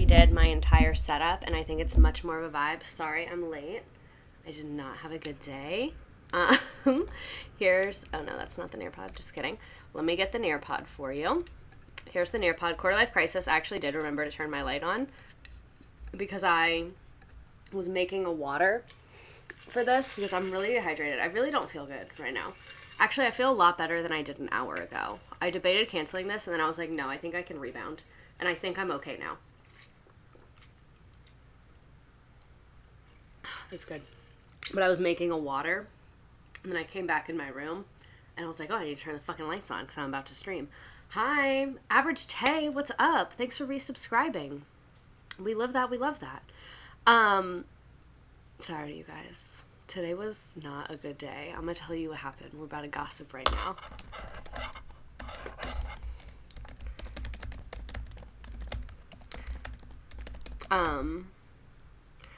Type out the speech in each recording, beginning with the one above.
redid my entire setup, and I think it's much more of a vibe. Sorry, I'm late. I did not have a good day. Here's, oh no, that's not the Nearpod, just kidding. Let me get the Nearpod for you. Here's the Nearpod Quarter Life Crisis. I actually did remember to turn my light on because I was making a water for this because I'm really dehydrated. I really don't feel good right now. Actually, I feel a lot better than I did an hour ago. I debated canceling this, and then I was like, no, I think I can rebound. And I think I'm okay now. It's good. But I was making a water, and then I came back in my room, and I was like, oh, I need to turn the fucking lights on because I'm about to stream. Hi, Average Tay, what's up? Thanks for resubscribing. We love that, we love that. Sorry, you guys. Today was not a good day. I'm going to tell you what happened. We're about to gossip right now.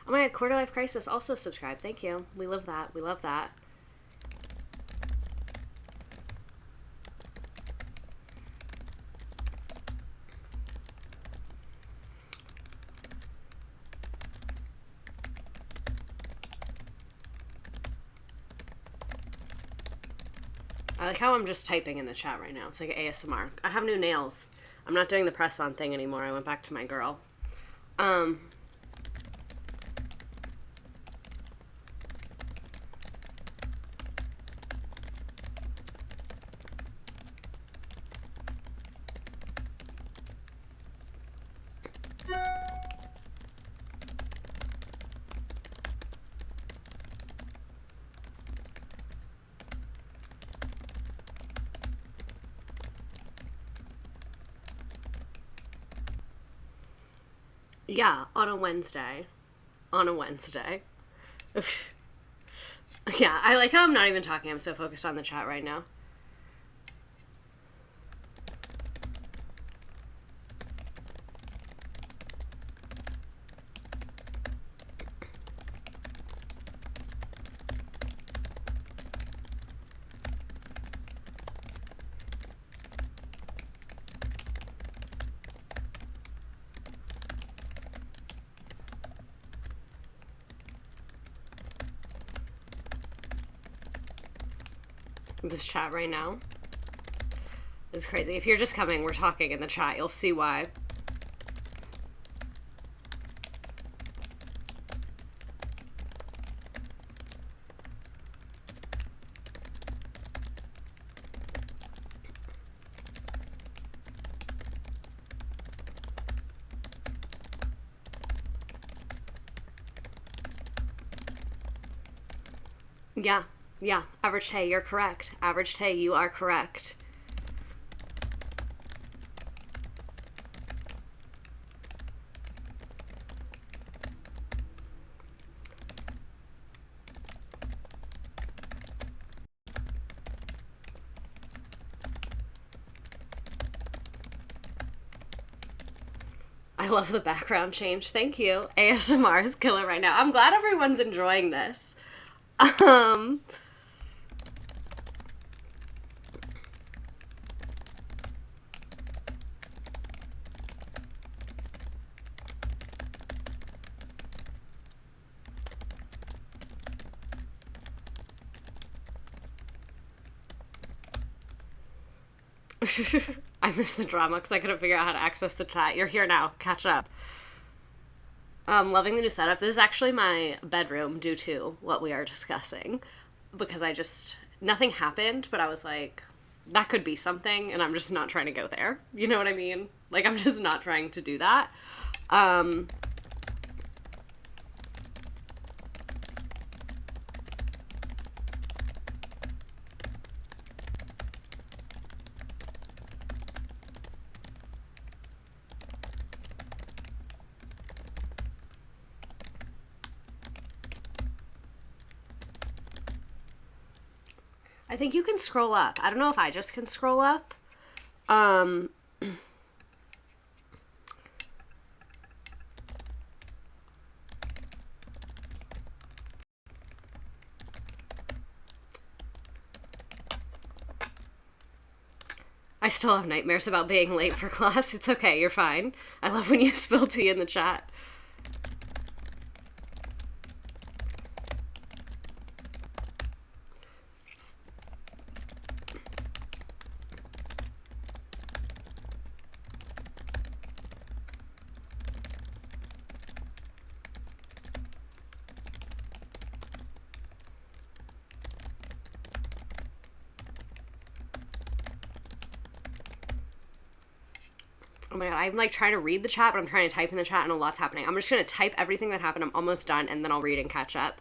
Oh my god, Quarter Life Crisis also subscribed. Thank you. We love that. We love that. I like how I'm just typing in the chat right now. It's like ASMR. I have new nails. I'm not doing the press-on thing anymore. I went back to my girl. Yeah, on a Wednesday. On a Wednesday. Yeah, I like how I'm not even talking. I'm so focused on the chat right now. This chat right now is crazy. If you're just coming, we're talking in the chat. You'll see why. Yeah. Yeah, Average Tay, you're correct. Average Tay, you are correct. I love the background change. Thank you. ASMR is killer right now. I'm glad everyone's enjoying this. I missed the drama because I couldn't figure out how to access the chat. You're here now. Catch up. Loving the new setup. This is actually my bedroom due to what we are discussing. Because nothing happened, but I was like, that could be something, and I'm just not trying to go there. You know what I mean? Like, I'm just not trying to do that. I think you can scroll up. I don't know if I just can scroll up. I still have nightmares about being late for class. It's okay, you're fine. I love when you spill tea in the chat. Oh my god, I'm like trying to read the chat, but I'm trying to type in the chat and a lot's happening. I'm just gonna type everything that happened. I'm almost done, and then I'll read and catch up.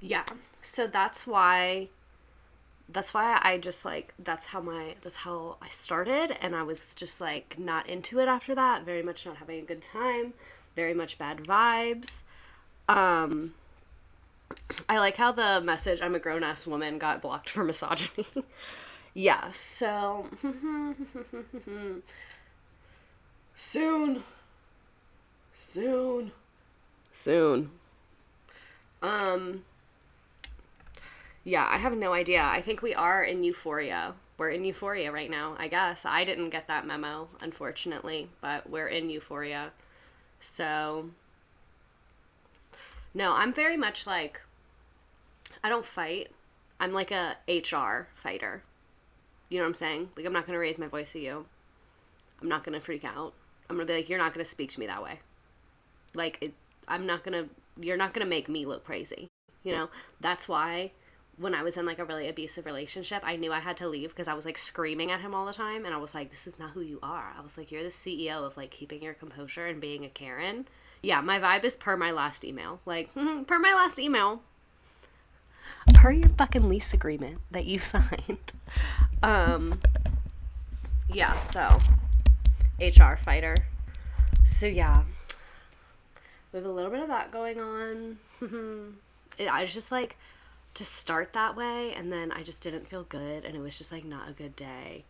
Yeah, so that's why I just like that's how I started, and I was just like not into it after that, very much not having a good time, very much bad vibes. I like how the message "I'm a grown-ass woman" got blocked for misogyny. Yeah, so soon. Yeah, I have no idea. I think we are in euphoria. We're in euphoria right now, I guess. I didn't get that memo, unfortunately, but we're in euphoria. So, no, I'm very much like, I don't fight. I'm like a HR fighter. You know what I'm saying? Like, I'm not going to raise my voice at you. I'm not going to freak out. I'm going to be like, you're not going to speak to me that way. Like, you're not going to make me look crazy. You know? That's why when I was in like a really abusive relationship, I knew I had to leave because I was like screaming at him all the time, and I was like, this is not who you are. I was like, you're the CEO of like keeping your composure and being a Karen. Yeah, my vibe is per my last email. Like, per my last email. Per your fucking lease agreement that you signed. Yeah, so HR fighter. So yeah, we have a little bit of that going on. I was just like, to start that way, and then I just didn't feel good, and it was just like not a good day.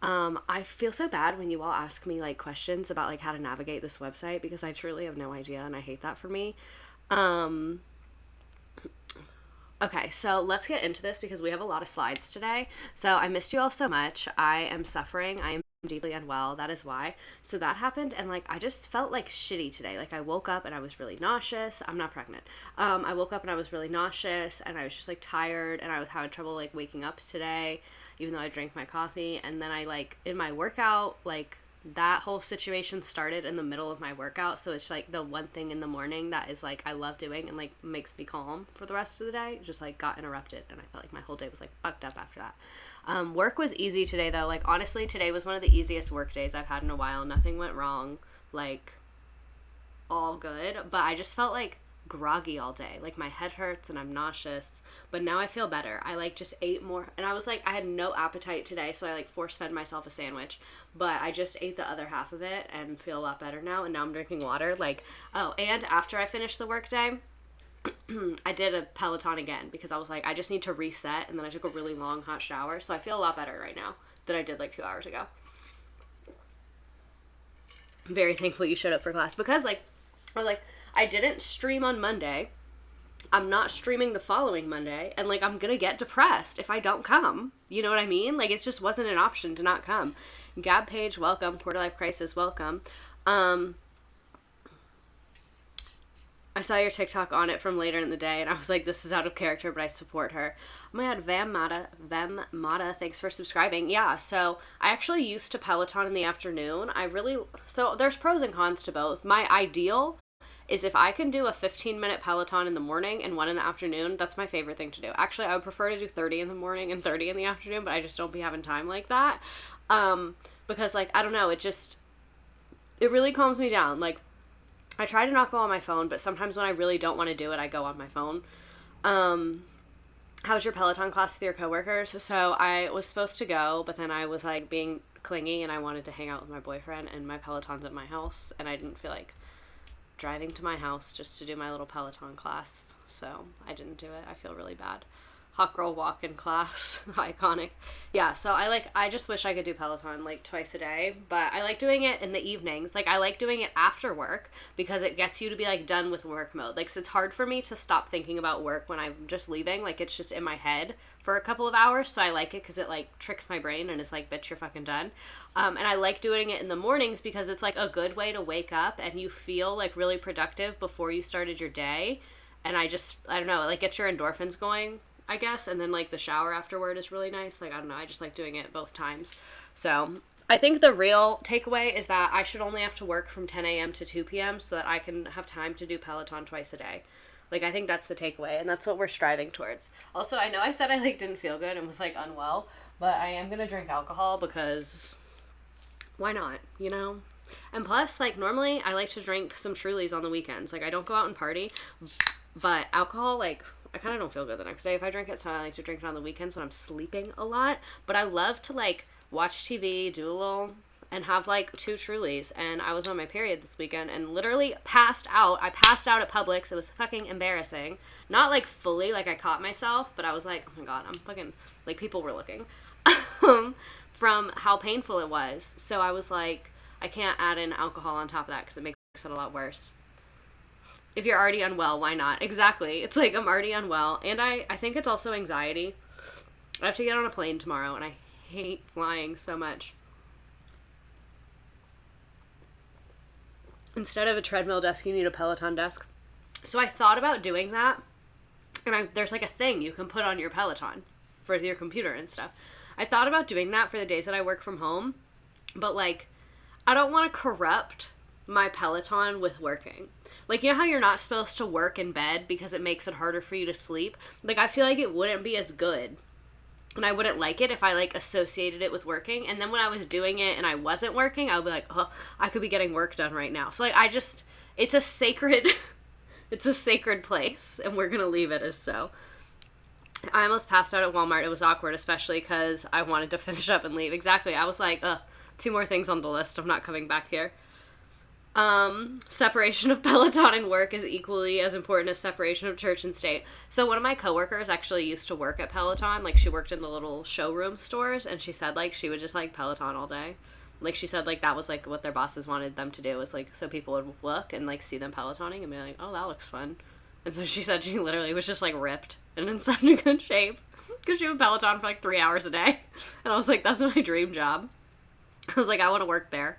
I feel so bad when you all ask me like questions about like how to navigate this website, because I truly have no idea, and I hate that for me. Okay, so let's get into this because we have a lot of slides today. So I missed you all so much. I am suffering. I am deeply unwell. That is why. So that happened, and like I just felt like shitty today. Like I woke up and I was really nauseous. I'm not pregnant. I woke up and I was really nauseous, and I was just like tired, and I was having trouble like waking up today, even though I drank my coffee. And then I like in my workout, like that whole situation started in the middle of my workout, so it's like the one thing in the morning that is like I love doing and like makes me calm for the rest of the day just like got interrupted, and I felt like my whole day was like fucked up after that. Work was easy today though. Like honestly, today was one of the easiest work days I've had in a while. Nothing went wrong, like all good, but I just felt like groggy all day. Like my head hurts and I'm nauseous, but now I feel better. I like just ate more, and I was like, I had no appetite today, so I like force fed myself a sandwich, but I just ate the other half of it and feel a lot better now. And now I'm drinking water. Like, oh, and after I finished the work day, I did a Peloton again because I was like, I just need to reset, and then I took a really long hot shower, so I feel a lot better right now than I did like 2 hours ago. I'm very thankful you showed up for class, because like I was like, I didn't stream on Monday. I'm not streaming the following Monday, and like I'm gonna get depressed if I don't come. You know what I mean? Like it just wasn't an option to not come. Gab Page, welcome. Quarter Life Crisis, welcome. I saw your TikTok on it from later in the day, and I was like, this is out of character, but I support her. Oh my god, Vem Mata, thanks for subscribing. Yeah, so I actually used to Peloton in the afternoon. So there's pros and cons to both. My ideal is if I can do a 15-minute Peloton in the morning and one in the afternoon, that's my favorite thing to do. Actually, I would prefer to do 30 in the morning and 30 in the afternoon, but I just don't be having time like that. Because, like, I don't know, it really calms me down. Like, I try to not go on my phone, but sometimes when I really don't want to do it, I go on my phone. How's your Peloton class with your coworkers? So I was supposed to go, but then I was, like, being clingy, and I wanted to hang out with my boyfriend, and my Peloton's at my house, and I didn't feel like driving to my house just to do my little Peloton class, so I didn't do it. I feel really bad. Hot girl walk-in class. Iconic. Yeah, so I just wish I could do Peloton, like, twice a day, but I like doing it in the evenings. Like, I like doing it after work because it gets you to be, like, done with work mode. Like, so it's hard for me to stop thinking about work when I'm just leaving. Like, it's just in my head for a couple of hours, so I like it because it, like, tricks my brain and is like, bitch, you're fucking done. And I like doing it in the mornings because it's, like, a good way to wake up and you feel, like, really productive before you started your day. And I don't know, like, get your endorphins going, I guess, and then, like, the shower afterward is really nice. Like, I don't know, I just like doing it both times. So I think the real takeaway is that I should only have to work from 10 a.m. to 2 p.m. so that I can have time to do Peloton twice a day. Like, I think that's the takeaway, and that's what we're striving towards. Also, I know I said I, like, didn't feel good and was, like, unwell, but I am gonna drink alcohol because why not, you know? And plus, like, normally I like to drink some Trulies on the weekends. Like, I don't go out and party, but alcohol, like, I kind of don't feel good the next day if I drink it, so I like to drink it on the weekends when I'm sleeping a lot. But I love to, like, watch TV, do a little, and have, like, 2 Trulies. And I was on my period this weekend and literally passed out. I passed out at Publix. It was fucking embarrassing. Not, like, fully, like, I caught myself, but I was like, oh my god, I'm fucking, like, people were looking from how painful it was. So I was like, I can't add in alcohol on top of that because it makes it a lot worse. If you're already unwell, why not? Exactly. It's like, I'm already unwell. And I think it's also anxiety. I have to get on a plane tomorrow, and I hate flying so much. Instead of a treadmill desk, you need a Peloton desk. So I thought about doing that. And there's, like, a thing you can put on your Peloton for your computer and stuff. I thought about doing that for the days that I work from home. But, like, I don't want to corrupt my Peloton with working. Like, you know how you're not supposed to work in bed because it makes it harder for you to sleep? Like, I feel like it wouldn't be as good. And I wouldn't like it if I, like, associated it with working. And then when I was doing it and I wasn't working, I would be like, oh, I could be getting work done right now. So, like, it's a sacred, it's a sacred place. And we're going to leave it as so. I almost passed out at Walmart. It was awkward, especially because I wanted to finish up and leave. Exactly. I was like, 2 more things on the list. I'm not coming back here. Separation of Peloton and work is equally as important as separation of church and state. So one of my coworkers actually used to work at Peloton. Like, she worked in the little showroom stores, and she said, like, she would just, like, Peloton all day. Like, she said, like, that was, like, what their bosses wanted them to do, was, like, so people would look and, like, see them Pelotoning and be like, oh, that looks fun. And so she said she literally was just, like, ripped and in such a good shape because she would Peloton for, like, 3 hours a day. And I was like, that's my dream job. I was like, I want to work there.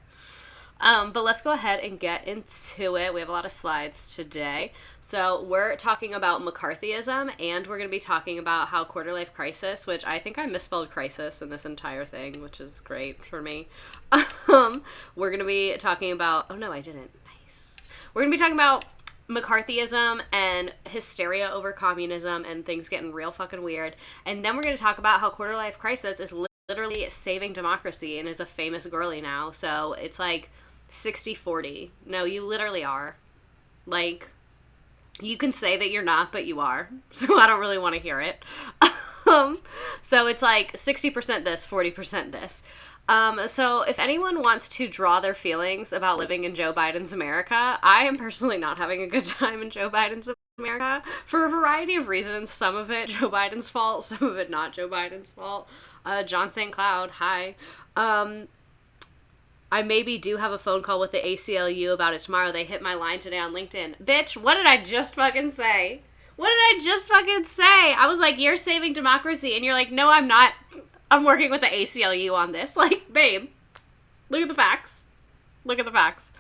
But let's go ahead and get into it. We have a lot of slides today. So we're talking about McCarthyism, and we're going to be talking about how quarter-life crisis, which I think I misspelled crisis in this entire thing, which is great for me. We're going to be talking about, oh no, I didn't. Nice. We're going to be talking about McCarthyism and hysteria over communism and things getting real fucking weird. And then we're going to talk about how quarter-life crisis is literally saving democracy and is a famous girly now. So it's like 60-40. No, you literally are. Like, you can say that you're not, but you are. So I don't really want to hear it. So it's like 60% this, 40% this. So if anyone wants to draw their feelings about living in Joe Biden's America, I am personally not having a good time in Joe Biden's America for a variety of reasons. Some of it Joe Biden's fault, some of it not Joe Biden's fault. John St. Cloud, hi. I maybe do have a phone call with the ACLU about it tomorrow. They hit my line today on LinkedIn. Bitch, what did I just fucking say? What did I just fucking say? I was like, you're saving democracy. And you're like, no, I'm not. I'm working with the ACLU on this. Like, babe, look at the facts. Look at the facts.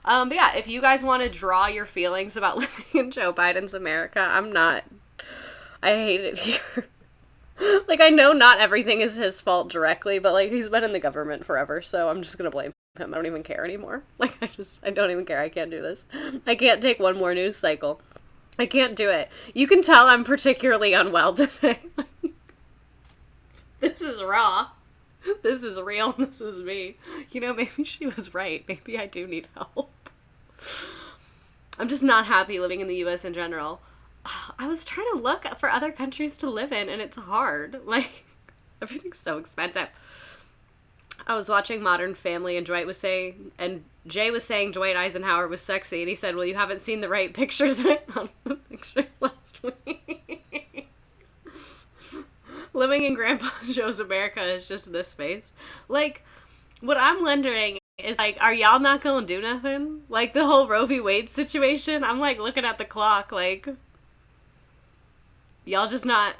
But yeah, if you guys want to draw your feelings about living in Joe Biden's America, I'm not. I hate it here. Like, I know not everything is his fault directly, but, like, he's been in the government forever, so I'm just gonna blame him. I don't even care anymore. Like, I don't even care. I can't do this. I can't take one more news cycle. I can't do it. You can tell I'm particularly unwell today. This is raw. This is real. This is me. You know, maybe she was right. Maybe I do need help. I'm just not happy living in the U.S. in general. I was trying to look for other countries to live in, and it's hard. Like, everything's so expensive. I was watching Modern Family, and Jay was saying Dwight Eisenhower was sexy, and he said, well, you haven't seen the right pictures on the picture last week. Living in Grandpa Joe's America is just this face. Like, what I'm wondering is, like, are y'all not gonna do nothing? Like, the whole Roe v. Wade situation, I'm, like, looking at the clock, like, y'all just not,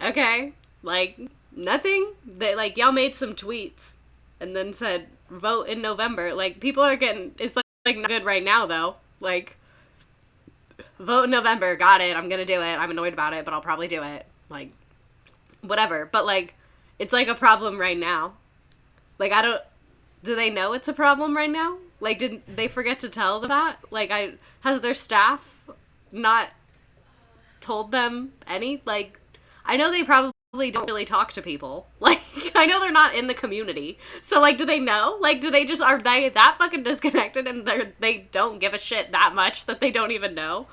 okay, like, nothing? They, like, y'all made some tweets and then said, vote in November. Like, people are getting, it's, like not good right now, though. Like, vote in November, got it, I'm gonna do it, I'm annoyed about it, but I'll probably do it. Like, whatever. But, like, it's, like, a problem right now. Like, do they know it's a problem right now? Like, did they forget to tell them that? Like, has their staff not told them any? Like, I know they probably don't really talk to people. Like, I know they're not in the community. So, like, do they know? Like, are they that fucking disconnected and they don't give a shit that much that they don't even know?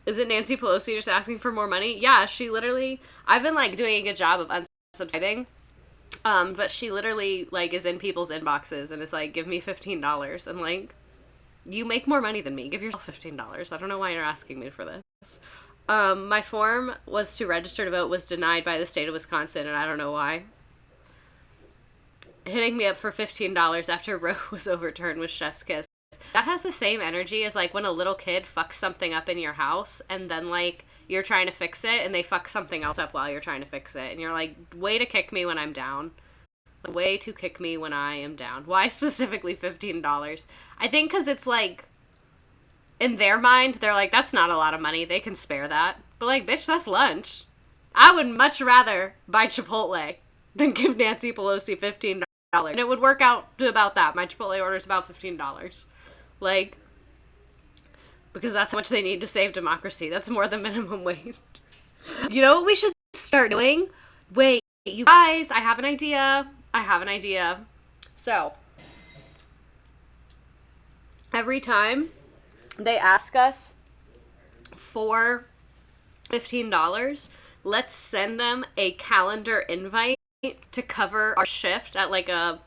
Is it Nancy Pelosi just asking for more money? Yeah, she literally, I've been, like, doing a good job of unsubscribing. But she literally, like, is in people's inboxes and is like, give me $15. And, like, you make more money than me. Give yourself $15. I don't know why you're asking me for this. My form was to register to vote was denied by the state of Wisconsin, and I don't know why. Hitting me up for $15 after Roe was overturned was chef's kiss. That has the same energy as, like, when a little kid fucks something up in your house and then, like, you're trying to fix it and they fuck something else up while you're trying to fix it. And you're like, way to kick me when I'm down. Way to kick me when I am down. Why specifically $15? I think because it's, like, in their mind, they're like, that's not a lot of money. They can spare that. But, like, bitch, that's lunch. I would much rather buy Chipotle than give Nancy Pelosi $15. And it would work out to about that. My Chipotle order is about $15. Like, because that's how much they need to save democracy. That's more than minimum wage. You know what we should start doing? Wait, you guys, I have an idea. So, every time they ask us for $15, let's send them a calendar invite to cover our shift at, like, a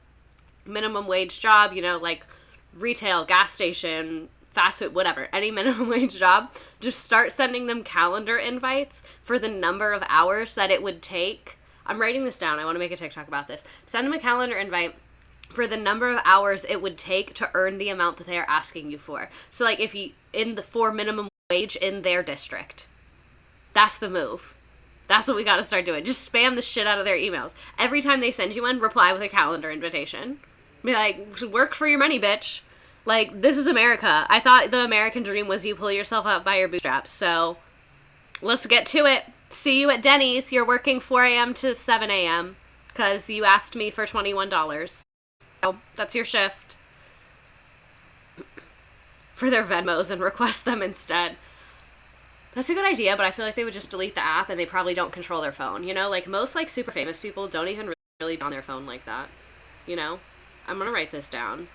minimum wage job, you know, like retail, gas station, fast food, whatever, any minimum wage job. Just start sending them calendar invites for the number of hours that it would take. I'm writing this down. I want to make a TikTok about this. Send them a calendar invite for the number of hours it would take to earn the amount that they are asking you for. So, like, if you, for minimum wage in their district. That's the move. That's what we got to start doing. Just spam the shit out of their emails. Every time they send you one, reply with a calendar invitation. Be like, work for your money, bitch. Like, this is America. I thought the American dream was you pull yourself up by your bootstraps. So, let's get to it. See you at Denny's. You're working 4 a.m. to 7 a.m. because you asked me for $21. So, that's your shift. For their Venmos and request them instead. That's a good idea, but I feel like they would just delete the app and they probably don't control their phone. You know, like, most, like, super famous people don't even really be on their phone like that. You know? I'm gonna write this down.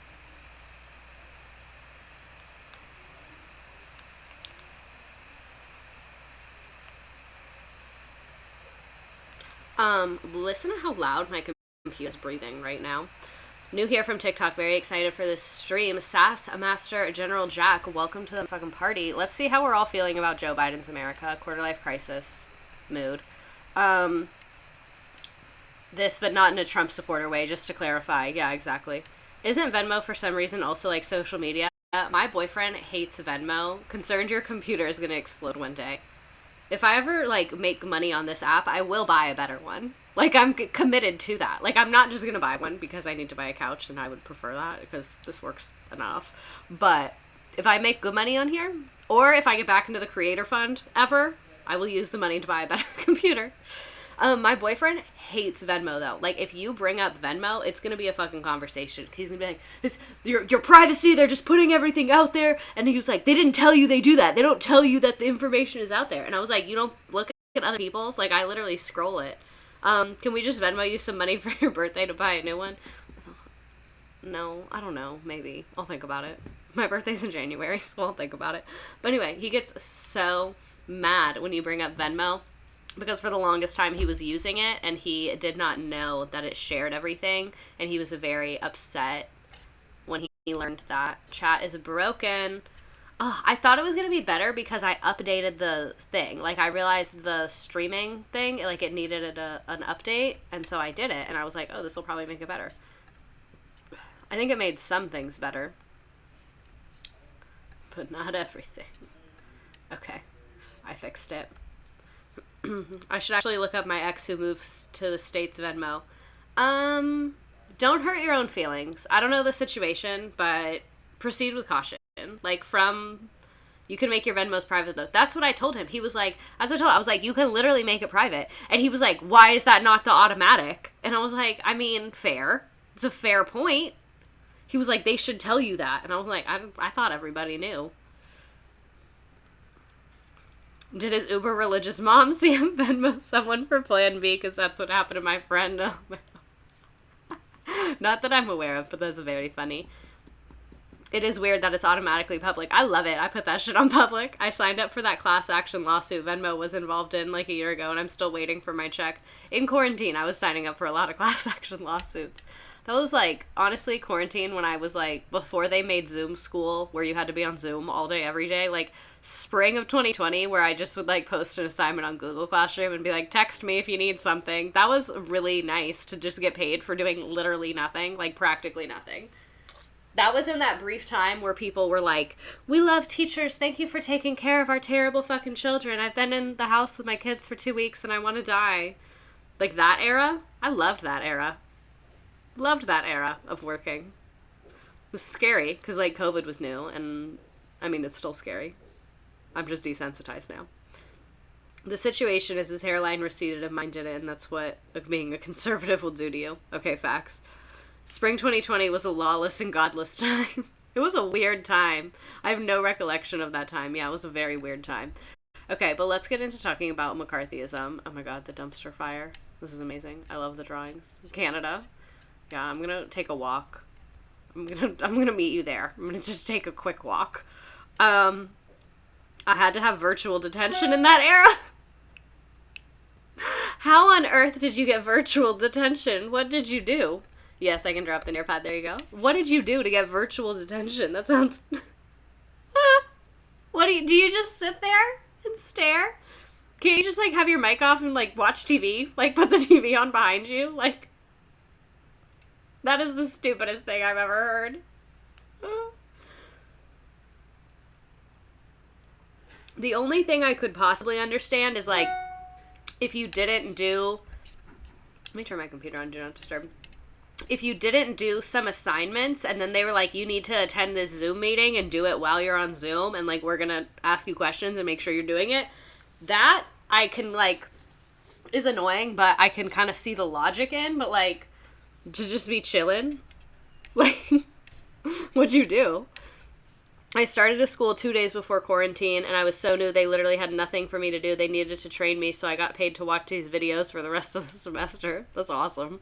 Listen to how loud my computer is breathing right now. New here from TikTok, very excited for this stream. Sass Master General Jack, welcome to the fucking party. Let's see how we're all feeling about Joe Biden's America, quarter-life crisis mood. This, but not in a Trump supporter way, just to clarify. Yeah, exactly. Isn't Venmo for some reason also like social media? My boyfriend hates Venmo. Concerned your computer is gonna explode one day. If I ever, like, make money on this app, I will buy a better one. Like, I'm committed to that. Like, I'm not just gonna buy one because I need to buy a couch, and I would prefer that because this works enough. But if I make good money on here, or if I get back into the creator fund ever, I will use the money to buy a better computer. My boyfriend hates Venmo though. Like, if you bring up Venmo, it's gonna be a fucking conversation. He's gonna be like, "It's your privacy. They're just putting everything out there." And he was like, "They didn't tell you they do that. They don't tell you that the information is out there." And I was like, "You don't look at other people's." Like, I literally scroll it. Can we just Venmo you some money for your birthday to buy a new one? No, I don't know. Maybe I'll think about it. My birthday's in January, so I'll think about it. But anyway, he gets so mad when you bring up Venmo, because for the longest time he was using it and he did not know that it shared everything, and he was very upset when he learned that. Chat is broken. Oh, I thought it was going to be better because I updated the thing. Like, I realized the streaming thing, like, it needed an update, and so I did it, and I was like, oh, this will probably make it better. I think it made some things better, but not everything. Okay, I fixed it. I should actually look up my ex who moves to the States Venmo. Don't hurt your own feelings. I don't know the situation, but proceed with caution. Like, you can make your Venmos private though. That's what I told him. He was like, as I told him, I was like, you can literally make it private. And he was like, why is that not the automatic? And I was like, I mean, fair. It's a fair point. He was like, they should tell you that. And I was like, I thought everybody knew. Did his uber religious mom see him Venmo someone for Plan B? Because that's what happened to my friend. Not that I'm aware of, but that's very funny. It is weird that it's automatically public. I love it. I put that shit on public. I signed up for that class action lawsuit Venmo was involved in like a year ago, and I'm still waiting for my check. In quarantine, I was signing up for a lot of class action lawsuits. That was, like, honestly, quarantine when I was, like, before they made Zoom school, where you had to be on Zoom all day, every day, like, spring of 2020, where I just would, like, post an assignment on Google Classroom and be like, text me if you need something. That was really nice to just get paid for doing literally nothing, like, practically nothing. That was in that brief time where people were like, we love teachers, thank you for taking care of our terrible fucking children. I've been in the house with my kids for 2 weeks and I want to die. Like, that era? I loved that era. Loved that era of working. It was scary, because, like, COVID was new, and, I mean, it's still scary. I'm just desensitized now. The situation is his hairline receded and mine didn't, and that's what being a conservative will do to you. Okay, facts. Spring 2020 was a lawless and godless time. It was a weird time. I have no recollection of that time. Yeah, it was a very weird time. Okay, but let's get into talking about McCarthyism. Oh my god, the dumpster fire. This is amazing. I love the drawings. Canada. Yeah, I'm gonna take a walk. I'm gonna meet you there. I'm gonna just take a quick walk. I had to have virtual detention in that era. How on earth did you get virtual detention? What did you do? Yes, I can drop the Nearpod. There you go. What did you do to get virtual detention? That sounds... What do you just sit there and stare? Can't you just, like, have your mic off and, like, watch TV? Like, put the TV on behind you? Like... That is the stupidest thing I've ever heard. The only thing I could possibly understand is, like, if you didn't do... Let me turn my computer on, do not disturb. If you didn't do some assignments and then they were like, you need to attend this Zoom meeting and do it while you're on Zoom, and, like, we're gonna ask you questions and make sure you're doing it, that I can, like, is annoying, but I can kind of see the logic in, but, like... To just be chilling? Like, what'd you do? I started a school 2 days before quarantine, and I was so new they literally had nothing for me to do. They needed to train me, so I got paid to watch these videos for the rest of the semester. That's awesome.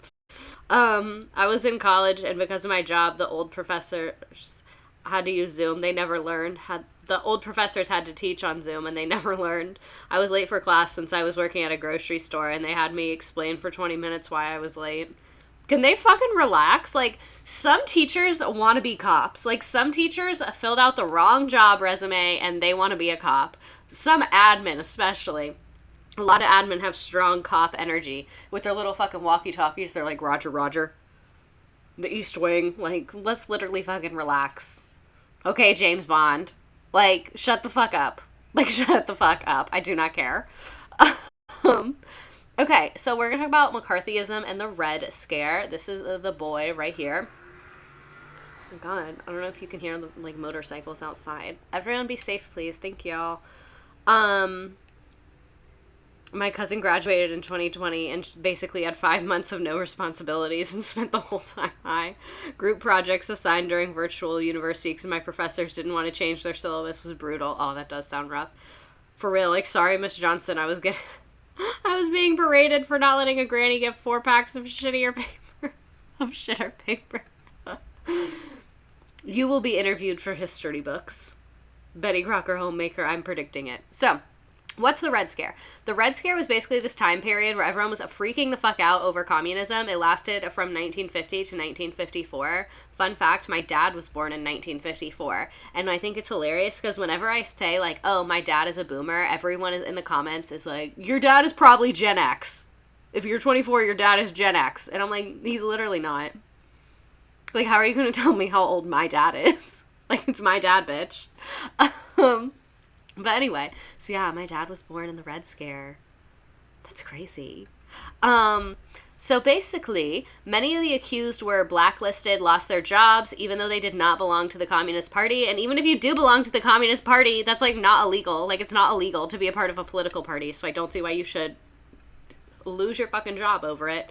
I was in college, and because of my job, the old professors had to use Zoom. They never learned. The old professors had to teach on Zoom, and they never learned. I was late for class since I was working at a grocery store, and they had me explain for 20 minutes why I was late. Can they fucking relax? Like, some teachers want to be cops. Like, some teachers filled out the wrong job resume and they want to be a cop. Some admin, especially. A lot of admin have strong cop energy. With their little fucking walkie-talkies, they're like, Roger, Roger. The East Wing. Like, let's literally fucking relax. Okay, James Bond. Like, shut the fuck up. Like, shut the fuck up. I do not care. Okay, so we're going to talk about McCarthyism and the Red Scare. This is the boy right here. Oh my god, I don't know if you can hear the, like, motorcycles outside. Everyone be safe, please. Thank y'all. My cousin graduated in 2020 and basically had 5 months of no responsibilities and spent the whole time high. Group projects assigned during virtual university because my professors didn't want to change their syllabus was brutal. Oh, that does sound rough. For real, like, sorry, Miss Johnson, I was being berated for not letting a granny get 4 packs of shittier paper. Of shitter paper. You will be interviewed for history books. Betty Crocker Homemaker, I'm predicting it. So, what's the Red Scare? The Red Scare was basically this time period where everyone was freaking the fuck out over communism. It lasted from 1950 to 1954. Fun fact, my dad was born in 1954. And I think it's hilarious because whenever I say, like, oh, my dad is a boomer, everyone in the comments is like, your dad is probably Gen X. If you're 24, your dad is Gen X. And I'm like, he's literally not. Like, how are you going to tell me how old my dad is? Like, it's my dad, bitch. But anyway, so yeah, my dad was born in the Red Scare. That's crazy. So basically, many of the accused were blacklisted, lost their jobs, even though they did not belong to the Communist Party. And even if you do belong to the Communist Party, that's, like, not illegal. Like, it's not illegal to be a part of a political party, so I don't see why you should lose your fucking job over it.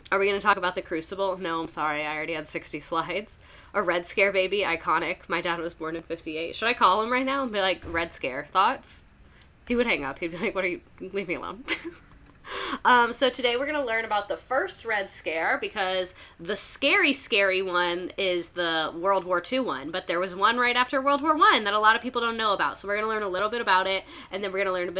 Are we going to talk about the Crucible? No, I'm sorry. I already had 60 slides. A Red Scare baby, iconic. My dad was born in 58. Should I call him right now and be like, Red Scare, thoughts? He would hang up. He'd be like, what are you, leave me alone. So today we're going to learn about the first Red Scare because the scary one is the World War II one, but there was one right after World War I that a lot of people don't know about. So we're going to learn a little bit about it, and then we're going to learn a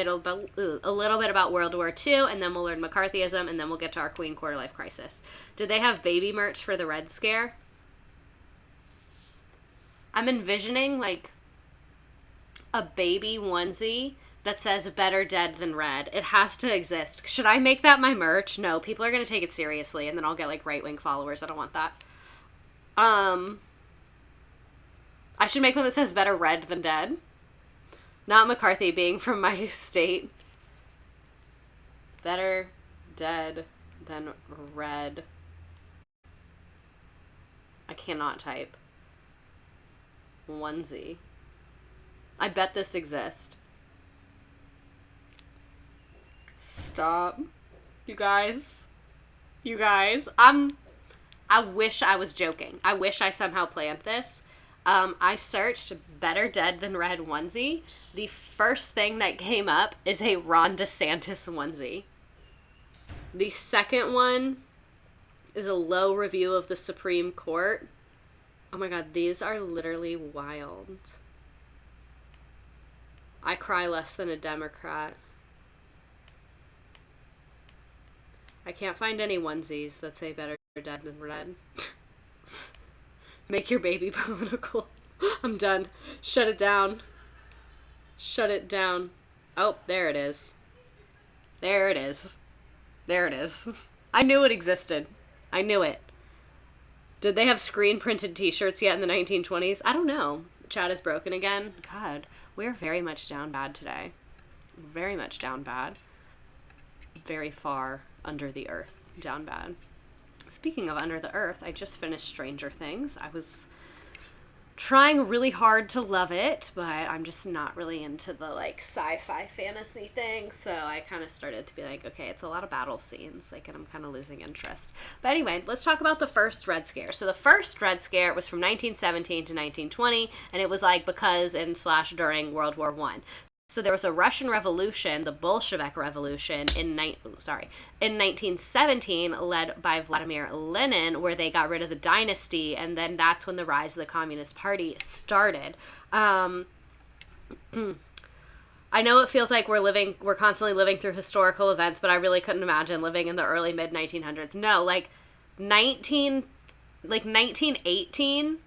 little bit about World War II, and then we'll learn McCarthyism, and then we'll get to our Queen quarter-life crisis. Did they have baby merch for the Red Scare? I'm envisioning, like, a baby onesie that says better dead than red. It has to exist. Should I make that my merch? No, people are going to take it seriously, and then I'll get, like, right-wing followers. I don't want that. I should make one that says better red than dead. Not McCarthy being from my state. Better dead than red. I cannot type. Onesie. I bet this exists. Stop. You guys. I wish I was joking. I wish I somehow planned this. I searched better dead than red onesie. The first thing that came up is a Ron DeSantis onesie. The second one is a low review of the Supreme Court. Oh my god, these are literally wild. I cry less than a Democrat. I can't find any onesies that say better dead than red. Make your baby political. I'm done. Shut it down. Shut it down. Oh, there it is. There it is. There it is. I knew it existed. I knew it. Did they have screen printed t-shirts yet in the 1920s? I don't know. Chat is broken again. God, we're very much down bad today. Very much down bad. Very far under the earth. Down bad. Speaking of under the earth, I just finished Stranger Things. I was trying really hard to love it, but I'm just not really into the, like, sci-fi fantasy thing, so I kind of started to be like, okay, it's a lot of battle scenes, like, and I'm kind of losing interest. But anyway, let's talk about the first Red Scare. So the first Red Scare was from 1917 to 1920, and it was, like, because and / during World War I. So there was a Russian Revolution, the Bolshevik Revolution, in 1917, led by Vladimir Lenin, where they got rid of the dynasty, and then that's when the rise of the Communist Party started. I know it feels like we're constantly living through historical events, but I really couldn't imagine living in the early mid-1900s. No, like 1918,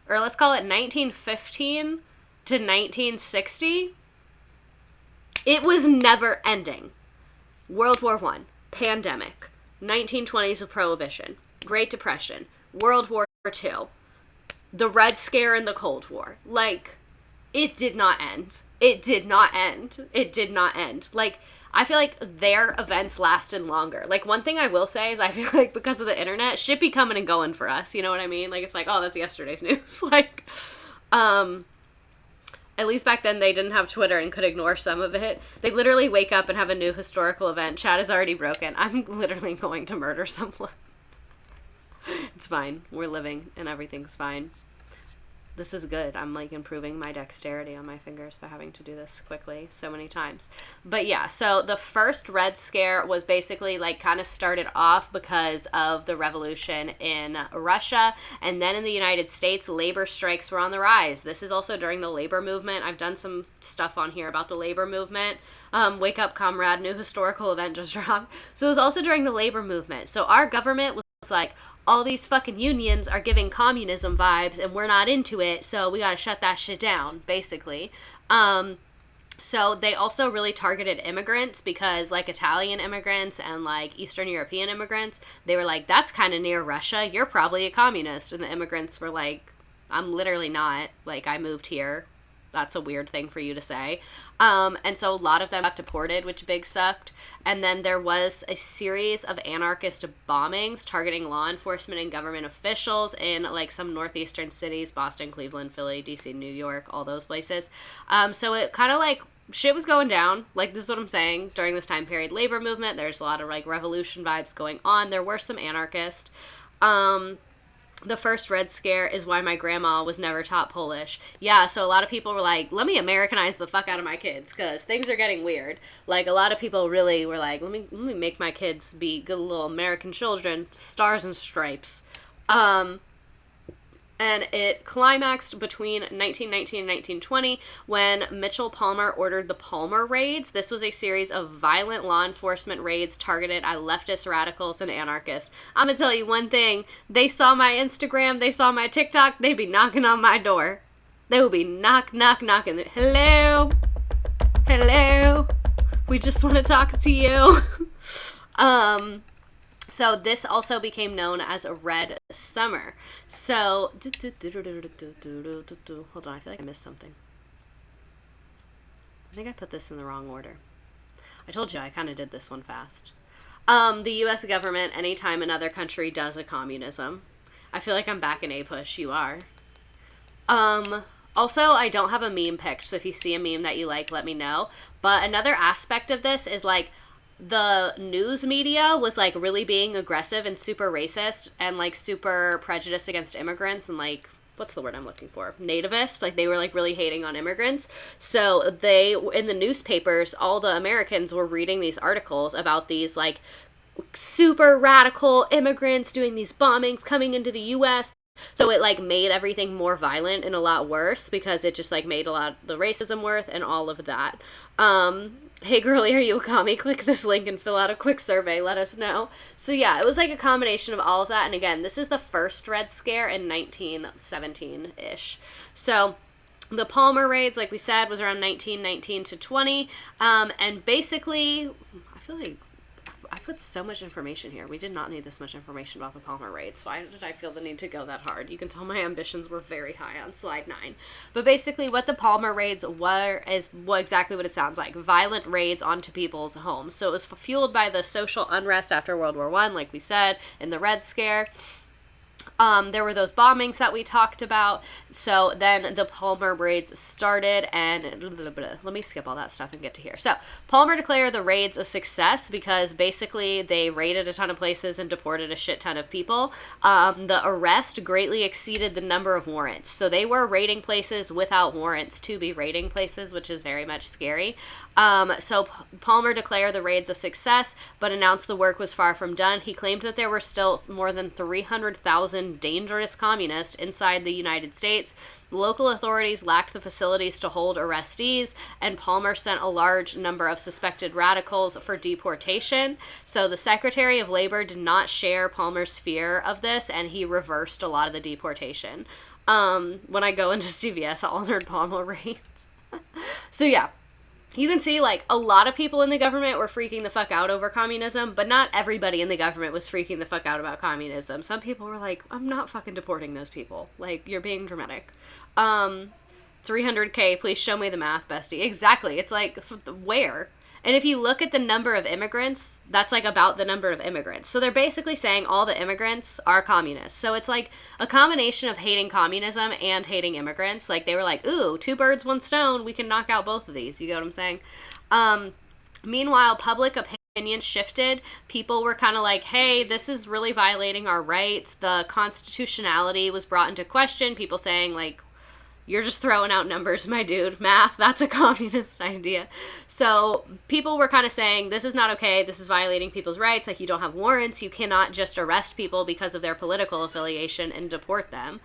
or let's call it 1915 to 1960. It was never ending. World War I, pandemic, 1920s of Prohibition, Great Depression, World War II, the Red Scare and the Cold War. Like, it did not end. It did not end. It did not end. Like, I feel like their events lasted longer. Like, one thing I will say is I feel like because of the internet, shit be coming and going for us. You know what I mean? Like, it's like, oh, that's yesterday's news. Like, At least back then they didn't have Twitter and could ignore some of it. They literally wake up and have a new historical event. Chat is already broken. I'm literally going to murder someone. It's fine. We're living and everything's fine. This is good. I'm like improving my dexterity on my fingers by having to do this quickly so many times. But yeah, so the first Red Scare was basically like kind of started off because of the revolution in Russia. And then in the United States, labor strikes were on the rise. This is also during the labor movement. I've done some stuff on here about the labor movement. Wake up, comrade, new historical event just dropped. So it was also during the labor movement. So our government was like, all these fucking unions are giving communism vibes and we're not into it, so we gotta shut that shit down, basically. So they also really targeted immigrants because, like, Italian immigrants and, like, Eastern European immigrants, they were like, that's kind of near Russia, you're probably a communist. And the immigrants were like, I'm literally not. Like, I moved here. That's a weird thing for you to say. And so a lot of them got deported, which big sucked. And then there was a series of anarchist bombings targeting law enforcement and government officials in like some northeastern cities, Boston, Cleveland, Philly, DC, New York, all those places. So it kind of like shit was going down. Like, this is what I'm saying. During this time period, labor movement, there's a lot of like revolution vibes going on. There were some anarchists. The first Red Scare is why my grandma was never taught Polish. Yeah, so a lot of people were like, let me Americanize the fuck out of my kids, because things are getting weird. Like, a lot of people really were like, let me make my kids be good little American children, stars and stripes. And it climaxed between 1919 and 1920 when Mitchell Palmer ordered the Palmer Raids. This was a series of violent law enforcement raids targeted at leftist radicals and anarchists. I'm going to tell you one thing. They saw my Instagram. They saw my TikTok. They'd be knocking on my door. They would be knocking. Hello? Hello? We just want to talk to you. So this also became known as a Red Summer. So, hold on, I feel like I missed something. I think I put this in the wrong order. I told you I kind of did this one fast. The U.S. government, anytime another country does a communism. I feel like I'm back in A-Push. You are. Also, I don't have a meme picked, so if you see a meme that you like, let me know. But another aspect of this is like, the news media was like really being aggressive and super racist and like super prejudiced against immigrants and like, what's the word I'm looking for? Nativist. Like, they were like really hating on immigrants. So they, in the newspapers, all the Americans were reading these articles about these like super radical immigrants doing these bombings coming into the U.S. So it like made everything more violent and a lot worse because it just like made a lot of the racism worse and all of that. Hey girlie, are you a commie? Click this link and fill out a quick survey. Let us know. So yeah, it was like a combination of all of that. And again, this is the first Red Scare in 1917-ish. So the Palmer Raids, like we said, was around 1919 to 20. And basically, I feel like I put so much information here. We did not need this much information about the Palmer Raids. Why did I feel the need to go that hard? You can tell my ambitions were very high on slide 9. But basically what the Palmer Raids were is exactly what it sounds like. Violent raids onto people's homes. So it was fueled by the social unrest after World War I, like we said, in the Red Scare. There were those bombings that we talked about. So then the Palmer raids started, and let me skip all that stuff and get to here. So Palmer declared the raids a success because basically they raided a ton of places and deported a shit ton of people. The arrest greatly exceeded the number of warrants. So they were raiding places without warrants to be raiding places, which is very much scary. So Palmer declared the raids a success, but announced the work was far from done. He claimed that there were still more than 300,000 dangerous communists inside the United States. Local authorities lacked the facilities to hold arrestees, and Palmer sent a large number of suspected radicals for deportation. So the Secretary of Labor did not share Palmer's fear of this, and he reversed a lot of the deportation. When I go into CVS, I'll nerd Palmer raids. So yeah. You can see, like, a lot of people in the government were freaking the fuck out over communism, but not everybody in the government was freaking the fuck out about communism. Some people were like, I'm not fucking deporting those people. Like, you're being dramatic. 300K, please show me the math, bestie. Exactly. It's like, where? And if you look at the number of immigrants, that's like about the number of immigrants. So they're basically saying all the immigrants are communists. So it's like a combination of hating communism and hating immigrants. Like they were like, ooh, 2 birds, 1 stone. We can knock out both of these. You get what I'm saying? Meanwhile, public opinion shifted. People were kind of like, hey, this is really violating our rights. The constitutionality was brought into question. People saying like, you're just throwing out numbers, my dude. Math, that's a communist idea. So people were kind of saying, this is not okay. This is violating people's rights. Like, you don't have warrants. You cannot just arrest people because of their political affiliation and deport them.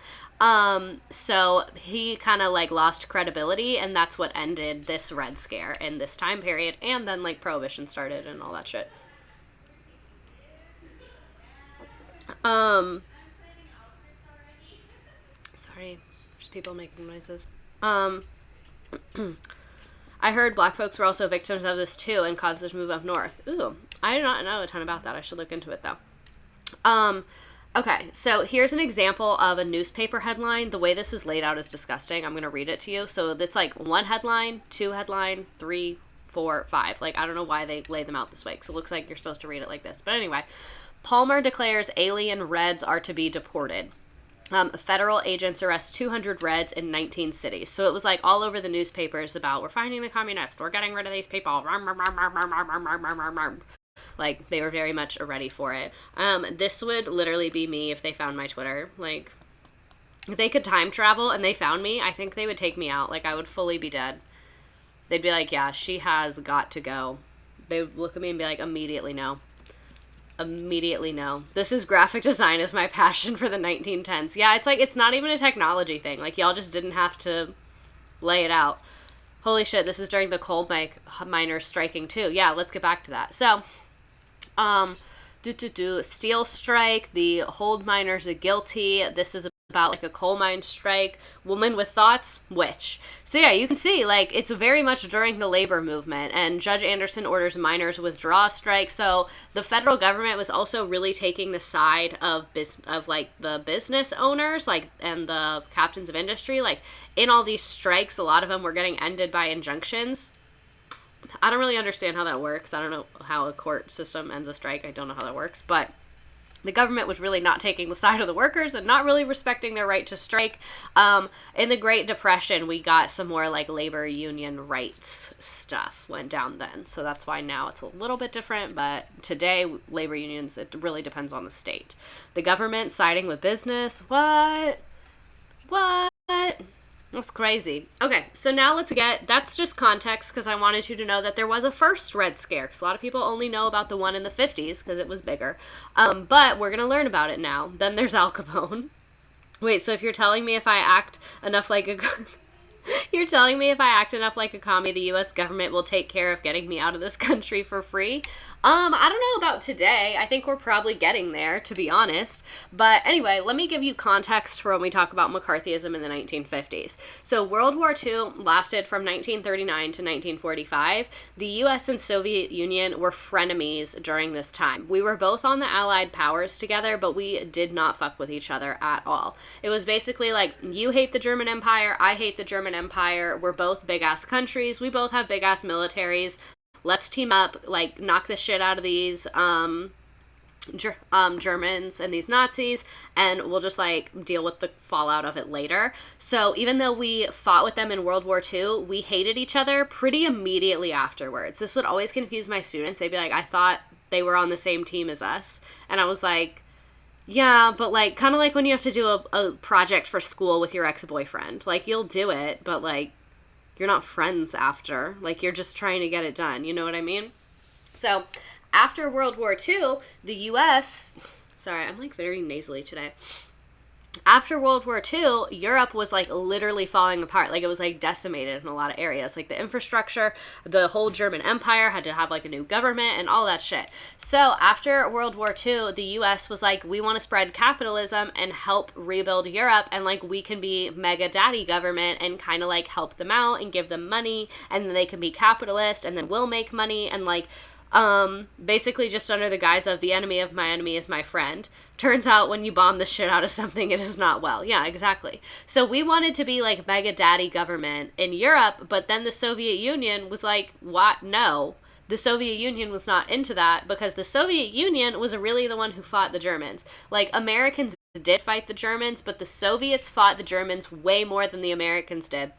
So he kind of, like, lost credibility, and that's what ended this Red Scare in this time period. And then, like, Prohibition started and all that shit. Sorry. People making noises. I heard black folks were also victims of this too and caused this move up north. Ooh, I do not know a ton about that. I should look into it though. Okay, so here's an example of a newspaper headline. The way this is laid out is disgusting. I'm going to read it to you. So it's like 1 headline, 2 headline, 3, 4, 5. Like, I don't know why they lay them out this way, because it looks like you're supposed to read it like this. But anyway, Palmer declares alien Reds are to be deported. Federal agents arrest 200 Reds in 19 cities. So it was like all over the newspapers about, we're finding the communists, we're getting rid of these people. Like, they were very much ready for it. This would literally be me if they found my Twitter. Like, if they could time travel and they found me, I think they would take me out. Like, I would fully be dead. They'd be like, yeah, she has got to go. They would look at me and be like, immediately no. Immediately no. This is graphic design is my passion for the 1910s. Yeah, it's like, it's not even a technology thing. Like, y'all just didn't have to lay it out. Holy shit, this is during the coal miners striking too. Yeah, let's get back to that. So, steel strike, the hold miners are guilty. This is about like a coal mine strike. Woman with thoughts, witch. So yeah, you can see like it's very much during the labor movement, and Judge Anderson orders miners withdraw strike. So the federal government was also really taking the side of like the business owners, like, and the captains of industry. Like, in all these strikes, a lot of them were getting ended by injunctions. I don't really understand how that works. I don't know how a court system ends a strike. I don't know how that works, but the government was really not taking the side of the workers and not really respecting their right to strike. In the Great Depression, we got some more like labor union rights stuff went down then. So that's why now it's a little bit different. But today, labor unions, it really depends on the state. The government siding with business. What? That's crazy. Okay, so now that's just context, because I wanted you to know that there was a first Red Scare, because a lot of people only know about the one in the 50s because it was bigger. But we're going to learn about it now. Then there's Al Capone. Wait, so if you're telling me if I act enough like a... You're telling me if I act enough like a commie, the U.S. government will take care of getting me out of this country for free? I don't know about today. I think we're probably getting there, to be honest. But anyway, let me give you context for when we talk about McCarthyism in the 1950s. So World War II lasted from 1939 to 1945. The U.S. and Soviet Union were frenemies during this time. We were both on the Allied powers together, but we did not fuck with each other at all. It was basically like, you hate the German Empire, I hate the German Empire. We're both big-ass countries. We both have big-ass militaries. Let's team up, like, knock the shit out of these Germans and these Nazis, and we'll just, like, deal with the fallout of it later. So even though we fought with them in World War II, we hated each other pretty immediately afterwards. This would always confuse my students. They'd be like, I thought they were on the same team as us. And I was like, yeah, but, like, kind of like when you have to do a project for school with your ex-boyfriend. Like, you'll do it, but, like, you're not friends after. Like, you're just trying to get it done. You know what I mean? So, after World War II, the U.S. Sorry, I'm, like, very nasally today. After World War II, Europe was, like, literally falling apart. Like, it was, like, decimated in a lot of areas. Like, the infrastructure, the whole German Empire had to have, like, a new government and all that shit. So, after World War II, the U.S. was like, we want to spread capitalism and help rebuild Europe, and, like, we can be mega daddy government and kind of, like, help them out and give them money, and then they can be capitalist, and then we'll make money, and, like, basically just under the guise of the enemy of my enemy is my friend. Turns out when you bomb the shit out of something, it is not well. Yeah, exactly. So we wanted to be like mega daddy government in Europe, but then the Soviet Union was like, what? No. the Soviet Union was not into that because the Soviet Union was really the one who fought the Germans. Like, Americans did fight the Germans, but the Soviets fought the Germans way more than the Americans did.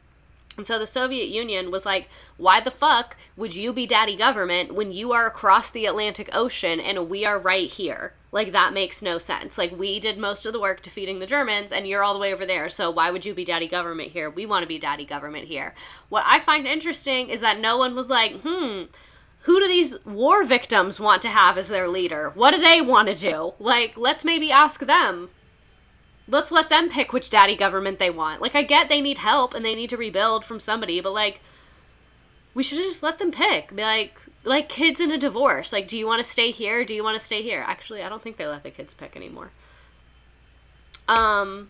And so the Soviet Union was like, why the fuck would you be daddy government when you are across the Atlantic Ocean and we are right here? Like, that makes no sense. Like, we did most of the work defeating the Germans and you're all the way over there. So why would you be daddy government here? We want to be daddy government here. What I find interesting is that no one was like, who do these war victims want to have as their leader? What do they want to do? Like, let's maybe ask them. Let's let them pick which daddy government they want. Like, I get they need help and they need to rebuild from somebody, but, like, we should just let them pick. Be like kids in a divorce. Like, do you want to stay here? Do you want to stay here? Actually, I don't think they let the kids pick anymore. The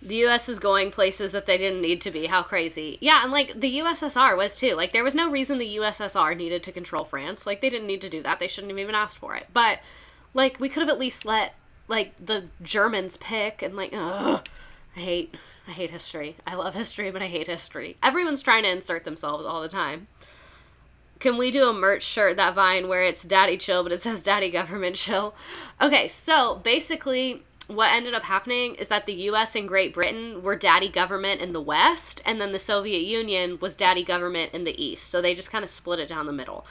U.S. is going places that they didn't need to be. How crazy. Yeah, and, like, the USSR was, too. Like, there was no reason the USSR needed to control France. Like, they didn't need to do that. They shouldn't have even asked for it. But, like, we could have at least let, like, the Germans pick, and, like, I hate history. I love history, but I hate history. Everyone's trying to insert themselves all the time. Can we do a merch shirt, that Vine, where it's daddy chill, but it says daddy government chill? Okay, so basically what ended up happening is that the U.S. and Great Britain were daddy government in the West, and then the Soviet Union was daddy government in the East. So they just kind of split it down the middle.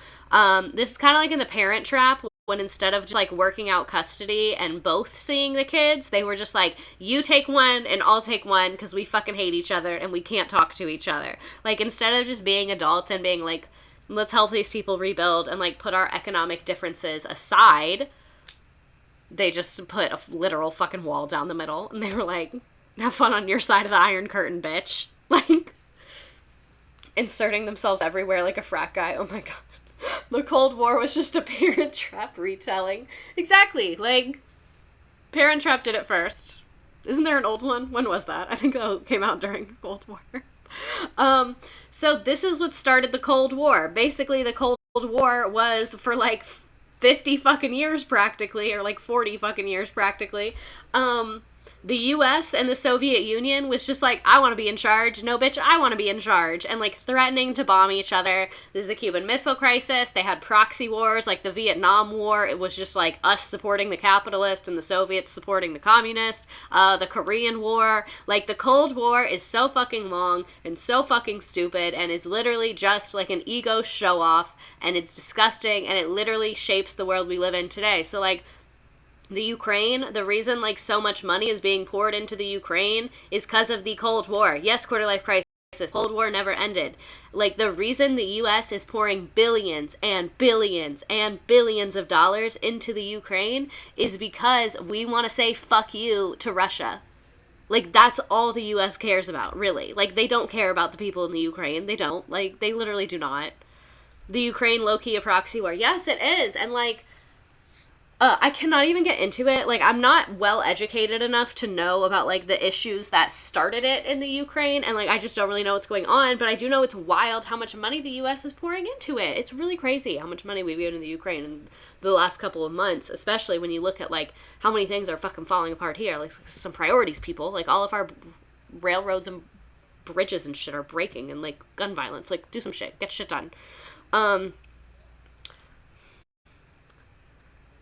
This is kind of like in The Parent Trap, when instead of just, like, working out custody and both seeing the kids, they were just like, you take one and I'll take one because we fucking hate each other and we can't talk to each other. Like, instead of just being adults and being like, let's help these people rebuild and, like, put our economic differences aside, they just put a literal fucking wall down the middle, and they were like, have fun on your side of the Iron Curtain, bitch. Like, inserting themselves everywhere like a frat guy. Oh my god. The Cold War was just a Parent Trap retelling. Exactly. Like, Parent Trap did it first. Isn't there an old one? When was that? I think that came out during the Cold War. So this is what started the Cold War. Basically, the Cold War was for, like, 50 fucking years practically, or, like, 40 fucking years practically. The U.S. and the Soviet Union was just like, I want to be in charge. No, bitch, I want to be in charge. And, like, threatening to bomb each other. This is the Cuban Missile Crisis. They had proxy wars, like the Vietnam War. It was just, like, us supporting the capitalist and the Soviets supporting the communist. The Korean War. Like, the Cold War is so fucking long and so fucking stupid and is literally just, like, an ego show-off. And it's disgusting, and it literally shapes the world we live in today. So, like, the Ukraine, the reason, like, so much money is being poured into the Ukraine is because of the Cold War. Yes, quarter-life crisis. Cold War never ended. Like, the reason the U.S. is pouring billions and billions and billions of dollars into the Ukraine is because we want to say fuck you to Russia. Like, that's all the U.S. cares about, really. Like, they don't care about the people in the Ukraine. They don't. Like, they literally do not. The Ukraine low-key a proxy war. Yes, it is. And, like, I cannot even get into it. Like, I'm not well educated enough to know about, like, the issues that started it in the Ukraine, and, like, I just don't really know what's going on, but I do know it's wild how much money the U.S. is pouring into it. It's really crazy how much money we've given to the Ukraine in the last couple of months, especially when you look at, like, how many things are fucking falling apart here. Like, some priorities, people. Like, all of our railroads and bridges and shit are breaking, and, like, gun violence. Like, do some shit. Get shit done.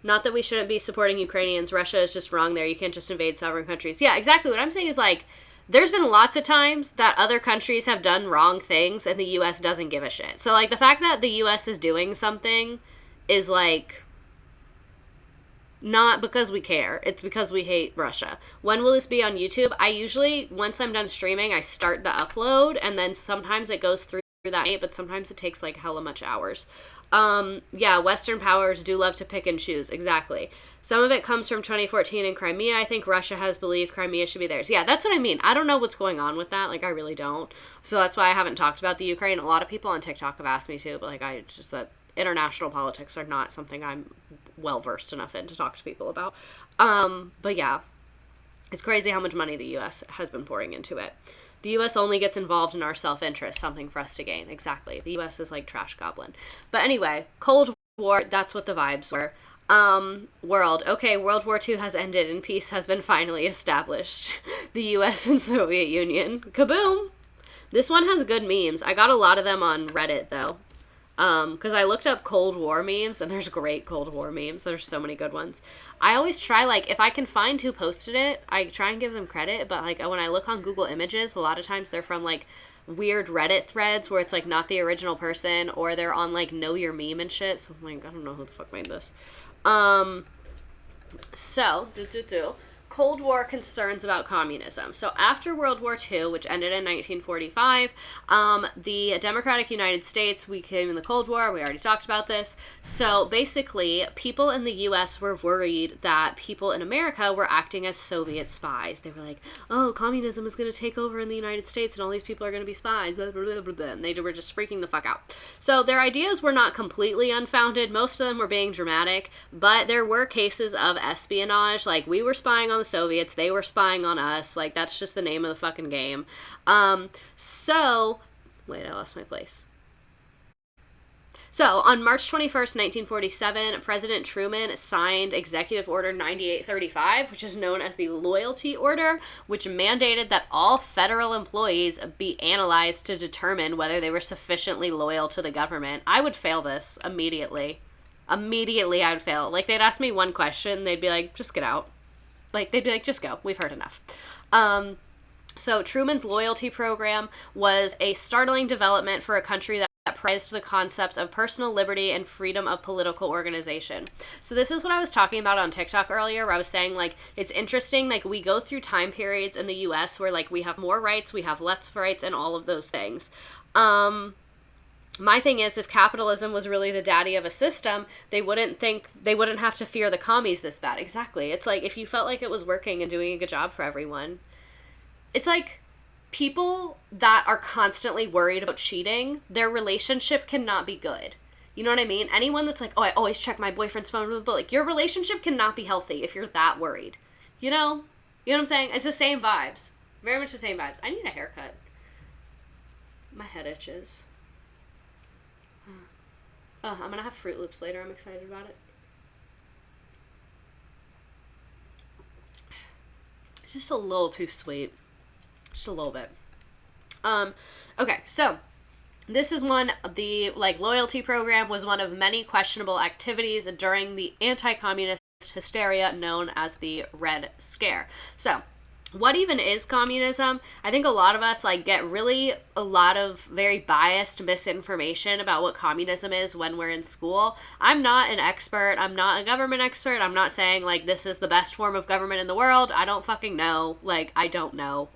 Not that we shouldn't be supporting Ukrainians. Russia is just wrong there. You can't just invade sovereign countries. Yeah, exactly. What I'm saying is, like, there's been lots of times that other countries have done wrong things and the U.S. doesn't give a shit. So, like, the fact that the U.S. is doing something is, like, not because we care. It's because we hate Russia. When will this be on YouTube? I usually, once I'm done streaming, I start the upload, and then sometimes it goes through that night, but sometimes it takes, like, hella much hours. Yeah, Western powers do love to pick and choose. Exactly. Some of it comes from 2014 in Crimea. I think Russia has believed Crimea should be theirs. Yeah, that's what I mean. I don't know what's going on with that. Like, I really don't. So that's why I haven't talked about the Ukraine. A lot of people on TikTok have asked me to, but, like, I just, that international politics are not something I'm well-versed enough in to talk to people about. But yeah, it's crazy how much money the U.S. has been pouring into it. The U.S. only gets involved in our self-interest, something for us to gain. Exactly. The U.S. is like trash goblin. But anyway, Cold War, that's what the vibes were. World. Okay, World War II has ended and peace has been finally established. The U.S. and Soviet Union. Kaboom! This one has good memes. I got a lot of them on Reddit, though. Because I looked up Cold War memes, and there's great Cold War memes. There's so many good ones. I always try, like, if I can find who posted it, I try and give them credit, but, like, when I look on Google Images, a lot of times they're from, like, weird Reddit threads where it's, like, not the original person, or they're on, like, Know Your Meme and shit, so I'm like, I don't know who the fuck made this. Cold War concerns about communism. So after World War II, which ended in 1945, the democratic United States, we came in the Cold War. We already talked about this. So basically, people in the U.S. were worried that people in America were acting as Soviet spies. They were like, oh, communism is going to take over in the United States and all these people are going to be spies. Blah, blah, blah, blah, blah. And they were just freaking the fuck out. So their ideas were not completely unfounded. Most of them were being dramatic, but there were cases of espionage. Like, we were spying on the Soviets, they were spying on us. Like, that's just the name of the fucking game. Wait, I lost my place. So, on March 21st, 1947, President Truman signed Executive Order 9835, which is known as the Loyalty Order, which mandated that all federal employees be analyzed to determine whether they were sufficiently loyal to the government. I would fail this immediately. Immediately, I would fail. Like, they'd ask me one question, they'd be like, just get out. Like, they'd be like, just go. We've heard enough. So Truman's loyalty program was a startling development for a country that prized the concepts of personal liberty and freedom of political organization. So this is what I was talking about on TikTok earlier, where I was saying, like, it's interesting, like, we go through time periods in the U.S. where, like, we have more rights, we have less rights, and all of those things. My thing is, if capitalism was really the daddy of a system, they wouldn't have to fear the commies this bad. Exactly. It's like, if you felt like it was working and doing a good job for everyone, it's like people that are constantly worried about cheating, their relationship cannot be good. You know what I mean? Anyone that's like, oh, I always check my boyfriend's phone, but like, your relationship cannot be healthy if you're that worried. You know? You know what I'm saying? It's the same vibes. Very much the same vibes. I need a haircut. My head itches. I'm going to have Fruit Loops later. I'm excited about it. It's just a little too sweet. Just a little bit. Okay, so this is the loyalty program was one of many questionable activities during the anti-communist hysteria known as the Red Scare. So, what even is communism? I think a lot of us get really a lot of very biased misinformation about what communism is when we're in school. I'm not an expert. I'm not a government expert. I'm not saying this is the best form of government in the world. I don't fucking know. I don't know.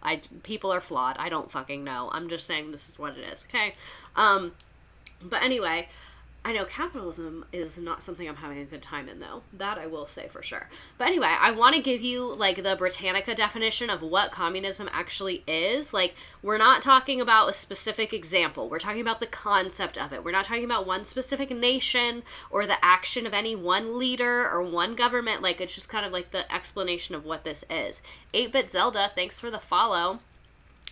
People are flawed. I don't fucking know. I'm just saying this is what it is. Okay. But anyway, I know capitalism is not something I'm having a good time in, though. That I will say for sure. But anyway, I want to give you, the Britannica definition of what communism actually is. We're not talking about a specific example. We're talking about the concept of it. We're not talking about one specific nation or the action of any one leader or one government. It's just kind of the explanation of what this is. 8-Bit Zelda, thanks for the follow.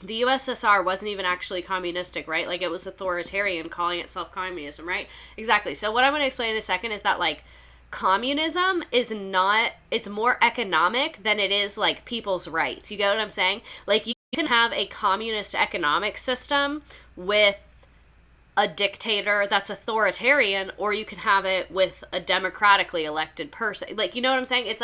The USSR wasn't even actually communistic, right? It was authoritarian, calling itself communism, right? Exactly. So what I'm going to explain in a second is that, communism is not, it's more economic than it is, people's rights. You get what I'm saying? You can have a communist economic system with a dictator that's authoritarian, or you can have it with a democratically elected person. You know what I'm saying? It's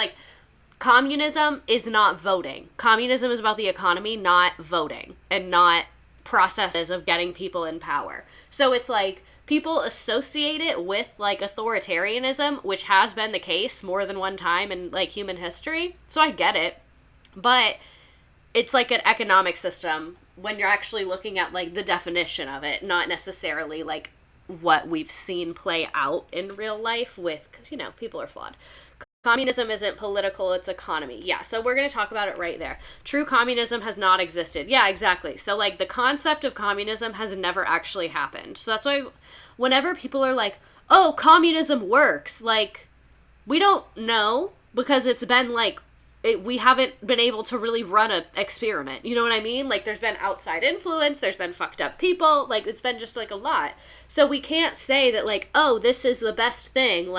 communism is not voting. Communism is about the economy, not voting, and not processes of getting people in power. So it's people associate it with authoritarianism, which has been the case more than one time in human history. So I get it. But it's an economic system when you're actually looking at the definition of it, not necessarily what we've seen play out in real life with, because people are flawed. Communism isn't political, it's economy. Yeah, so we're going to talk about it right there. True communism has not existed. Yeah, exactly. So, the concept of communism has never actually happened. So that's why whenever people are oh, communism works, we don't know, because it's been, we haven't been able to really run an experiment. You know what I mean? There's been outside influence, there's been fucked up people, it's been just, a lot. So we can't say that, oh, this is the best thing,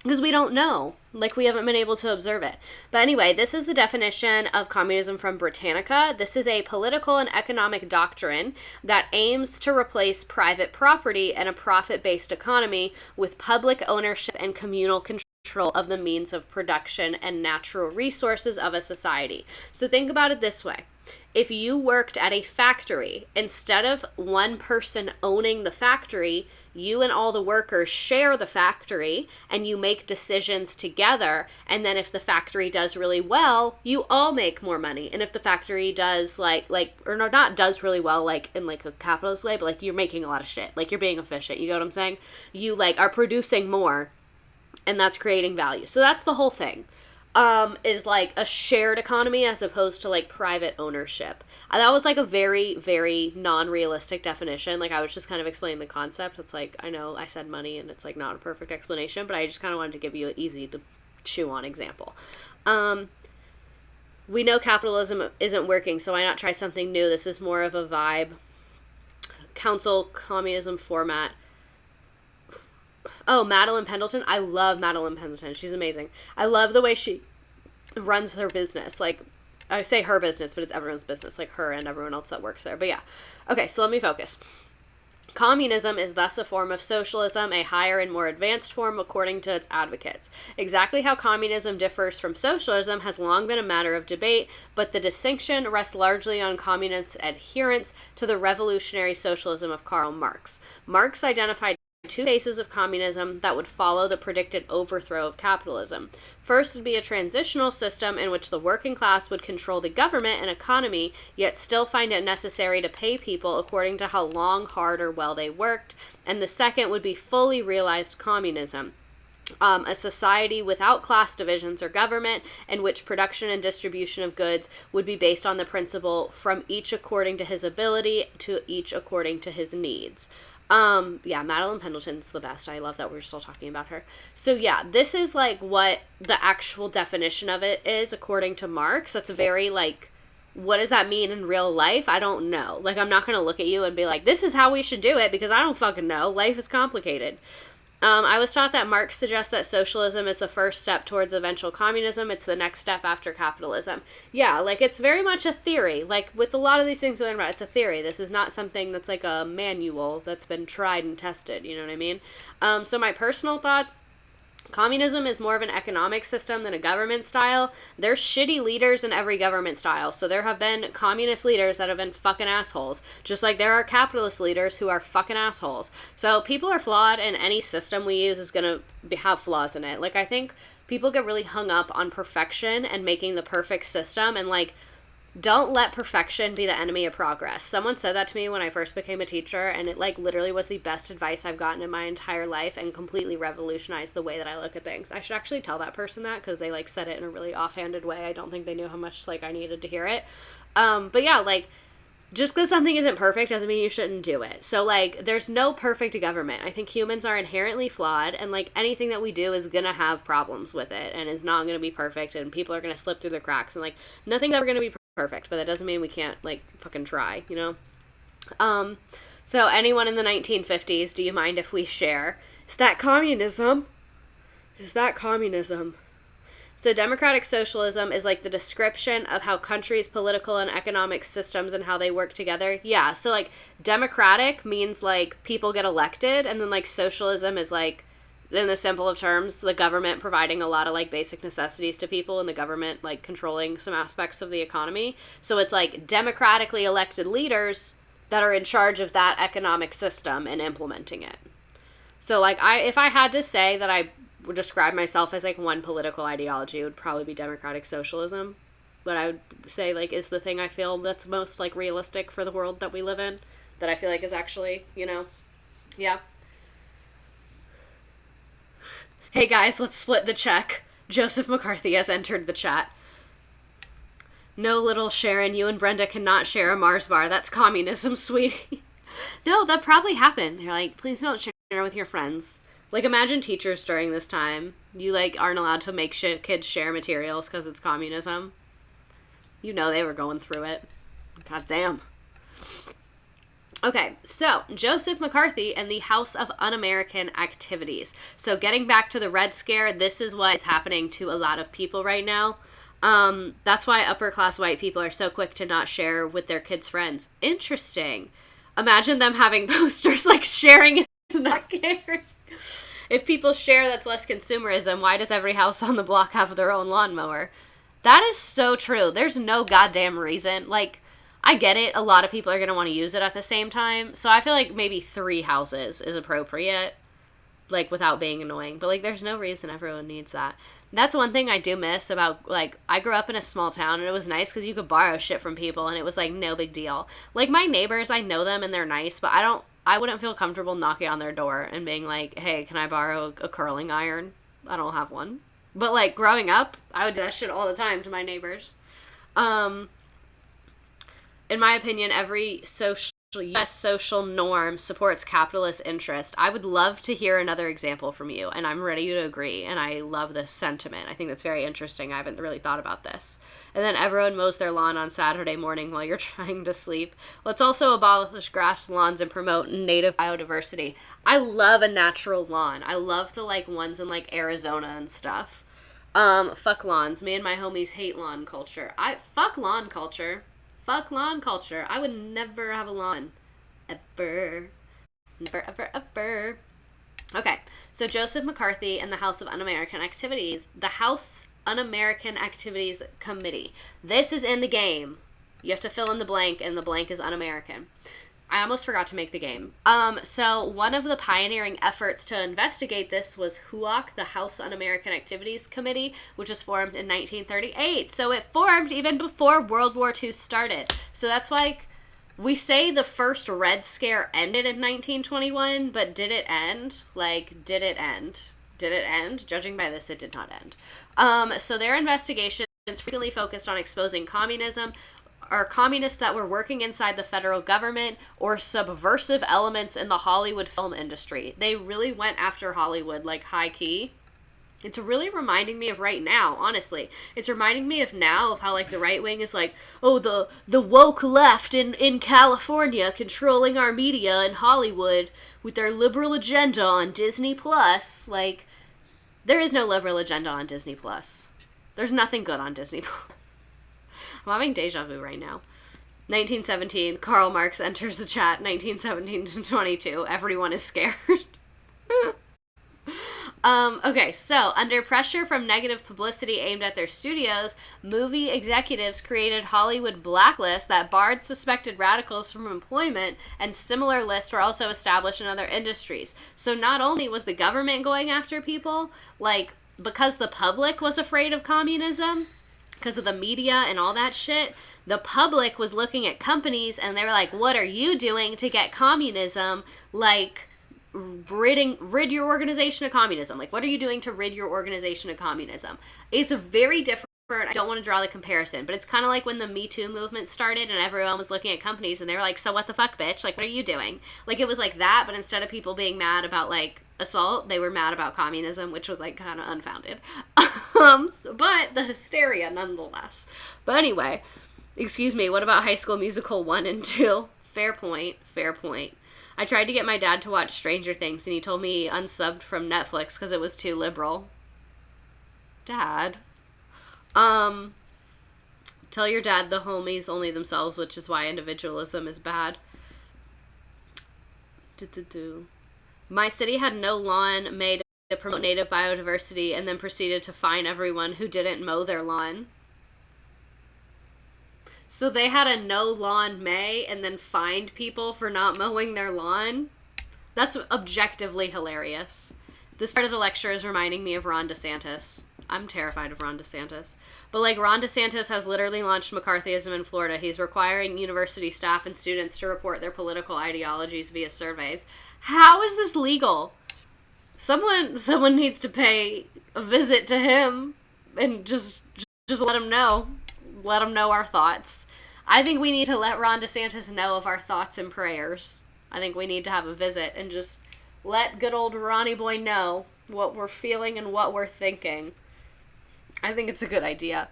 because we don't know. Like, we haven't been able to observe it. But anyway, this is the definition of communism from Britannica. This is a political and economic doctrine that aims to replace private property and a profit-based economy with public ownership and communal control of the means of production and natural resources of a society. So think about it this way. If you worked at a factory, instead of one person owning the factory, you and all the workers share the factory and you make decisions together. And then if the factory does really well, you all make more money. And if the factory does not does really well, like in like a capitalist way, but like you're making a lot of shit, like you're being efficient. You get what I'm saying? You like are producing more, and that's creating value. So that's the whole thing. Is like a shared economy as opposed to like private ownership. That was like a very, very non-realistic definition. Like I was just kind of explaining the concept. It's like, I know I said money and it's like not a perfect explanation, but I just kind of wanted to give you an easy to chew on example. We know capitalism isn't working, so why not try something new? This is more of a vibe. Council communism format. Oh, Madeline Pendleton. I love Madeline Pendleton. She's amazing. I love the way she runs her business. Like, I say her business, but it's everyone's business, like her and everyone else that works there. But yeah. Okay, so let me focus. Communism is thus a form of socialism, a higher and more advanced form according to its advocates. Exactly how communism differs from socialism has long been a matter of debate, but the distinction rests largely on communists' adherence to the revolutionary socialism of Karl Marx. Marx identified two phases of communism that would follow the predicted overthrow of capitalism. First would be a transitional system in which the working class would control the government and economy, yet still find it necessary to pay people according to how long, hard, or well they worked. And the second would be fully realized communism. A society without class divisions or government, in which production and distribution of goods would be based on the principle from each according to his ability to each according to his needs. Yeah, Madeline Pendleton's the best. I love that we're still talking about her. So yeah, this is like what the actual definition of it is according to Marx. That's very like, what does that mean in real life? I don't know. Like, I'm not going to look at you and be like, this is how we should do it, because I don't fucking know. Life is complicated. I was taught that Marx suggests that socialism is the first step towards eventual communism. It's the next step after capitalism. Yeah, like, it's very much a theory. Like, with a lot of these things we learn about, it's a theory. This is not something that's like a manual that's been tried and tested, you know what I mean? So my personal thoughts: communism is more of an economic system than a government style. There's shitty leaders in every government style. So there have been communist leaders that have been fucking assholes. Just like there are capitalist leaders who are fucking assholes. So people are flawed, and any system we use is going to have flaws in it. Like, I think people get really hung up on perfection and making the perfect system, and like, don't let perfection be the enemy of progress. Someone said that to me when I first became a teacher, and it like literally was the best advice I've gotten in my entire life and completely revolutionized the way that I look at things. I should actually tell that person that, because they like said it in a really offhanded way. I don't think they knew how much like I needed to hear it. But yeah, like, just because something isn't perfect doesn't mean you shouldn't do it. So like, there's no perfect government. I think humans are inherently flawed, and like anything that we do is gonna have problems with it and is not gonna be perfect, and people are gonna slip through the cracks, and like nothing's ever gonna be perfect, but that doesn't mean we can't like fucking try, you know? So anyone in the 1950s, do you mind if we share? Is that communism? Is that communism? So democratic socialism is like the description of how countries' political and economic systems and how they work together. Yeah, so like democratic means like people get elected, and then like socialism is like, in the simple of terms, the government providing a lot of like basic necessities to people, and the government like controlling some aspects of the economy. So it's like democratically elected leaders that are in charge of that economic system and implementing it. So like, if I had to say that I would describe myself as like one political ideology, it would probably be democratic socialism. But I would say like is the thing I feel that's most like realistic for the world that we live in, that I feel like is actually, you know, yeah. Hey guys, let's split the check. Joseph McCarthy has entered the chat. No, little Sharon, you and Brenda cannot share a Mars bar. That's communism, sweetie. No, that probably happened. They're like, please don't share with your friends. Like, imagine teachers during this time. You, like, aren't allowed to make kids share materials because it's communism. You know they were going through it. God damn. Okay, so Joseph McCarthy and the House of Un-American Activities. So getting back to the Red Scare, this is what is happening to a lot of people right now. That's why upper class white people are so quick to not share with their kids' friends. Interesting. Imagine them having posters like sharing is not caring. If people share, that's less consumerism. Why does every house on the block have their own lawnmower? That is so true. There's no goddamn reason. Like, I get it. A lot of people are going to want to use it at the same time. So I feel like maybe 3 houses is appropriate, like, without being annoying. But, like, there's no reason everyone needs that. That's one thing I do miss about, like, I grew up in a small town, and it was nice because you could borrow shit from people, and it was, like, no big deal. Like, my neighbors, I know them, and they're nice, but I wouldn't feel comfortable knocking on their door and being like, hey, can I borrow a curling iron? I don't have one. But, like, growing up, I would do that shit all the time to my neighbors. In my opinion, every U.S. social norm supports capitalist interest. I would love to hear another example from you, and I'm ready to agree, and I love this sentiment. I think that's very interesting. I haven't really thought about this. And then everyone mows their lawn on Saturday morning while you're trying to sleep. Let's also abolish grass lawns and promote native biodiversity. I love a natural lawn. I love the, like, ones in, like, Arizona and stuff. Fuck lawns. Me and my homies hate lawn culture. Fuck lawn culture. Fuck lawn culture. I would never have a lawn. Ever. Never, ever, ever. Okay, so Joseph McCarthy and the House of Un-American Activities. The House Un-American Activities Committee. This is in the game. You have to fill in the blank, and the blank is un-American. I almost forgot to make the game. So one of the pioneering efforts to investigate this was HUAC, the House Un-American Activities Committee, which was formed in 1938. So it formed even before World War II started. So that's why we say the first Red Scare ended in 1921, but did it end? Like, did it end? Did it end? Judging by this, it did not end. So their investigations frequently focused on exposing communism, or communists that were working inside the federal government, or subversive elements in the Hollywood film industry. They really went after Hollywood, like, high key. It's really reminding me of right now, honestly. It's reminding me of now, of how, like, the right wing is like, oh, the woke left in California controlling our media in Hollywood with their liberal agenda on Disney Plus. Like, there is no liberal agenda on Disney Plus. There's nothing good on Disney Plus. I'm having deja vu right now. 1917, Karl Marx enters the chat. 1917 to 22, everyone is scared. Okay, so under pressure from negative publicity aimed at their studios, movie executives created Hollywood blacklists that barred suspected radicals from employment, and similar lists were also established in other industries. So not only was the government going after people, like, because the public was afraid of communism, because of the media and all that shit, the public was looking at companies and they were like, what are you doing to get communism, like, rid your organization of communism? Like, what are you doing to rid your organization of communism? It's a very different, I don't want to draw the comparison, but it's kind of like when the Me Too movement started and everyone was looking at companies and they were like, so what the fuck, bitch? Like, what are you doing? Like, it was like that, but instead of people being mad about, like, assault, they were mad about communism, which was, like, kind of unfounded. But the hysteria nonetheless. But anyway, excuse me, what about High School Musical 1 and 2? Fair point, fair point. I tried to get my dad to watch Stranger Things, and he told me he unsubbed from Netflix because it was too liberal. Dad. Tell your dad the homies only themselves, which is why individualism is bad. My city had no lawn made to promote native biodiversity and then proceeded to fine everyone who didn't mow their lawn. So they had a no lawn May and then fined people for not mowing their lawn? That's objectively hilarious. This part of the lecture is reminding me of Ron DeSantis. I'm terrified of Ron DeSantis. But, like, Ron DeSantis has literally launched McCarthyism in Florida. He's requiring university staff and students to report their political ideologies via surveys. How is this legal? Someone needs to pay a visit to him and just let him know. Let him know our thoughts. I think we need to let Ron DeSantis know of our thoughts and prayers. I think we need to have a visit and just let good old Ronnie boy know what we're feeling and what we're thinking. I think it's a good idea.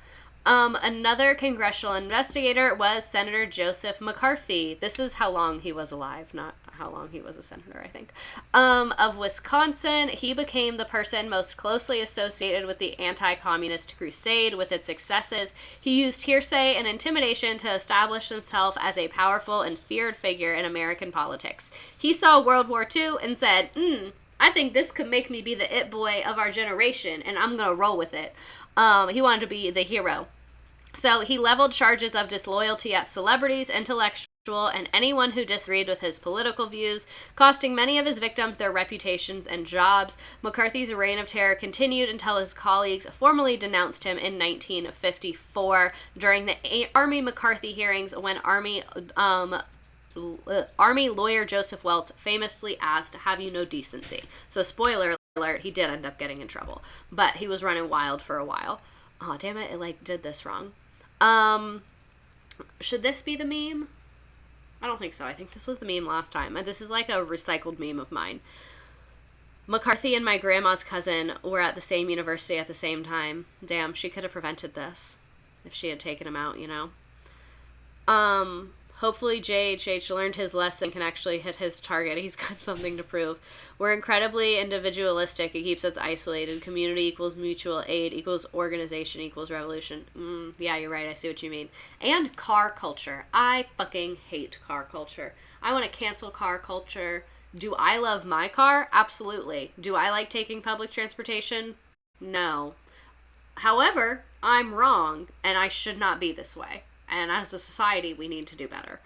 Another congressional investigator was Senator Joseph McCarthy. This is how long he was alive, not how long he was a senator, I think. Of Wisconsin, he became the person most closely associated with the anti-communist crusade with its excesses. He used hearsay and intimidation to establish himself as a powerful and feared figure in American politics. He saw World War II and said, I think this could make me be the it boy of our generation, and I'm going to roll with it. He wanted to be the hero. So he leveled charges of disloyalty at celebrities, intellectuals, and anyone who disagreed with his political views, costing many of his victims their reputations and jobs. McCarthy's reign of terror continued until his colleagues formally denounced him in 1954 during the Army McCarthy hearings, when Army lawyer Joseph Welch famously asked, "Have you no decency?" So spoiler alert, he did end up getting in trouble, but he was running wild for a while. Oh, damn it, it did this wrong. Should this be the meme? I don't think so. I think this was the meme last time. This is like a recycled meme of mine. McCarthy and my grandma's cousin were at the same university at the same time. Damn, she could have prevented this if she had taken him out, you know? Hopefully JHH learned his lesson, can actually hit his target. He's got something to prove. We're incredibly individualistic. It keeps us isolated. Community equals mutual aid equals organization equals revolution. Yeah, you're right. I see what you mean. And car culture. I fucking hate car culture. I want to cancel car culture. Do I love my car? Absolutely. Do I like taking public transportation? No. However, I'm wrong, and I should not be this way. And as a society, we need to do better.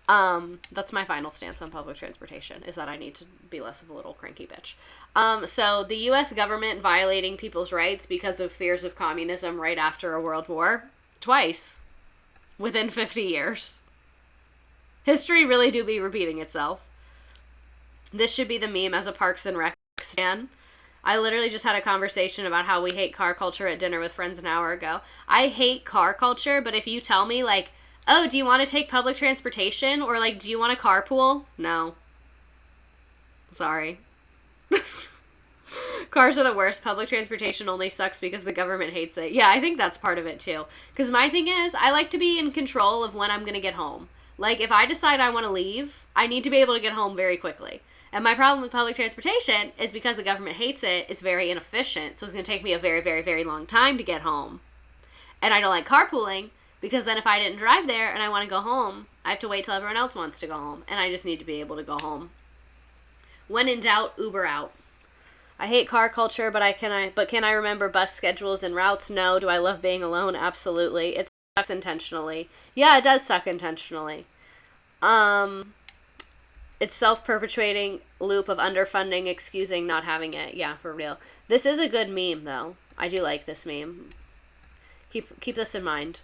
That's my final stance on public transportation, is that I need to be less of a little cranky bitch. So the U.S. government violating people's rights because of fears of communism right after a world war, twice, within 50 years. History really do be repeating itself. This should be the meme as a Parks and Rec stan. I literally just had a conversation about how we hate car culture at dinner with friends an hour ago. I hate car culture, but if you tell me, oh, do you want to take public transportation? Or, do you want to carpool? No. Sorry. Cars are the worst. Public transportation only sucks because the government hates it. Yeah, I think that's part of it, too. Because my thing is, I like to be in control of when I'm going to get home. If I decide I want to leave, I need to be able to get home very quickly. And my problem with public transportation is because the government hates it, it's very inefficient. So it's going to take me a very, very, very long time to get home. And I don't like carpooling because then if I didn't drive there and I want to go home, I have to wait till everyone else wants to go home. And I just need to be able to go home. When in doubt, Uber out. I hate car culture, but can I remember bus schedules and routes? No. Do I love being alone? Absolutely. It sucks intentionally. Yeah, it does suck intentionally. It's self-perpetuating loop of underfunding, excusing not having it. Yeah, for real. This is a good meme, though. I do like this meme. Keep this in mind.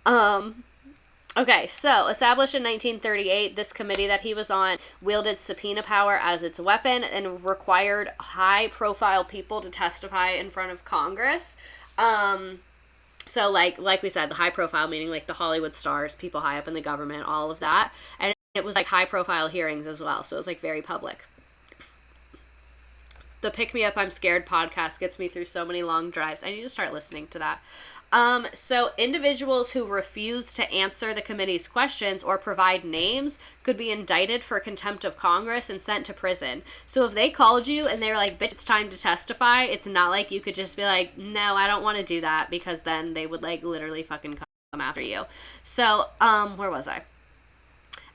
Okay, so established in 1938, this committee that he was on wielded subpoena power as its weapon and required high-profile people to testify in front of Congress. So like we said, the high-profile meaning the Hollywood stars, people high up in the government, all of that, and it was high-profile hearings as well, so it was very public. The Pick Me Up I'm Scared podcast gets me through so many long drives. I need to start listening to that. So individuals who refuse to answer the committee's questions or provide names could be indicted for contempt of Congress and sent to prison. So if they called you and they were like, bitch, it's time to testify, it's not like you could just be like, no, I don't want to do that, because then they would literally fucking come after you. So, where was I?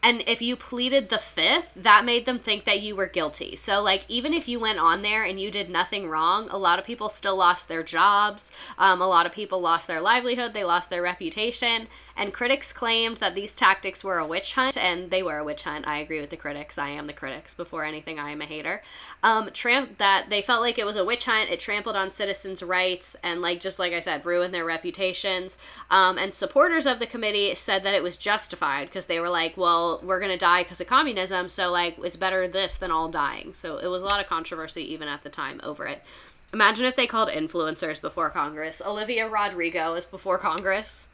And if you pleaded the fifth, that made them think that you were guilty. So, even if you went on there and you did nothing wrong, a lot of people still lost their jobs. A lot of people lost their livelihood. They lost their reputation. And critics claimed that these tactics were a witch hunt, and they were a witch hunt. I agree with the critics. I am the critics. Before anything, I am a hater. That they felt like it was a witch hunt. It trampled on citizens' rights and, just like I said, ruined their reputations. And supporters of the committee said that it was justified because they were like, well, we're going to die because of communism, so it's better this than all dying. So it was a lot of controversy even at the time over it. Imagine if they called influencers before Congress. Olivia Rodrigo is before Congress.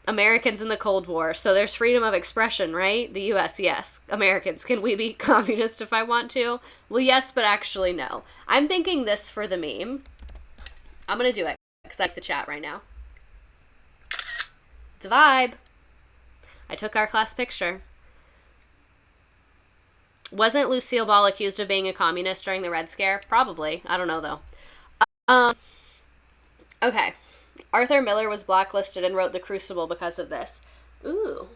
Americans in the Cold War. So there's freedom of expression, right? The U.S., yes. Americans, can we be communist if I want to? Well, yes, but actually no. I'm thinking this for the meme. I'm going to do it. because I like the chat right now. It's a vibe. I took our class picture. Wasn't Lucille Ball accused of being a communist during the Red Scare? Probably. I don't know, though. Okay. Arthur Miller was blacklisted and wrote The Crucible because of this. Ooh.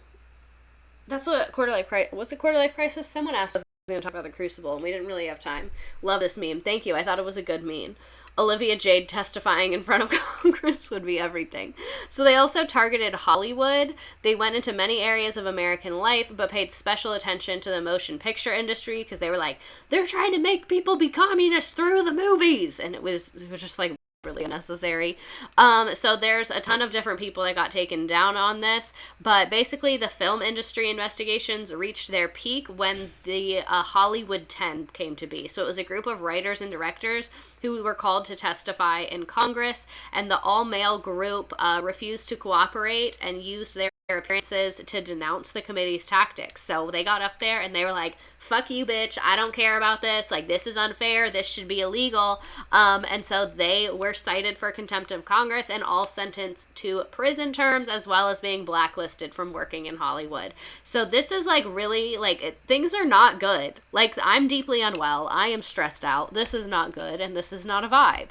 That's what Quarter Life Crisis... Was it Quarter Life Crisis? Someone asked us going to talk about The Crucible, and we didn't really have time. Love this meme. Thank you. I thought it was a good meme. Olivia Jade testifying in front of Congress would be everything. So they also targeted Hollywood. They went into many areas of American life, but paid special attention to the motion picture industry because they were like, they're trying to make people be communists through the movies. And it was just like really unnecessary. So there's a ton of different people that got taken down on this, but basically the film industry investigations reached their peak when the Hollywood 10 came to be. So it was a group of writers and directors who were called to testify in Congress, and the all-male group refused to cooperate and used their appearances to denounce the committee's tactics. So they got up there and they were like, fuck you, bitch, I don't care about this, like, this is unfair, this should be illegal. And so they were cited for contempt of Congress and all sentenced to prison terms, as well as being blacklisted from working in Hollywood. So this is like really, like, things are not good. Like, I'm deeply unwell, I am stressed out, this is not good, and this is not a vibe.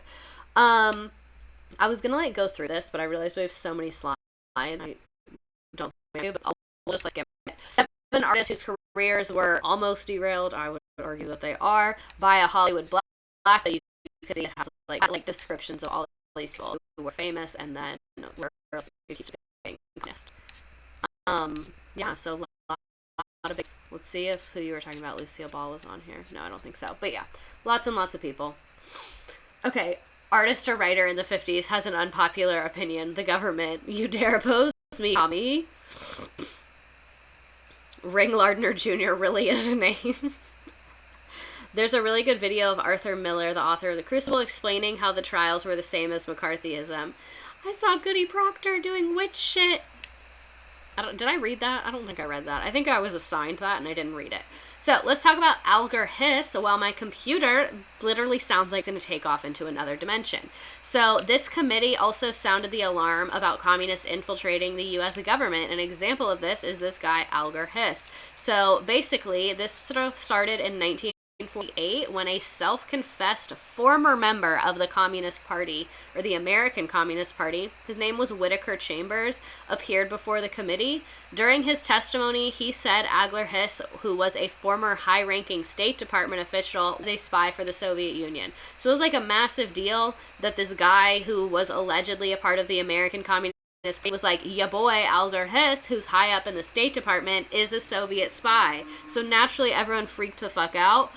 I was gonna like go through this, but I realized we have so many slides. I don't think, but I'll just like skip it. 7 artists whose careers were almost derailed, I would argue that they are, by a Hollywood black that you can see it has like descriptions of all these people who were famous and then were accused of being communist. Yeah, so a lot of big. Let's see if who you were talking about, Lucille Ball, was on here. No, I don't think so. But yeah, lots and lots of people. Okay, artist or writer in the 50s has an unpopular opinion. The government. You dare oppose me, Tommy? Ring Lardner Jr. really is a name. There's a really good video of Arthur Miller, the author of The Crucible, explaining how the trials were the same as McCarthyism. I saw Goody Proctor doing witch shit. Did I read that? I don't think I read that. I think I was assigned that and I didn't read it. So let's talk about Alger Hiss while my computer literally sounds like it's going to take off into another dimension. So this committee also sounded the alarm about communists infiltrating the U.S. government. An example of this is this guy, Alger Hiss. So basically, this started in 1948 when a self-confessed former member of the Communist Party, or the American Communist Party, his name was Whittaker Chambers, appeared before the committee. During his testimony, he said Alger Hiss, who was a former high-ranking State Department official, was a spy for the Soviet Union. So it was like a massive deal that this guy who was allegedly a part of the American Communist Party was like, ya boy, Alger Hiss, who's high up in the State Department, is a Soviet spy. So naturally, everyone freaked the fuck out.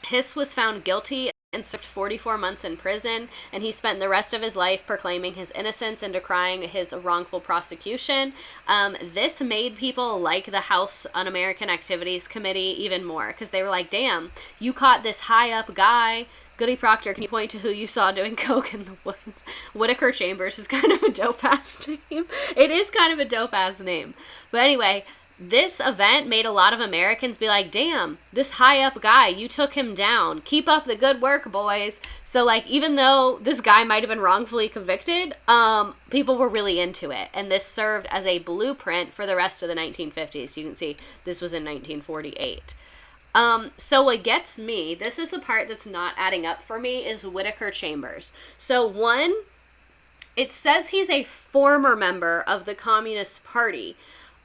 Hiss was found guilty and served 44 months in prison, and he spent the rest of his life proclaiming his innocence and decrying his wrongful prosecution. This made people like the House Un-American Activities Committee even more, because they were like, damn, you caught this high-up guy. Goody Proctor, can you point to who you saw doing coke in the woods? Whittaker Chambers is kind of a dope-ass name. It is kind of a dope-ass name. But anyway, this event made a lot of Americans be like, damn, this high-up guy, you took him down. Keep up the good work, boys. So, like, even though this guy might have been wrongfully convicted, people were really into it. And this served as a blueprint for the rest of the 1950s. You can see this was in 1948. So what gets me, this is the part that's not adding up for me, is Whittaker Chambers. So one, it says he's a former member of the Communist Party,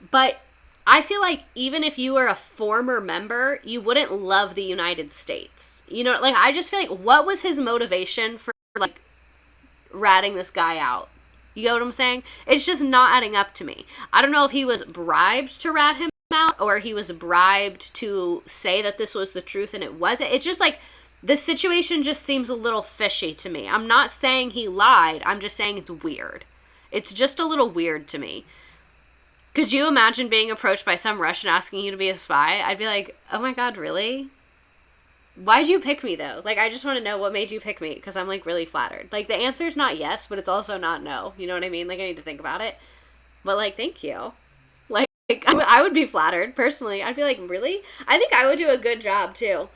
but I feel like even if you were a former member, you wouldn't love the United States. You know, like, I just feel like, what was his motivation for, like, ratting this guy out? You know what I'm saying? It's just not adding up to me. I don't know if he was bribed to rat him out, or he was bribed to say that this was the truth and it wasn't. It's just like, the situation just seems a little fishy to me. I'm not saying he lied. I'm just saying it's weird. It's just a little weird to me. Could you imagine being approached by some Russian asking you to be a spy? I'd be like, oh my God, really? Why'd you pick me, though? Like, I just want to know what made you pick me, because I'm, like, really flattered. Like, the answer's not yes, but it's also not no. You know what I mean? Like, I need to think about it. But, like, thank you. Like, I would be flattered, personally. I'd be like, really? I think I would do a good job, too.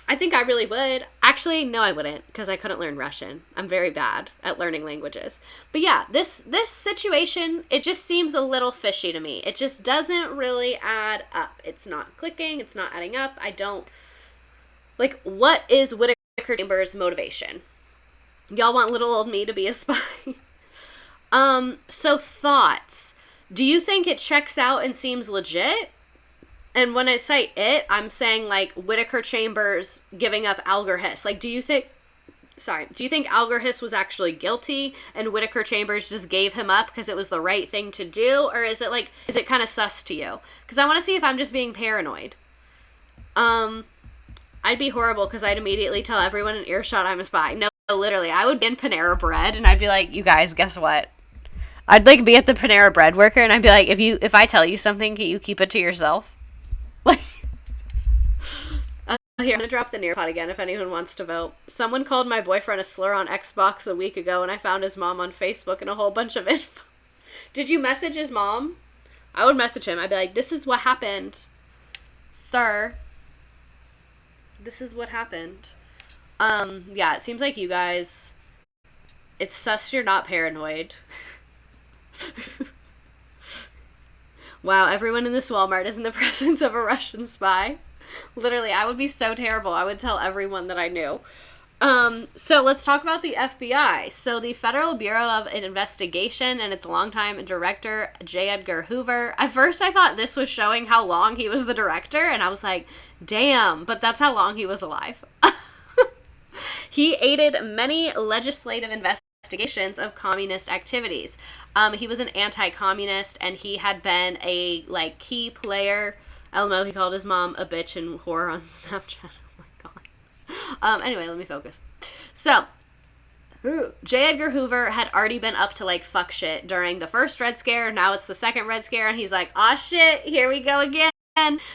I think I really would. Actually, no, I wouldn't, because I couldn't learn Russian. I'm very bad at learning languages. But yeah, this situation, it just seems a little fishy to me. It just doesn't really add up. It's not clicking. It's not adding up. I don't... Like, what is Whittaker Chambers' motivation? Y'all want little old me to be a spy? So thoughts. Do you think it checks out and seems legit? And when I say it, I'm saying, like, Whittaker Chambers giving up Alger Hiss. Like, do you think Alger Hiss was actually guilty and Whittaker Chambers just gave him up because it was the right thing to do? Or is it kind of sus to you? Because I want to see if I'm just being paranoid. I'd be horrible because I'd immediately tell everyone in earshot I'm a spy. No, literally, I would be in Panera Bread and I'd be like, you guys, guess what? I'd, like, be at the Panera Bread worker and I'd be like, if I tell you something, can you keep it to yourself? Like, here, I'm gonna drop the Nearpod again if anyone wants to vote. Someone called my boyfriend a slur on Xbox a week ago, and I found his mom on Facebook and a whole bunch of info. Did you message his mom? I would message him. I'd be like, this is what happened, sir. This is what happened. Yeah, it seems like you guys, it's sus you're not paranoid. Wow, everyone in this Walmart is in the presence of a Russian spy. Literally, I would be so terrible. I would tell everyone that I knew. So let's talk about the FBI. So the Federal Bureau of Investigation and its longtime director, J. Edgar Hoover. At first, I thought this was showing how long he was the director, and I was like, damn, but that's how long he was alive. He aided many legislative investigations of communist activities. He was an anti-communist, and he had been a, like, key player. LMO, he called his mom a bitch and whore on Snapchat. Oh my god. Anyway, let me focus. So, J. Edgar Hoover had already been up to, like, fuck shit during the first Red Scare. Now it's the second Red Scare, and he's like, aw shit, here we go again.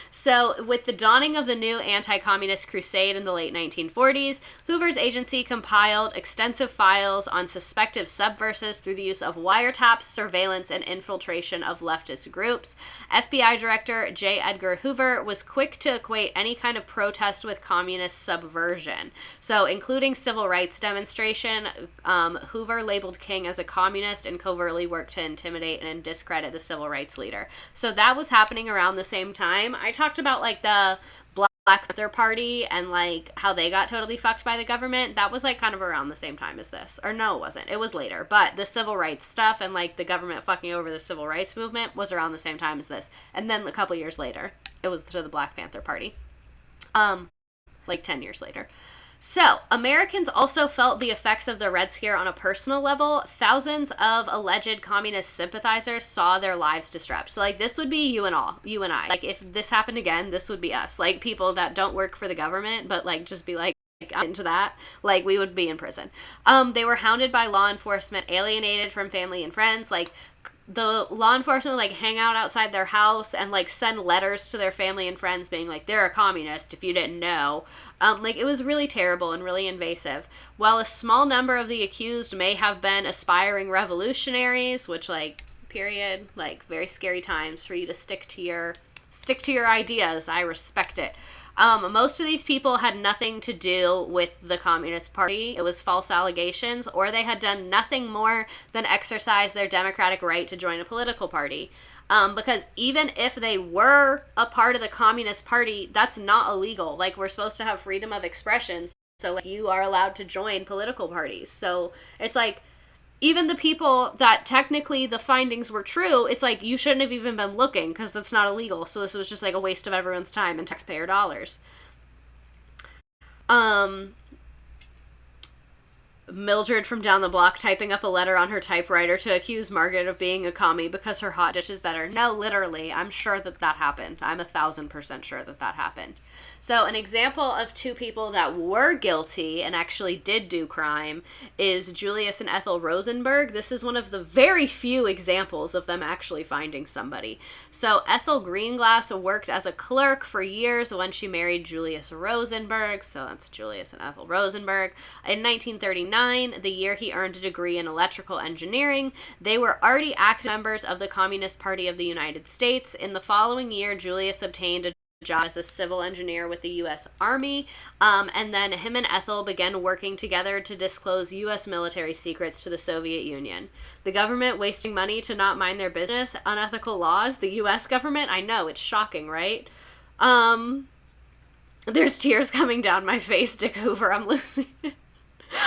So, with the dawning of the new anti-communist crusade in the late 1940s, Hoover's agency compiled extensive files on suspected subversives through the use of wiretaps, surveillance, and infiltration of leftist groups. FBI Director J. Edgar Hoover was quick to equate any kind of protest with communist subversion. So, including civil rights demonstration, Hoover labeled King as a communist and covertly worked to intimidate and discredit the civil rights leader. So, that was happening around the same time. I talked about, like, the Black Panther Party and, like, how they got totally fucked by the government. That was, like, kind of around the same time as this. Or no, it wasn't. It was later. But the civil rights stuff and, like, the government fucking over the civil rights movement was around the same time as this. And then a couple years later, it was to the Black Panther Party. Like 10 years later. So, Americans also felt the effects of the Red Scare on a personal level. Thousands of alleged communist sympathizers saw their lives disrupt. So, like, this would be you and I. Like, if this happened again, this would be us. Like, people that don't work for the government, but, like, just be like, I'm into that. Like, we would be in prison. They were hounded by law enforcement, alienated from family and friends. Like, the law enforcement would, like, hang out outside their house and, like, send letters to their family and friends being like, they're a communist if you didn't know. Like, it was really terrible and really invasive. While a small number of the accused may have been aspiring revolutionaries, which, like, period, like, very scary times for you to stick to your ideas. I respect it. Most of these people had nothing to do with the Communist Party. It was false allegations, or they had done nothing more than exercise their democratic right to join a political party. Because even if they were a part of the Communist Party, that's not illegal. Like, we're supposed to have freedom of expression, so, like, you are allowed to join political parties. So it's like, even the people that technically the findings were true, it's like, you shouldn't have even been looking because that's not illegal. So this was just, like, a waste of everyone's time and taxpayer dollars. Mildred from down the block typing up a letter on her typewriter to accuse Margaret of being a commie because her hot dish is better. No, literally, I'm sure that happened. I'm 1,000% sure that happened. So an example of two people that were guilty and actually did do crime is Julius and Ethel Rosenberg. This is one of the very few examples of them actually finding somebody. So Ethel Greenglass worked as a clerk for years when she married Julius Rosenberg. So that's Julius and Ethel Rosenberg. In 1939, the year he earned a degree in electrical engineering, they were already active members of the Communist Party of the United States. In the following year, Julius obtained a job as a civil engineer with the U.S. Army, and then him and Ethel began working together to disclose U.S. military secrets to the Soviet Union. The government wasting money to not mind their business, unethical laws, the U.S. government, I know, it's shocking, right? There's tears coming down my face, Dick Hoover, I'm losing it.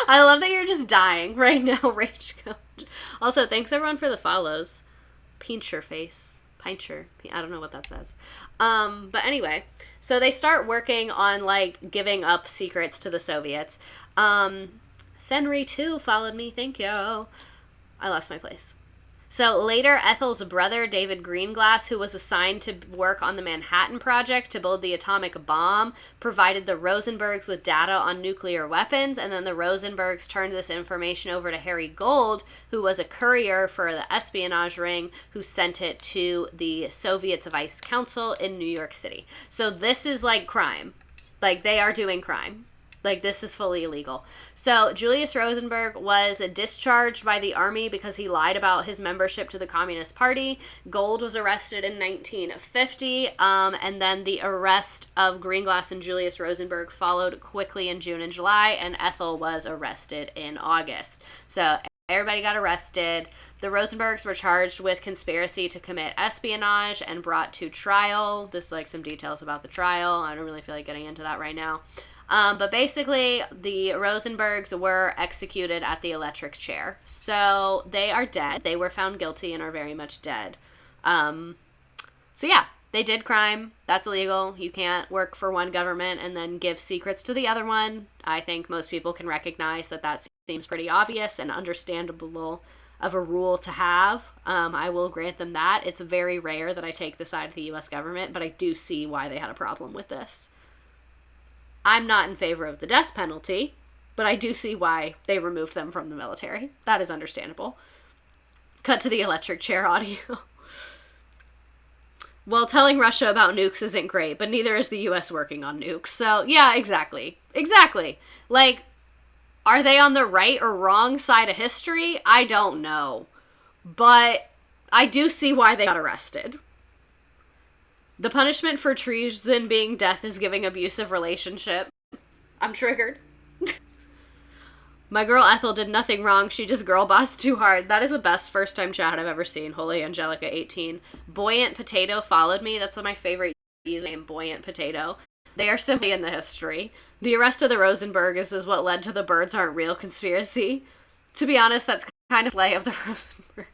I love that you're just dying right now, Rage Coach. Also, thanks everyone for the follows. Pinch your face. Pincher. I don't know what that says. But anyway, so they start working on, like, giving up secrets to the Soviets. Fenry, too, followed me. Thank you. I lost my place. So later, Ethel's brother, David Greenglass, who was assigned to work on the Manhattan Project to build the atomic bomb, provided the Rosenbergs with data on nuclear weapons, and then the Rosenbergs turned this information over to Harry Gold, who was a courier for the espionage ring, who sent it to the Soviets Vice Council in New York City. So this is like crime. Like, they are doing crime. Like, this is fully illegal. So Julius Rosenberg was discharged by the army because he lied about his membership to the Communist Party. Gold was arrested in 1950, and then the arrest of Greenglass and Julius Rosenberg followed quickly in June and July, and Ethel was arrested in August. So everybody got arrested. The Rosenbergs were charged with conspiracy to commit espionage and brought to trial. This is like some details about the trial. I don't really feel like getting into that right now. But basically, the Rosenbergs were executed at the electric chair. So they are dead. They were found guilty and are very much dead. So yeah, they did crime. That's illegal. You can't work for one government and then give secrets to the other one. I think most people can recognize that that seems pretty obvious and understandable of a rule to have. I will grant them that. It's very rare that I take the side of the U.S. government, but I do see why they had a problem with this. I'm not in favor of the death penalty, but I do see why they removed them from the military. That is understandable. Cut to the electric chair audio. Well, telling Russia about nukes isn't great, but neither is the U.S. working on nukes. So, yeah, exactly. Exactly. Like, are they on the right or wrong side of history? I don't know. But I do see why they got arrested. The punishment for treason being death is giving abusive relationship. I'm triggered. My girl Ethel did nothing wrong. She just girl bossed too hard. That is the best first time chat I've ever seen. Holy Angelica 18. Buoyant Potato followed me. That's my favorite username, Buoyant Potato. They are simply in the history. The arrest of the Rosenbergs is what led to the birds aren't real conspiracy. To be honest, that's kind of lay of the Rosenbergs.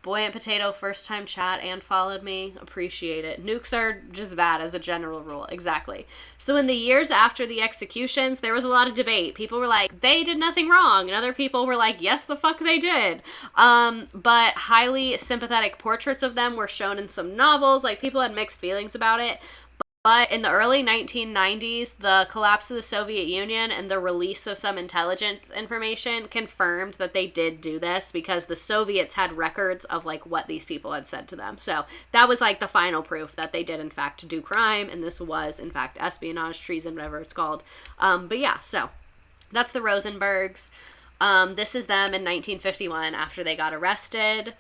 Buoyant Potato, first time chat and followed me. Appreciate it. Nukes are just bad as a general rule. Exactly. So in the years after the executions, there was a lot of debate. People were like, they did nothing wrong. And other people were like, yes, the fuck they did. But highly sympathetic portraits of them were shown in some novels. Like, people had mixed feelings about it. But in the early 1990s, the collapse of the Soviet Union and the release of some intelligence information confirmed that they did do this because the Soviets had records of, like, what these people had said to them. So that was, like, the final proof that they did, in fact, do crime, and this was, in fact, espionage, treason, whatever it's called. But yeah, so that's the Rosenbergs. This is them in 1951 after they got arrested.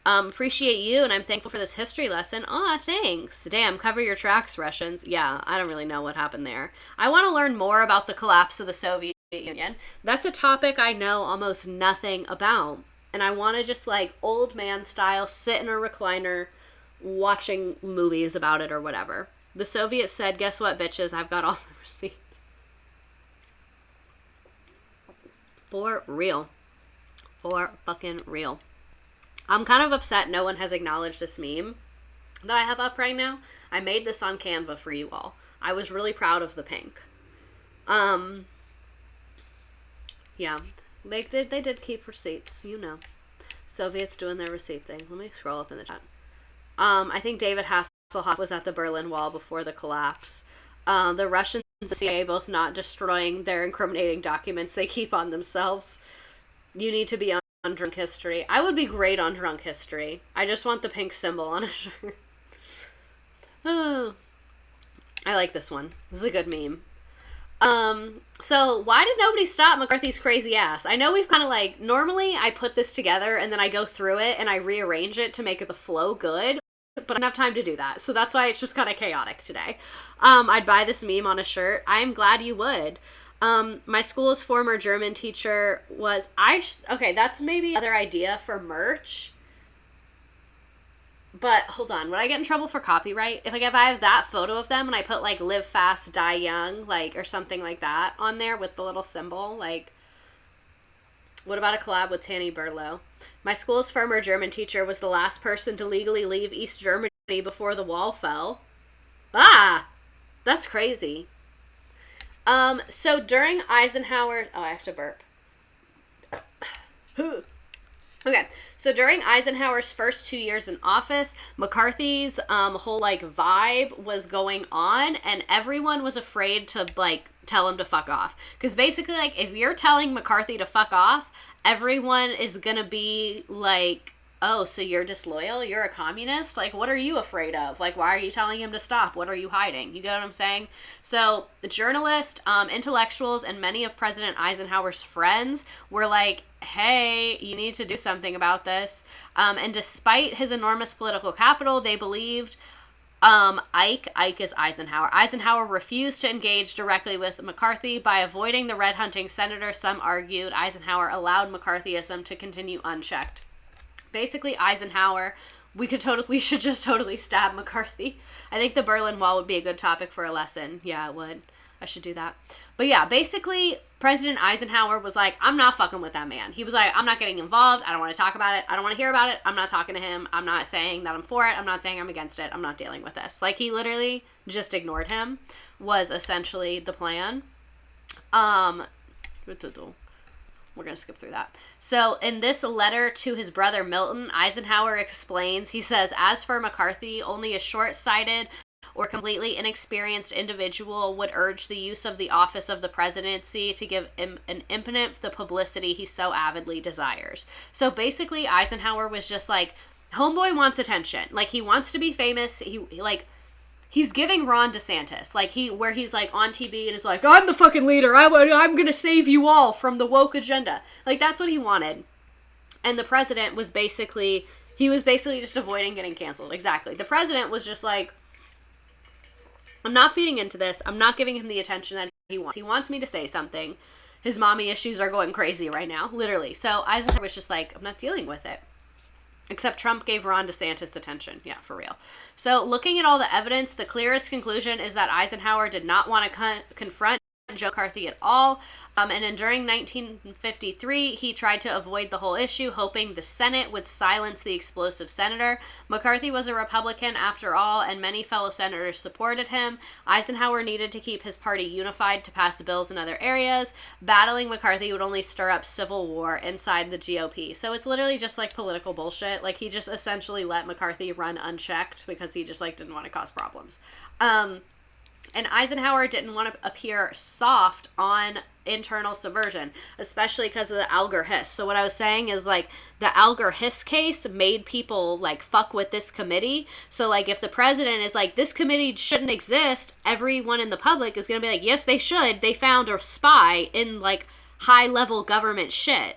Appreciate you, and I'm thankful for this history lesson. Aw, thanks. Damn, cover your tracks, Russians. Yeah, I don't really know what happened there. I want to learn more about the collapse of the Soviet Union. That's a topic I know almost nothing about. And I want to just, like, old man style, sit in a recliner watching movies about it or whatever. The Soviets said, guess what, bitches? I've got all the receipts. For real. For fucking real. I'm kind of upset no one has acknowledged this meme that I have up right now. I made this on Canva for you all. I was really proud of the pink. Yeah, they did keep receipts, you know. Soviets doing their receipt thing. Let me scroll up in the chat. I think David Hasselhoff was at the Berlin Wall before the collapse. The Russians and the CIA both not destroying their incriminating documents they keep on themselves. You need to be on drunk history. I would be great on drunk history. I just want the pink symbol on a shirt. Oh, I like this one. This is a good meme. So why did nobody stop McCarthy's crazy ass? I know we've kind of like, normally I put this together and then I go through it and I rearrange it to make it the flow good, but I don't have time to do that. So that's why it's just kind of chaotic today. I'd buy this meme on a shirt. I'm glad you would. My school's former German teacher was, okay, that's maybe another idea for merch. But hold on, would I get in trouble for copyright? If I have that photo of them and I put like live fast, die young, like, or something like that on there with the little symbol, like, what about a collab with Tanny Burlow? My school's former German teacher was the last person to legally leave East Germany before the wall fell. Ah! That's crazy. So during Eisenhower... Oh, I have to burp. Okay, so during Eisenhower's first 2 years in office, McCarthy's whole, like, vibe was going on, and everyone was afraid to, like, tell him to fuck off. Because basically, like, if you're telling McCarthy to fuck off, everyone is gonna be like, oh, so you're disloyal? You're a communist? Like, what are you afraid of? Like, why are you telling him to stop? What are you hiding? You get what I'm saying? So the journalists, intellectuals, and many of President Eisenhower's friends were like, hey, you need to do something about this. And despite his enormous political capital, they believed Ike is Eisenhower. Eisenhower refused to engage directly with McCarthy. By avoiding the red hunting senator, some argued Eisenhower allowed McCarthyism to continue unchecked. Basically, Eisenhower, we should just totally stab McCarthy. I think the Berlin Wall would be a good topic for a lesson. Yeah, it would. I should do that. But yeah, basically, President Eisenhower was like, I'm not fucking with that man. He was like, I'm not getting involved. I don't want to talk about it. I don't want to hear about it. I'm not talking to him. I'm not saying that I'm for it. I'm not saying I'm against it. I'm not dealing with this. Like, he literally just ignored him, was essentially the plan. We're going to skip through that. So in this letter to his brother Milton, Eisenhower explains, he says, as for McCarthy, only a short-sighted or completely inexperienced individual would urge the use of the office of the presidency to give him an impotent the publicity he so avidly desires. So basically, Eisenhower was just like, homeboy wants attention. Like, he wants to be famous. He's giving Ron DeSantis, like, where he's like on TV and is like, I'm the fucking leader. I'm gonna save you all from the woke agenda. Like, that's what he wanted. And the president was basically just avoiding getting canceled. Exactly. The president was just like, I'm not feeding into this. I'm not giving him the attention that he wants. He wants me to say something. His mommy issues are going crazy right now, literally. So Eisenhower was just like, I'm not dealing with it. Except Trump gave Ron DeSantis attention. Yeah, for real. So looking at all the evidence, the clearest conclusion is that Eisenhower did not want to confront Joe McCarthy at all. And then during 1953, he tried to avoid the whole issue, hoping the Senate would silence the explosive senator. McCarthy was a Republican after all, and many fellow senators supported him. Eisenhower needed to keep his party unified to pass bills in other areas. Battling McCarthy would only stir up civil war inside the GOP. So it's literally just like political bullshit. Like, he just essentially let McCarthy run unchecked because he just like didn't want to cause problems. And Eisenhower didn't want to appear soft on internal subversion, especially because of the Alger-Hiss. So what I was saying is, like, the Alger-Hiss case made people, like, fuck with this committee. So, like, if the president is like, this committee shouldn't exist, everyone in the public is going to be like, yes, they should. They found a spy in, like, high-level government shit.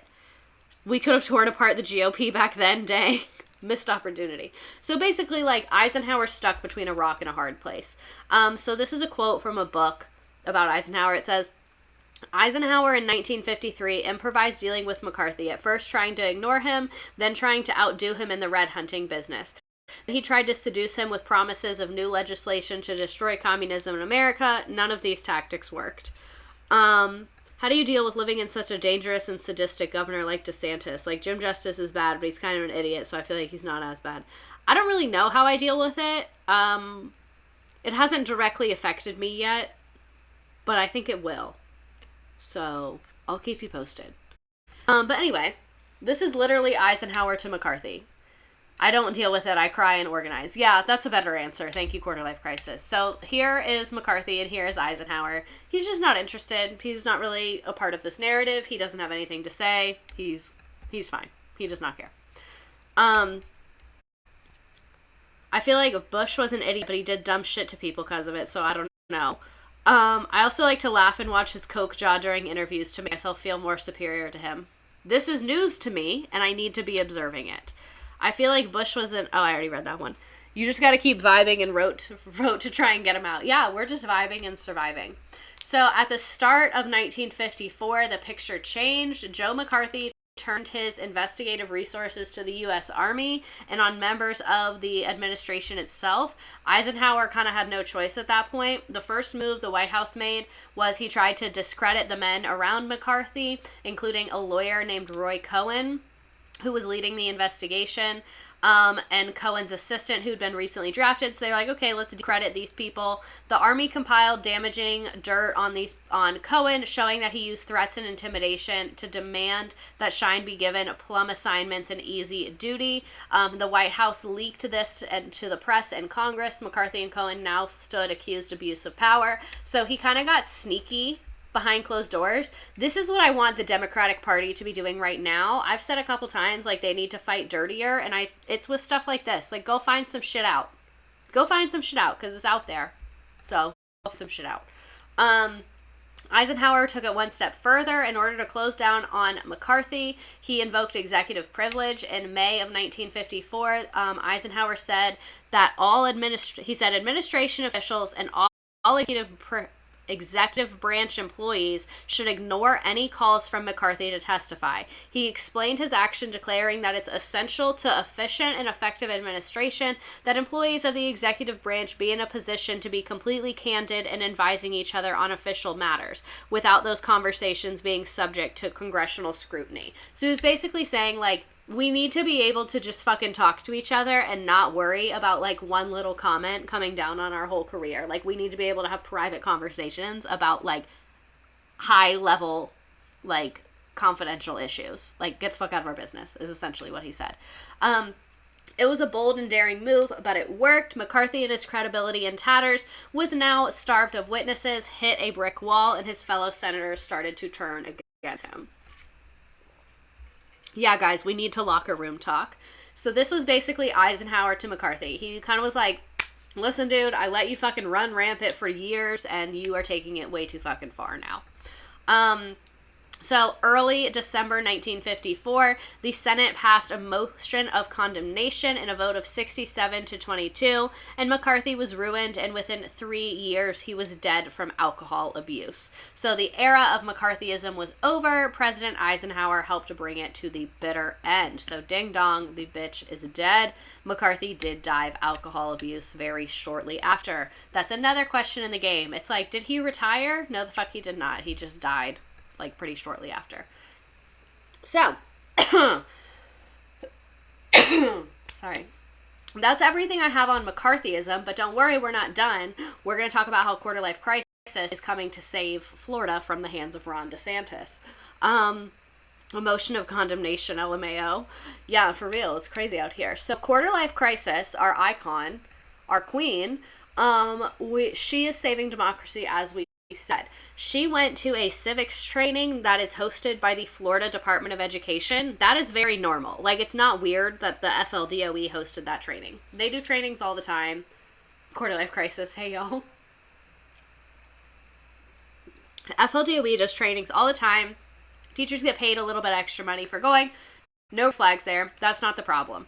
We could have torn apart the GOP back then, dang. Missed opportunity. So basically, like, Eisenhower stuck between a rock and a hard place. So this is a quote from a book about Eisenhower. It says, Eisenhower in 1953 improvised dealing with McCarthy, at first trying to ignore him, then trying to outdo him in the red hunting business. He tried to seduce him with promises of new legislation to destroy communism in America. None of these tactics worked. How do you deal with living in such a dangerous and sadistic governor like DeSantis? Like, Jim Justice is bad, but he's kind of an idiot, so I feel like he's not as bad. I don't really know how I deal with it. It hasn't directly affected me yet, but I think it will. So, I'll keep you posted. But anyway, this is literally Eisenhower to McCarthy. I don't deal with it. I cry and organize. Yeah, that's a better answer. Thank you, Quarter Life Crisis. So here is McCarthy and here is Eisenhower. He's just not interested. He's not really a part of this narrative. He doesn't have anything to say. He's fine. He does not care. I feel like Bush was an idiot, but he did dumb shit to people because of it, so I don't know. I also like to laugh and watch his coke jaw during interviews to make myself feel more superior to him. This is news to me, and I need to be observing it. I feel like Bush was an... Oh, I already read that one. You just got to keep vibing and wrote to try and get them out. Yeah, we're just vibing and surviving. So at the start of 1954, the picture changed. Joe McCarthy turned his investigative resources to the U.S. Army and on members of the administration itself. Eisenhower kind of had no choice at that point. The first move the White House made was he tried to discredit the men around McCarthy, including a lawyer named Roy Cohen, who was leading the investigation, and Cohen's assistant, who'd been recently drafted. So they were like, okay, let's discredit these people. The Army compiled damaging dirt on Cohen, showing that he used threats and intimidation to demand that Schein be given plum assignments and easy duty. The White House leaked this to the press and Congress. McCarthy and Cohen now stood accused of abuse of power. So he kind of got sneaky behind closed doors. This is what I want the Democratic Party to be doing right now. I've said a couple times, like, they need to fight dirtier, and it's with stuff like this. Like, go find some shit out. Go find some shit out, because it's out there. So, go find some shit out. Eisenhower took it one step further. In order to close down on McCarthy, he invoked executive privilege. In May of 1954, Eisenhower said that administration officials and all executive branch employees should ignore any calls from McCarthy to testify. He explained his action, declaring that it's essential to efficient and effective administration that employees of the executive branch be in a position to be completely candid in advising each other on official matters, without those conversations being subject to congressional scrutiny. So he was basically saying, like, we need to be able to just fucking talk to each other and not worry about, like, one little comment coming down on our whole career. Like, we need to be able to have private conversations about, like, high level, like, confidential issues. Like, get the fuck out of our business, is essentially what he said. It was a bold and daring move, but it worked. McCarthy and his credibility in tatters was now starved of witnesses, hit a brick wall, and his fellow senators started to turn against him. Yeah, guys, we need to locker room talk. So this was basically Eisenhower to McCarthy. He kind of was like, listen, dude, I let you fucking run rampant for years, and you are taking it way too fucking far now. So early December 1954, the Senate passed a motion of condemnation in a vote of 67 to 22, and McCarthy was ruined, and within 3 years, he was dead from alcohol abuse. So the era of McCarthyism was over. President Eisenhower helped bring it to the bitter end. So ding dong, the bitch is dead. McCarthy did die of alcohol abuse very shortly after. That's another question in the game. It's like, did he retire? No, the fuck he did not. He just died, like, pretty shortly after. So, sorry. That's everything I have on McCarthyism, but don't worry, we're not done. We're going to talk about how quarter-life crisis is coming to save Florida from the hands of Ron DeSantis. A motion of condemnation, LMAO. Yeah, for real, it's crazy out here. So, quarter-life crisis, our icon, our queen, she is saving democracy, as we said. She went to a civics training that is hosted by the Florida Department of Education. That is very normal. Like, it's not weird that the FLDOE hosted that training. They do trainings all the time. Quarter life crisis, hey y'all. FLDOE does trainings all the time. Teachers get paid a little bit extra money for going. No flags there. That's not the problem.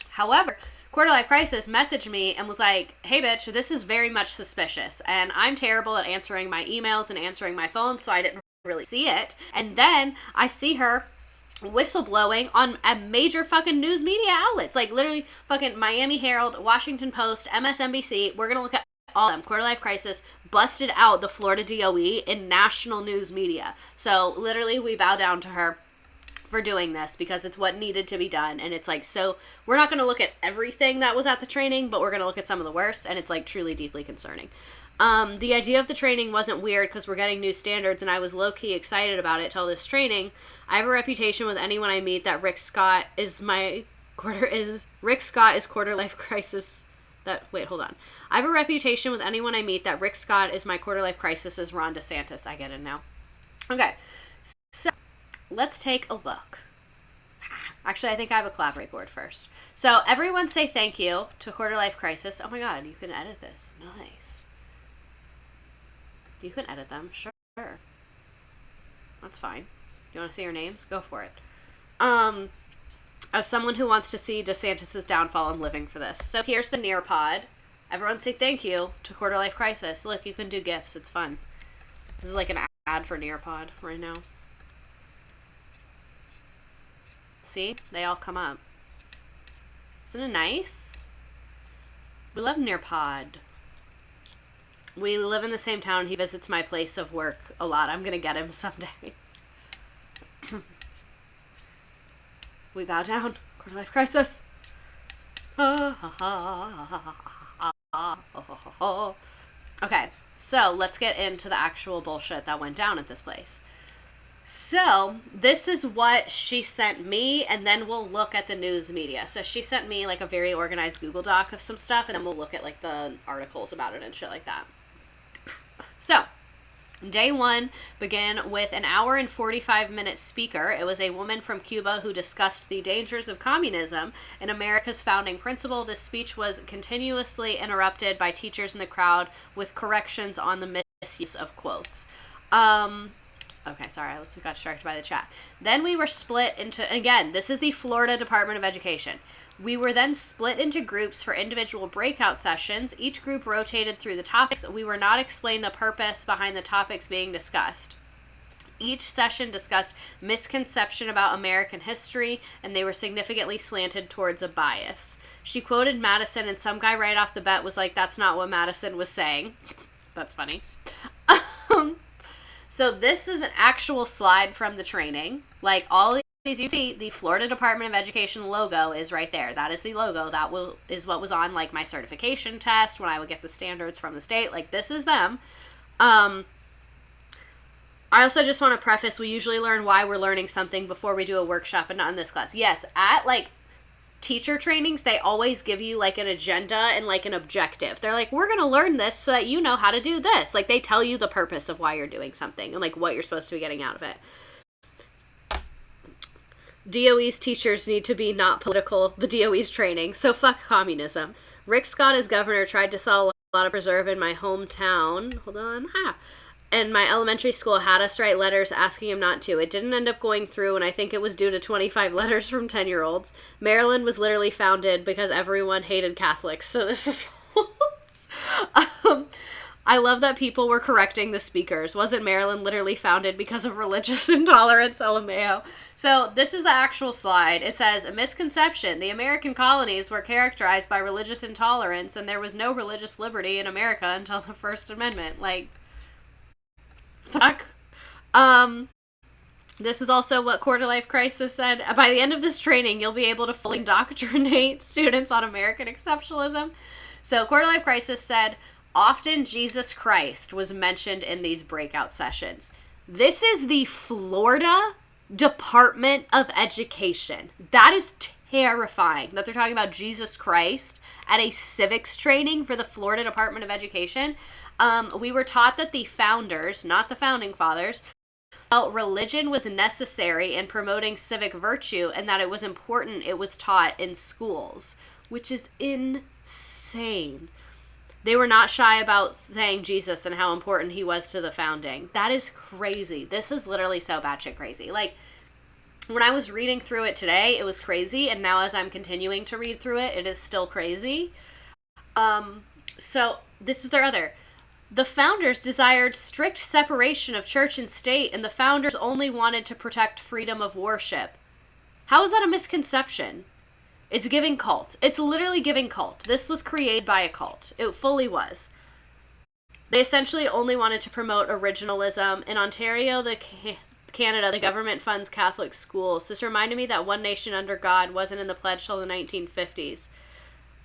However, Quarter Life Crisis messaged me and was like, hey bitch, this is very much suspicious, and I'm terrible at answering my emails and answering my phone, so I didn't really see it. And then I see her whistleblowing on a major fucking news media outlets, like literally fucking Miami Herald, Washington Post, MSNBC. We're gonna look at all of them. Quarter Life Crisis busted out the Florida DOE in national news media. So literally we bow down to her for doing this, because it's what needed to be done. And it's like, so we're not going to look at everything that was at the training, but we're going to look at some of the worst, and it's like truly deeply concerning. The idea of the training wasn't weird because we're getting new standards, and I was low-key excited about it till this training. I have a reputation with anyone I meet that Rick Scott is quarter life crisis. I have a reputation with anyone I meet that Rick Scott is my quarter life crisis is Ron DeSantis. I get it now. Okay. So let's take a look. Actually, I think I have a collaborate board first. So everyone say thank you to Quarter Life Crisis. Oh my god, you can edit this. Nice. You can edit them. Sure. That's fine. You want to see your names? Go for it. As someone who wants to see DeSantis' downfall, I'm living for this. So here's the Nearpod. Everyone say thank you to Quarter Life Crisis. Look, you can do GIFs. It's fun. This is like an ad for Nearpod right now. See? They all come up. Isn't it nice? We love Nearpod. We live in the same town. He visits my place of work a lot. I'm going to get him someday. We bow down. Quarter Life Crisis. Okay, so let's get into the actual bullshit that went down at this place. So this is what she sent me, and then we'll look at the news media. So she sent me like a very organized Google Doc of some stuff, and then we'll look at like the articles about it and shit like that. So day one began with an hour and 45-minute speaker. It was a woman from Cuba who discussed the dangers of communism and America's founding principle. This speech was continuously interrupted by teachers in the crowd with corrections on the misuse of quotes. Okay, sorry, I got distracted by the chat. Then we were split into, again, this is the Florida Department of Education. We were then split into groups for individual breakout sessions. Each group rotated through the topics. We were not explained the purpose behind the topics being discussed. Each session discussed misconception about American history, and they were significantly slanted towards a bias. She quoted Madison, and some guy right off the bat was like, that's not what Madison was saying. That's funny. So this is an actual slide from the training. Like all of these, you see the Florida Department of Education logo is right there. That is the logo. That is what was on like my certification test when I would get the standards from the state. Like this is them. I also just want to preface, we usually learn why we're learning something before we do a workshop, but not in this class. Yes, at like teacher trainings, they always give you like an agenda and like an objective. They're like, we're going to learn this so that you know how to do this. Like they tell you the purpose of why you're doing something and like what you're supposed to be getting out of it. DOE's teachers need to be not political. The DOE's training. So fuck communism. Rick Scott as governor tried to sell a lot of preserve in my hometown. Hold on. And my elementary school had us write letters asking him not to. It didn't end up going through, and I think it was due to 25 letters from 10-year-olds. Maryland was literally founded because everyone hated Catholics, so this is false. I love that people were correcting the speakers. Wasn't Maryland literally founded because of religious intolerance? LMAO. So this is the actual slide. It says, a misconception. The American colonies were characterized by religious intolerance, and there was no religious liberty in America until the First Amendment. Like, fuck. This is also what Quarter Life Crisis said. By the end of this training, you'll be able to fully indoctrinate students on American exceptionalism. So Quarter Life Crisis said, often Jesus Christ was mentioned in these breakout sessions. This is the Florida Department of Education. That is terrifying that they're talking about Jesus Christ at a civics training for the Florida Department of Education. We were taught that the founders, not the founding fathers, felt religion was necessary in promoting civic virtue and that it was important it was taught in schools, which is insane. They were not shy about saying Jesus and how important he was to the founding. That is crazy. This is literally so batshit crazy. Like, when I was reading through it today, it was crazy, and now as I'm continuing to read through it, it is still crazy. So, this is their other. The founders desired strict separation of church and state, and the founders only wanted to protect freedom of worship. How is that a misconception? It's giving cult. It's literally giving cult. This was created by a cult. It fully was. They essentially only wanted to promote originalism. In Ontario, Canada, the government funds Catholic schools. This reminded me that one nation under God wasn't in the pledge till the 1950s.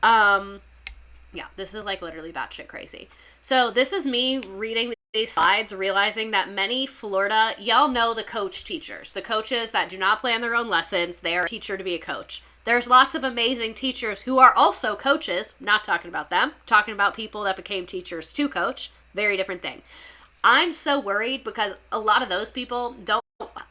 Yeah, this is like literally batshit crazy. So this is me reading these slides, realizing that many Florida, y'all know the coach teachers. The coaches that do not plan their own lessons. They are a teacher to be a coach. There's lots of amazing teachers who are also coaches. Not talking about them. Talking about people that became teachers to coach. Very different thing. I'm so worried because a lot of those people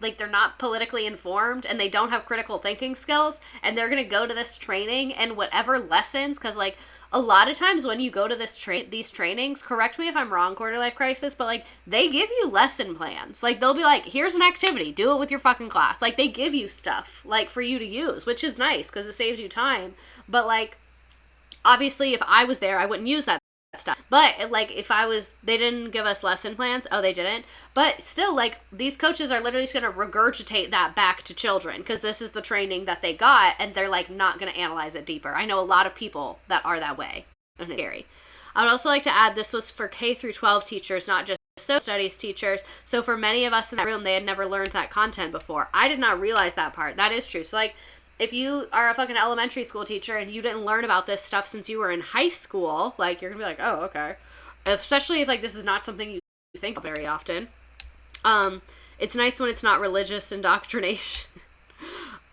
they're not politically informed and they don't have critical thinking skills, and they're going to go to this training and whatever lessons, because like a lot of times when you go to these trainings, correct me if I'm wrong, Quarter Life Crisis, but like they give you lesson plans. Like they'll be like, here's an activity, do it with your fucking class. Like they give you stuff like for you to use, which is nice because it saves you time. But like obviously if I was there, I wouldn't use that stuff. But like if they didn't give us lesson plans. Oh, they didn't. But still, like these coaches are literally just going to regurgitate that back to children because this is the training that they got, and they're like not going to analyze it deeper. I know a lot of people that are that way, and it's scary. I would also like to add this was for K through 12 teachers, not just social studies teachers. So for many of us in that room, they had never learned that content before. I did not realize that part. That is true. So like if you are a fucking elementary school teacher and you didn't learn about this stuff since you were in high school, like, you're gonna be like, oh, okay. Especially if, like, this is not something you think of very often. It's nice when it's not religious indoctrination.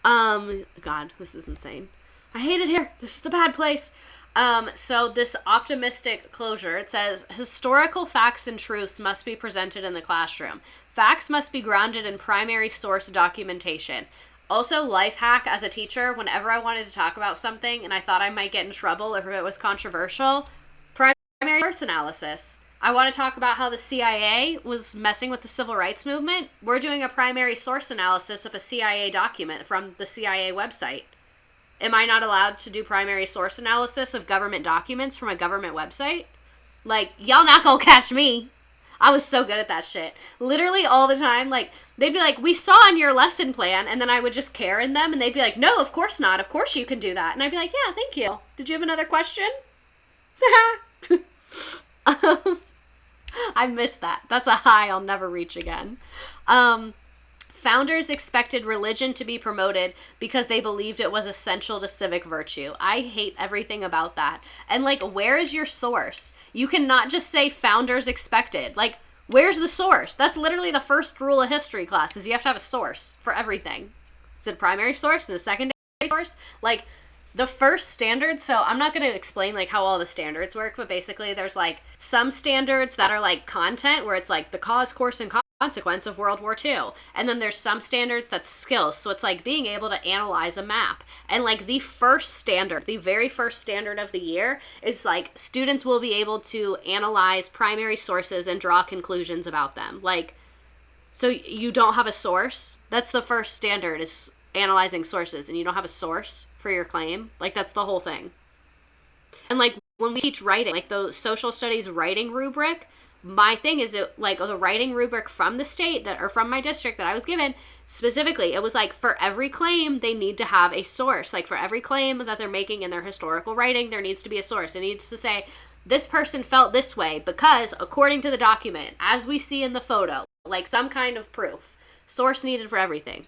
God, this is insane. I hate it here. This is the bad place. So this optimistic closure, it says, historical facts and truths must be presented in the classroom. Facts must be grounded in primary source documentation. Also, life hack as a teacher, whenever I wanted to talk about something and I thought I might get in trouble if it was controversial, primary source analysis. I want to talk about how the CIA was messing with the civil rights movement. We're doing a primary source analysis of a CIA document from the CIA website. Am I not allowed to do primary source analysis of government documents from a government website? Like, y'all not gonna catch me. I was so good at that shit. Literally all the time, like, they'd be like, we saw in your lesson plan, and then I would just Karen them, and they'd be like, no, of course not. Of course you can do that. And I'd be like, yeah, thank you. Did you have another question? I missed that. That's a high I'll never reach again. Founders expected religion to be promoted because they believed it was essential to civic virtue. I hate everything about that. And, like, where is your source? You cannot just say founders expected. Like, where's the source? That's literally the first rule of history class, is you have to have a source for everything. Is it a primary source? Is it a secondary source? Like, the first standard, so I'm not going to explain, like, how all the standards work, but basically there's, like, some standards that are, like, content, where it's, like, the cause, course, and consequence of World War II. And then there's some standards that's skills. So it's like being able to analyze a map. And like the first standard, the very first standard of the year is like students will be able to analyze primary sources and draw conclusions about them. Like, so you don't have a source. That's the first standard, is analyzing sources, and you don't have a source for your claim. Like, that's the whole thing. And like when we teach writing, like the social studies writing rubric, my thing is, it like the writing rubric from the state that, or from my district that I was given specifically, it was like for every claim they need to have a source. Like for every claim that they're making in their historical writing, there needs to be a source. It needs to say this person felt this way because according to the document, as we see in the photo, like some kind of proof. Source needed for everything.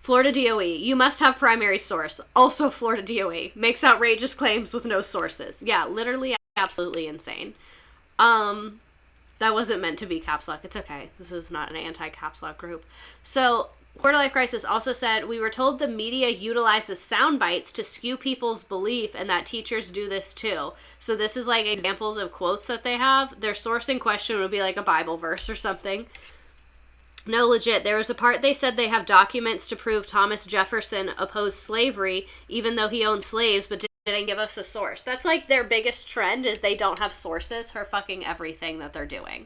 Florida DOE, you must have primary source. Also Florida DOE makes outrageous claims with no sources. Yeah, literally absolutely insane. That wasn't meant to be caps lock. It's okay. This is not an anti-caps lock group. So, Quarter Life Crisis also said, we were told the media utilizes sound bites to skew people's belief and that teachers do this too. So this is like examples of quotes that they have. Their source in question would be like a Bible verse or something. No, legit. There was a part they said they have documents to prove Thomas Jefferson opposed slavery, even though he owned slaves, but didn't give us a source. That's like their biggest trend, is they don't have sources for fucking everything that they're doing.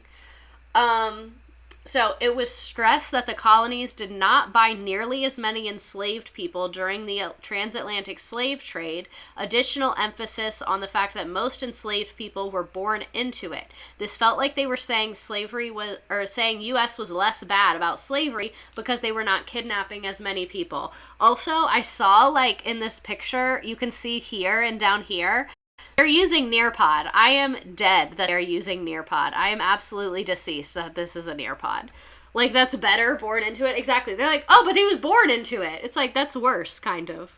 So it was stressed that the colonies did not buy nearly as many enslaved people during the transatlantic slave trade. Additional emphasis on the fact that most enslaved people were born into it. This felt like they were saying slavery was, or saying U.S. was less bad about slavery because they were not kidnapping as many people. Also, I saw like in this picture, you can see here and down here, they're using Nearpod. I am dead that they're using Nearpod. I am absolutely deceased that this is a Nearpod. Like, that's better, born into it. Exactly. They're like, oh, but he was born into it. It's like, that's worse, kind of.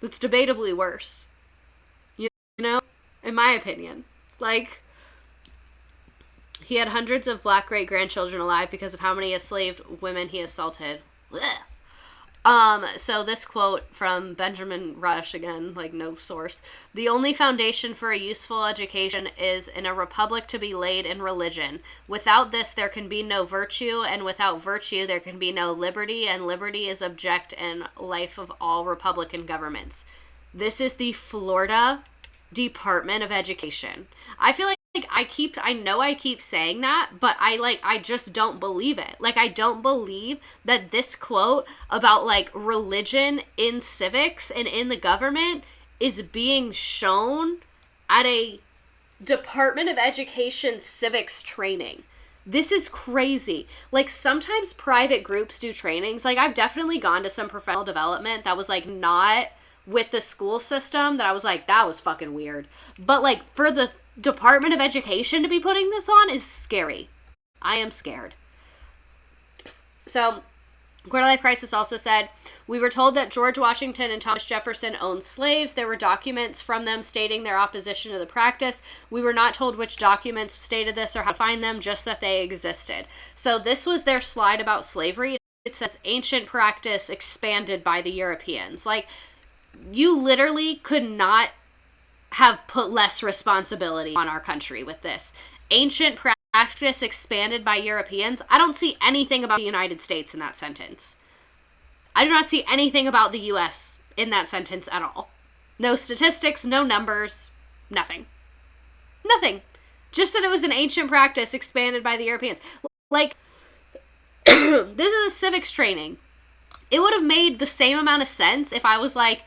It's debatably worse. You know? In my opinion. Like, he had hundreds of black great-grandchildren alive because of how many enslaved women he assaulted. Blech. So this quote from Benjamin Rush, again, like no source. The only foundation for a useful education is in a republic to be laid in religion. Without this, there can be no virtue, and without virtue, there can be no liberty, and liberty is object and life of all republican governments. This is the Florida Department of Education. I feel like I know I keep saying that, but I just don't believe it. Like, I don't believe that this quote about, like, religion in civics and in the government is being shown at a Department of Education civics training. This is crazy. Like, sometimes private groups do trainings. Like, I've definitely gone to some professional development that was, like, not with the school system that I was like, that was fucking weird. But, like, for the Department of Education to be putting this on is scary. I am scared. So, Quarter Life Crisis also said, we were told that George Washington and Thomas Jefferson owned slaves. There were documents from them stating their opposition to the practice. We were not told which documents stated this or how to find them, just that they existed. So this was their slide about slavery. It says ancient practice expanded by the Europeans. Like, you literally could not have put less responsibility on our country with this. Ancient practice expanded by Europeans. I don't see anything about the United States in that sentence. I do not see anything about the U.S. in that sentence at all. No statistics, no numbers, nothing. Nothing. Just that it was an ancient practice expanded by the Europeans. Like, this is a civics training. It would have made the same amount of sense if I was like,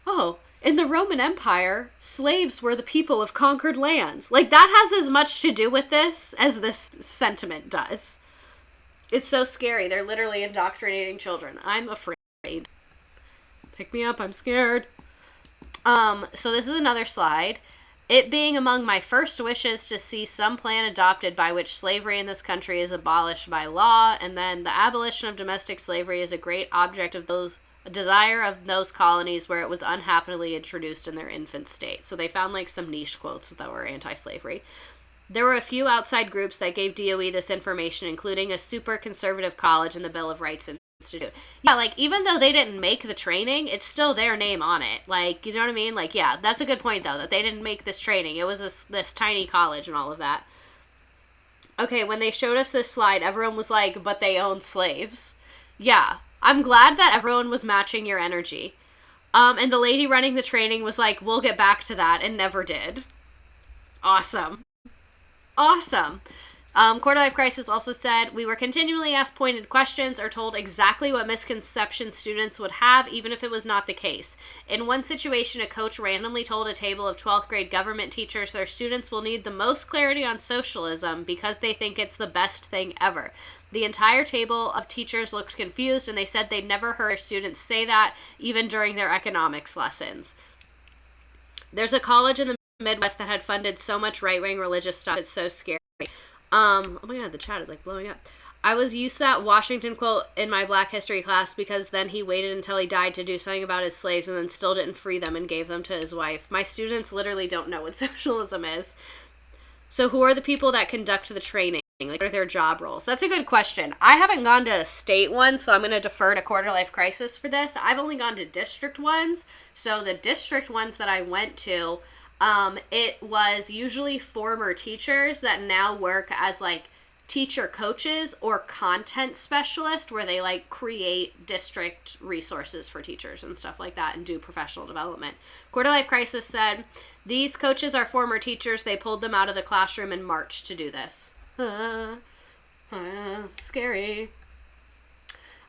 oh, in the Roman Empire, slaves were the people of conquered lands. Like, that has as much to do with this as this sentiment does. It's so scary. They're literally indoctrinating children. I'm afraid. Pick me up. I'm scared. So this is another slide. It being among my first wishes to see some plan adopted by which slavery in this country is abolished by law, and then the abolition of domestic slavery is a great object of those desire of those colonies where it was unhappily introduced in their infant state. So they found like some niche quotes that were anti-slavery. There were a few outside groups that gave DOE this information, including a super conservative college and the Bill of Rights Institute. Yeah, like, even though they didn't make the training, it's still their name on it. Like, you know what I mean? Like, yeah, that's a good point, though, that they didn't make this training. It was this tiny college and all of that. Okay, when they showed us this slide, everyone was like, but they own slaves. Yeah, I'm glad that everyone was matching your energy. And the lady running the training was like, we'll get back to that, and never did. Awesome. Awesome. Quarter Life Crisis also said, we were continually asked pointed questions or told exactly what misconceptions students would have, even if it was not the case. In one situation, a coach randomly told a table of 12th grade government teachers their students will need the most clarity on socialism because they think it's the best thing ever. The entire table of teachers looked confused, and they said they'd never heard students say that, even during their economics lessons. There's a college in the Midwest that had funded so much right-wing religious stuff, it's so scary. Oh my god, the chat is like blowing up. I was used to that Washington quote in my Black History class because then he waited until he died to do something about his slaves and then still didn't free them and gave them to his wife. My students literally don't know what socialism is. So who are the people that conduct the training? Like, what are their job roles? That's a good question. I haven't gone to state ones, so I'm going to defer to Quarter Life Crisis for this. I've only gone to district ones. So the district ones that I went to, it was usually former teachers that now work as like teacher coaches or content specialists, where they like create district resources for teachers and stuff like that and do professional development. Quarter Life Crisis said, these coaches are former teachers. They pulled them out of the classroom and marched to do this. Scary.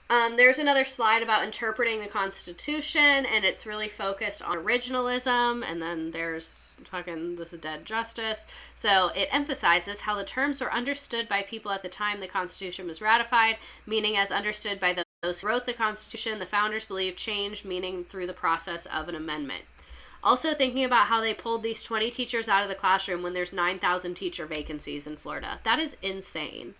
There's another slide about interpreting the Constitution, and it's really focused on originalism, and then there's fucking this is dead justice. So it emphasizes how the terms were understood by people at the time the Constitution was ratified, meaning as understood by those who wrote the Constitution. The founders believed change, meaning through the process of an amendment. Also thinking about how they pulled these 20 teachers out of the classroom when there's 9,000 teacher vacancies in Florida. That is insane.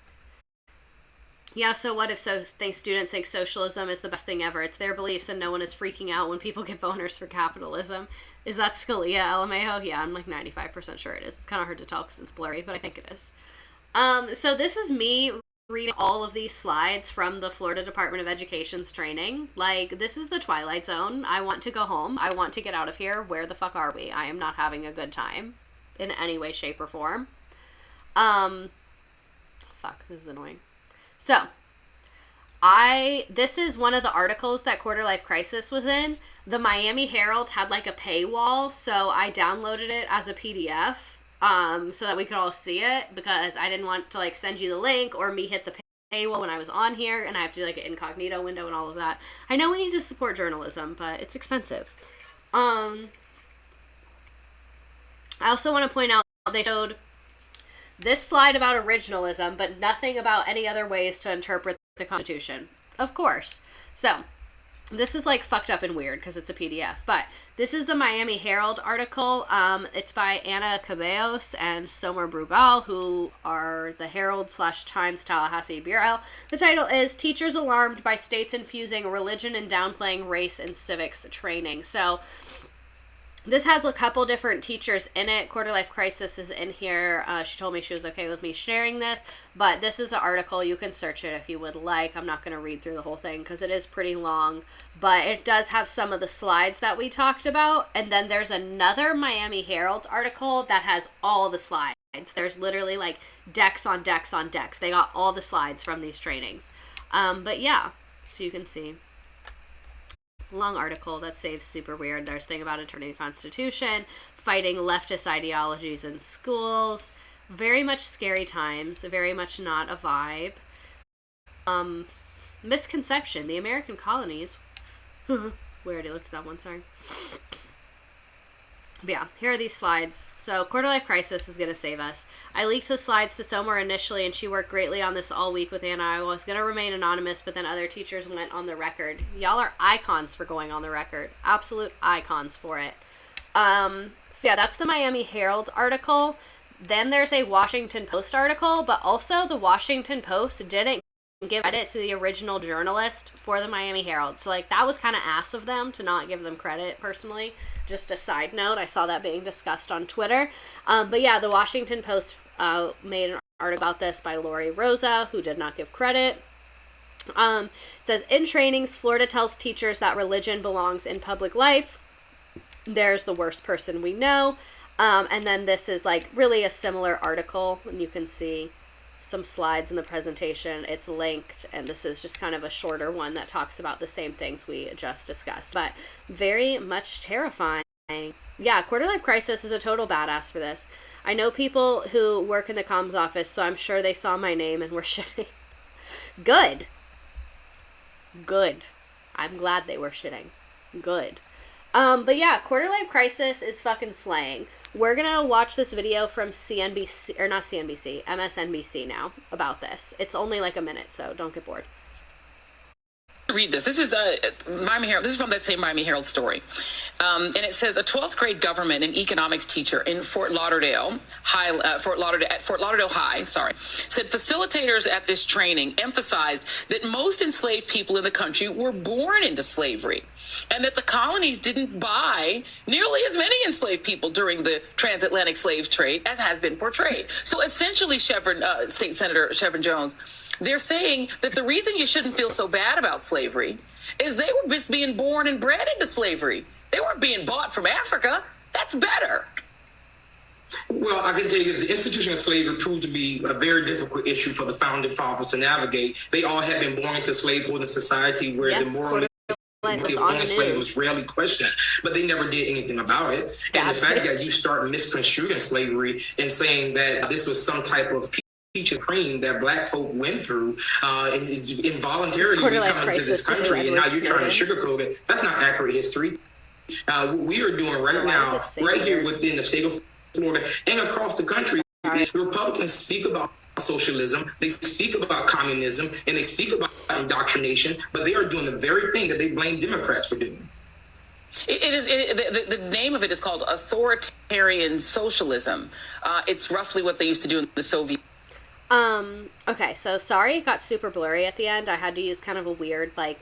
Yeah, so what if students think socialism is the best thing ever? It's their beliefs and no one is freaking out when people get boners for capitalism. Is that Scalia, LMAO? Yeah, I'm like 95% sure it is. It's kind of hard to tell because it's blurry, but I think it is. So this is me reading all of these slides from the Florida Department of Education's training. Like, this is the Twilight Zone. I want to go home. I want to get out of here. Where the fuck are we? I am not having a good time in any way, shape, or form. Fuck, this is annoying. So, this is one of the articles that Quarter Life Crisis was in. The Miami Herald had like a paywall, so I downloaded it as a PDF. So that we could all see it, because I didn't want to like send you the link or me hit the paywall when I was on here, and I have to do like an incognito window and all of that. I know we need to support journalism, but it's expensive. I also want to point out they showed this slide about originalism, but nothing about any other ways to interpret the Constitution. Of course. So, this is like fucked up and weird because it's a PDF, but this is the Miami Herald article. It's by Anna Cabellos and Somer Brugal, who are the Herald/Times Tallahassee Bureau. The title is Teachers Alarmed by States Infusing Religion and Downplaying Race in Civics Training. So this has a couple different teachers in it. Quarter Life Crisis is in here. She told me she was okay with me sharing this, but this is an article. You can search it if you would like. I'm not going to read through the whole thing because it is pretty long, but it does have some of the slides that we talked about. And then there's another Miami Herald article that has all the slides. There's literally like decks on decks on decks. They got all the slides from these trainings. But yeah, so you can see. Long article that saves super weird. There's a thing about interpreting the Constitution, fighting leftist ideologies in schools. Very much scary times. Very much not a vibe. Misconception. The American colonies. We already looked at that one, sorry. But yeah, here are these slides. So, Quarter Life Crisis is going to save us. I leaked the slides to Somer initially, and she worked greatly on this all week with Anna. I was going to remain anonymous, but then other teachers went on the record. Y'all are icons for going on the record. Absolute icons for it. So yeah, that's the Miami Herald article. Then there's a Washington Post article, but also the Washington Post didn't give credit to the original journalist for the Miami Herald. So like, that was kind of ass of them to not give them credit, personally. Just a side note, I saw that being discussed on Twitter. But yeah, the Washington Post made an article about this by Lori Rosa, who did not give credit. It says, in trainings, Florida tells teachers that religion belongs in public life. There's the worst person we know. And then this is like really a similar article, and you can see some slides in the presentation. It's linked, and this is just kind of a shorter one that talks about the same things we just discussed, but very much terrifying. Yeah, Quarter Life Crisis is a total badass for this. I know people who work in the comms office, so I'm sure they saw my name and were shitting. Good. I'm glad they were shitting. Good. But yeah, Quarter Life Crisis is fucking slaying. We're gonna watch this video from CNBC, or not CNBC, MSNBC now, about this. It's only like a minute, so don't get bored. Read this. This is Miami Herald. This is from that same Miami Herald story. And it says a 12th grade government and economics teacher in Fort Lauderdale High, said facilitators at this training emphasized that most enslaved people in the country were born into slavery, and that the colonies didn't buy nearly as many enslaved people during the transatlantic slave trade as has been portrayed. So essentially, State Senator Chevron Jones, they're saying that the reason you shouldn't feel so bad about slavery is they were just being born and bred into slavery. They weren't being bought from Africa. That's better. Well, I can tell you that the institution of slavery proved to be a very difficult issue for the founding fathers to navigate. They all had been born into slaveholding society where the moral slave was rarely questioned, but they never did anything about it. And the fact that you start misconstruing slavery and saying that this was some type of peaches cream that black folk went through involuntarily coming to this country, and now you're trying to sugarcoat it. That's not accurate history. What we are doing right now, right here within the state of Florida and across the country, the Republicans speak about socialism, they speak about communism, and they speak about indoctrination, but they are doing the very thing that they blame Democrats for doing. The name of it is called authoritarian socialism. It's roughly what they used to do in the Soviet. Okay, so sorry it got super blurry at the end. I had to use kind of a weird, like,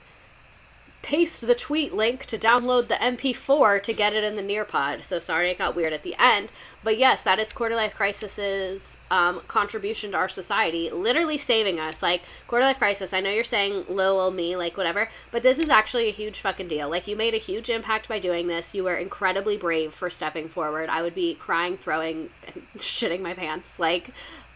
paste the tweet link to download the MP4 to get it in the Nearpod. So sorry it got weird at the end. But yes, that is Quarter Life Crisis's contribution to our society, literally saving us. Like, Quarter Life Crisis, I know you're saying, lol, me, like, whatever, but this is actually a huge fucking deal. Like, you made a huge impact by doing this. You were incredibly brave for stepping forward. I would be crying, throwing, and shitting my pants. Like,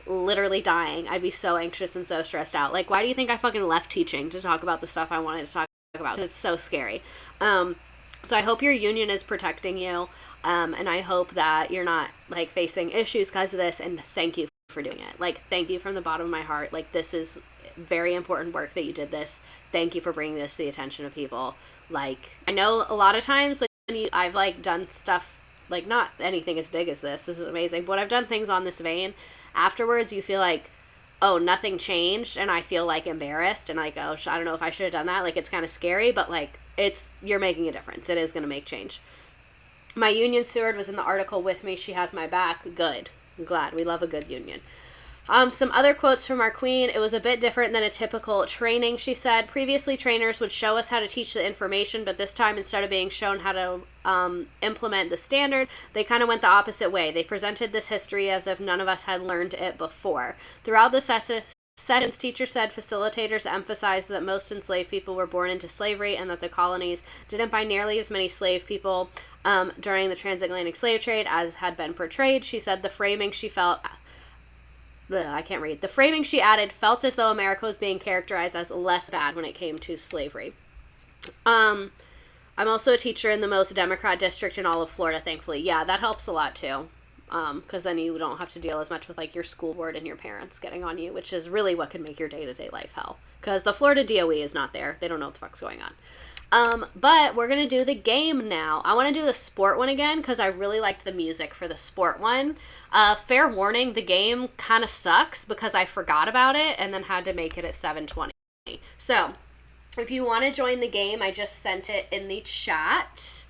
literally dying. I'd be so anxious and so stressed out. Like, why do you think I fucking left teaching to talk about the stuff I wanted to talk about? It's so scary. So I hope your union is protecting you, and I hope that you're not, like, facing issues because of this, and thank you for doing it. Like, thank you from the bottom of my heart. Like, this is very important work that you did this. Thank you for bringing this to the attention of people. Like, I know a lot of times, like, I've, like, done stuff, like, not anything as big as this. This is amazing. But I've done things on this vein. Afterwards, you feel like, oh, nothing changed, and I feel, like, embarrassed, and, like, oh, I don't know if I should have done that. Like, it's kind of scary, but, like, you're making a difference. It is going to make change. My union steward was in the article with me. She has my back. Good. I'm glad. We love a good union. Some other quotes from our queen. It was a bit different than a typical training, she said. Previously, trainers would show us how to teach the information, but this time, instead of being shown how to implement the standards, they kind of went the opposite way. They presented this history as if none of us had learned it before. Throughout the sentence, teacher said facilitators emphasized that most enslaved people were born into slavery and that the colonies didn't buy nearly as many slave people during the transatlantic slave trade as had been portrayed. She said the framing she felt... I can't read. The framing, she added, felt as though America was being characterized as less bad when it came to slavery. I'm also a teacher in the most Democrat district in all of Florida, thankfully. Yeah, that helps a lot, too. Because then you don't have to deal as much with, like, your school board and your parents getting on you, which is really what can make your day-to-day life hell. Because the Florida DOE is not there. They don't know what the fuck's going on. But we're going to do the game now. I want to do the sport one again because I really liked the music for the sport one. Fair warning, the game kind of sucks because I forgot about it and then had to make it at 7:20. So, if you want to join the game, I just sent it in the chat.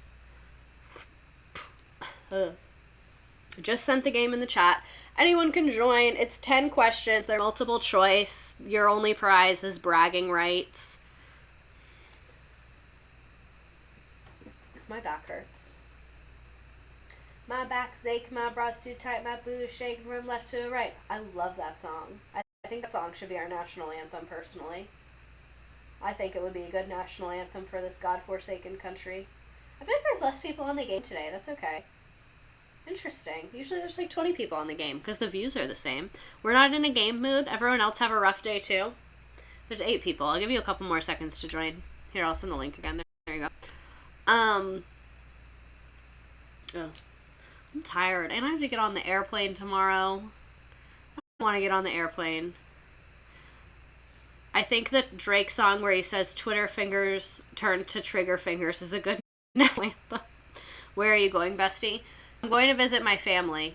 Just sent the game in the chat. Anyone can join. It's 10 questions. They're multiple choice. Your only prize is bragging rights. My back hurts. My back's ache, my bra's too tight, my boots shake from left to right. I love that song. I think that song should be our national anthem, personally. I think it would be a good national anthem for this godforsaken country. I feel like there's less people on the game today. That's okay. Interesting. Usually there's like 20 people on the game because the views are the same. We're not in a game mood. Everyone else have a rough day too. There's 8 people. I'll give you a couple more seconds to join. Here, I'll send the link again. There you go. I'm tired, and I have to get on the airplane tomorrow. I don't want to get on the airplane. I think the Drake song where he says Twitter fingers turn to trigger fingers is a good anthem. Where are you going, bestie? I'm going to visit my family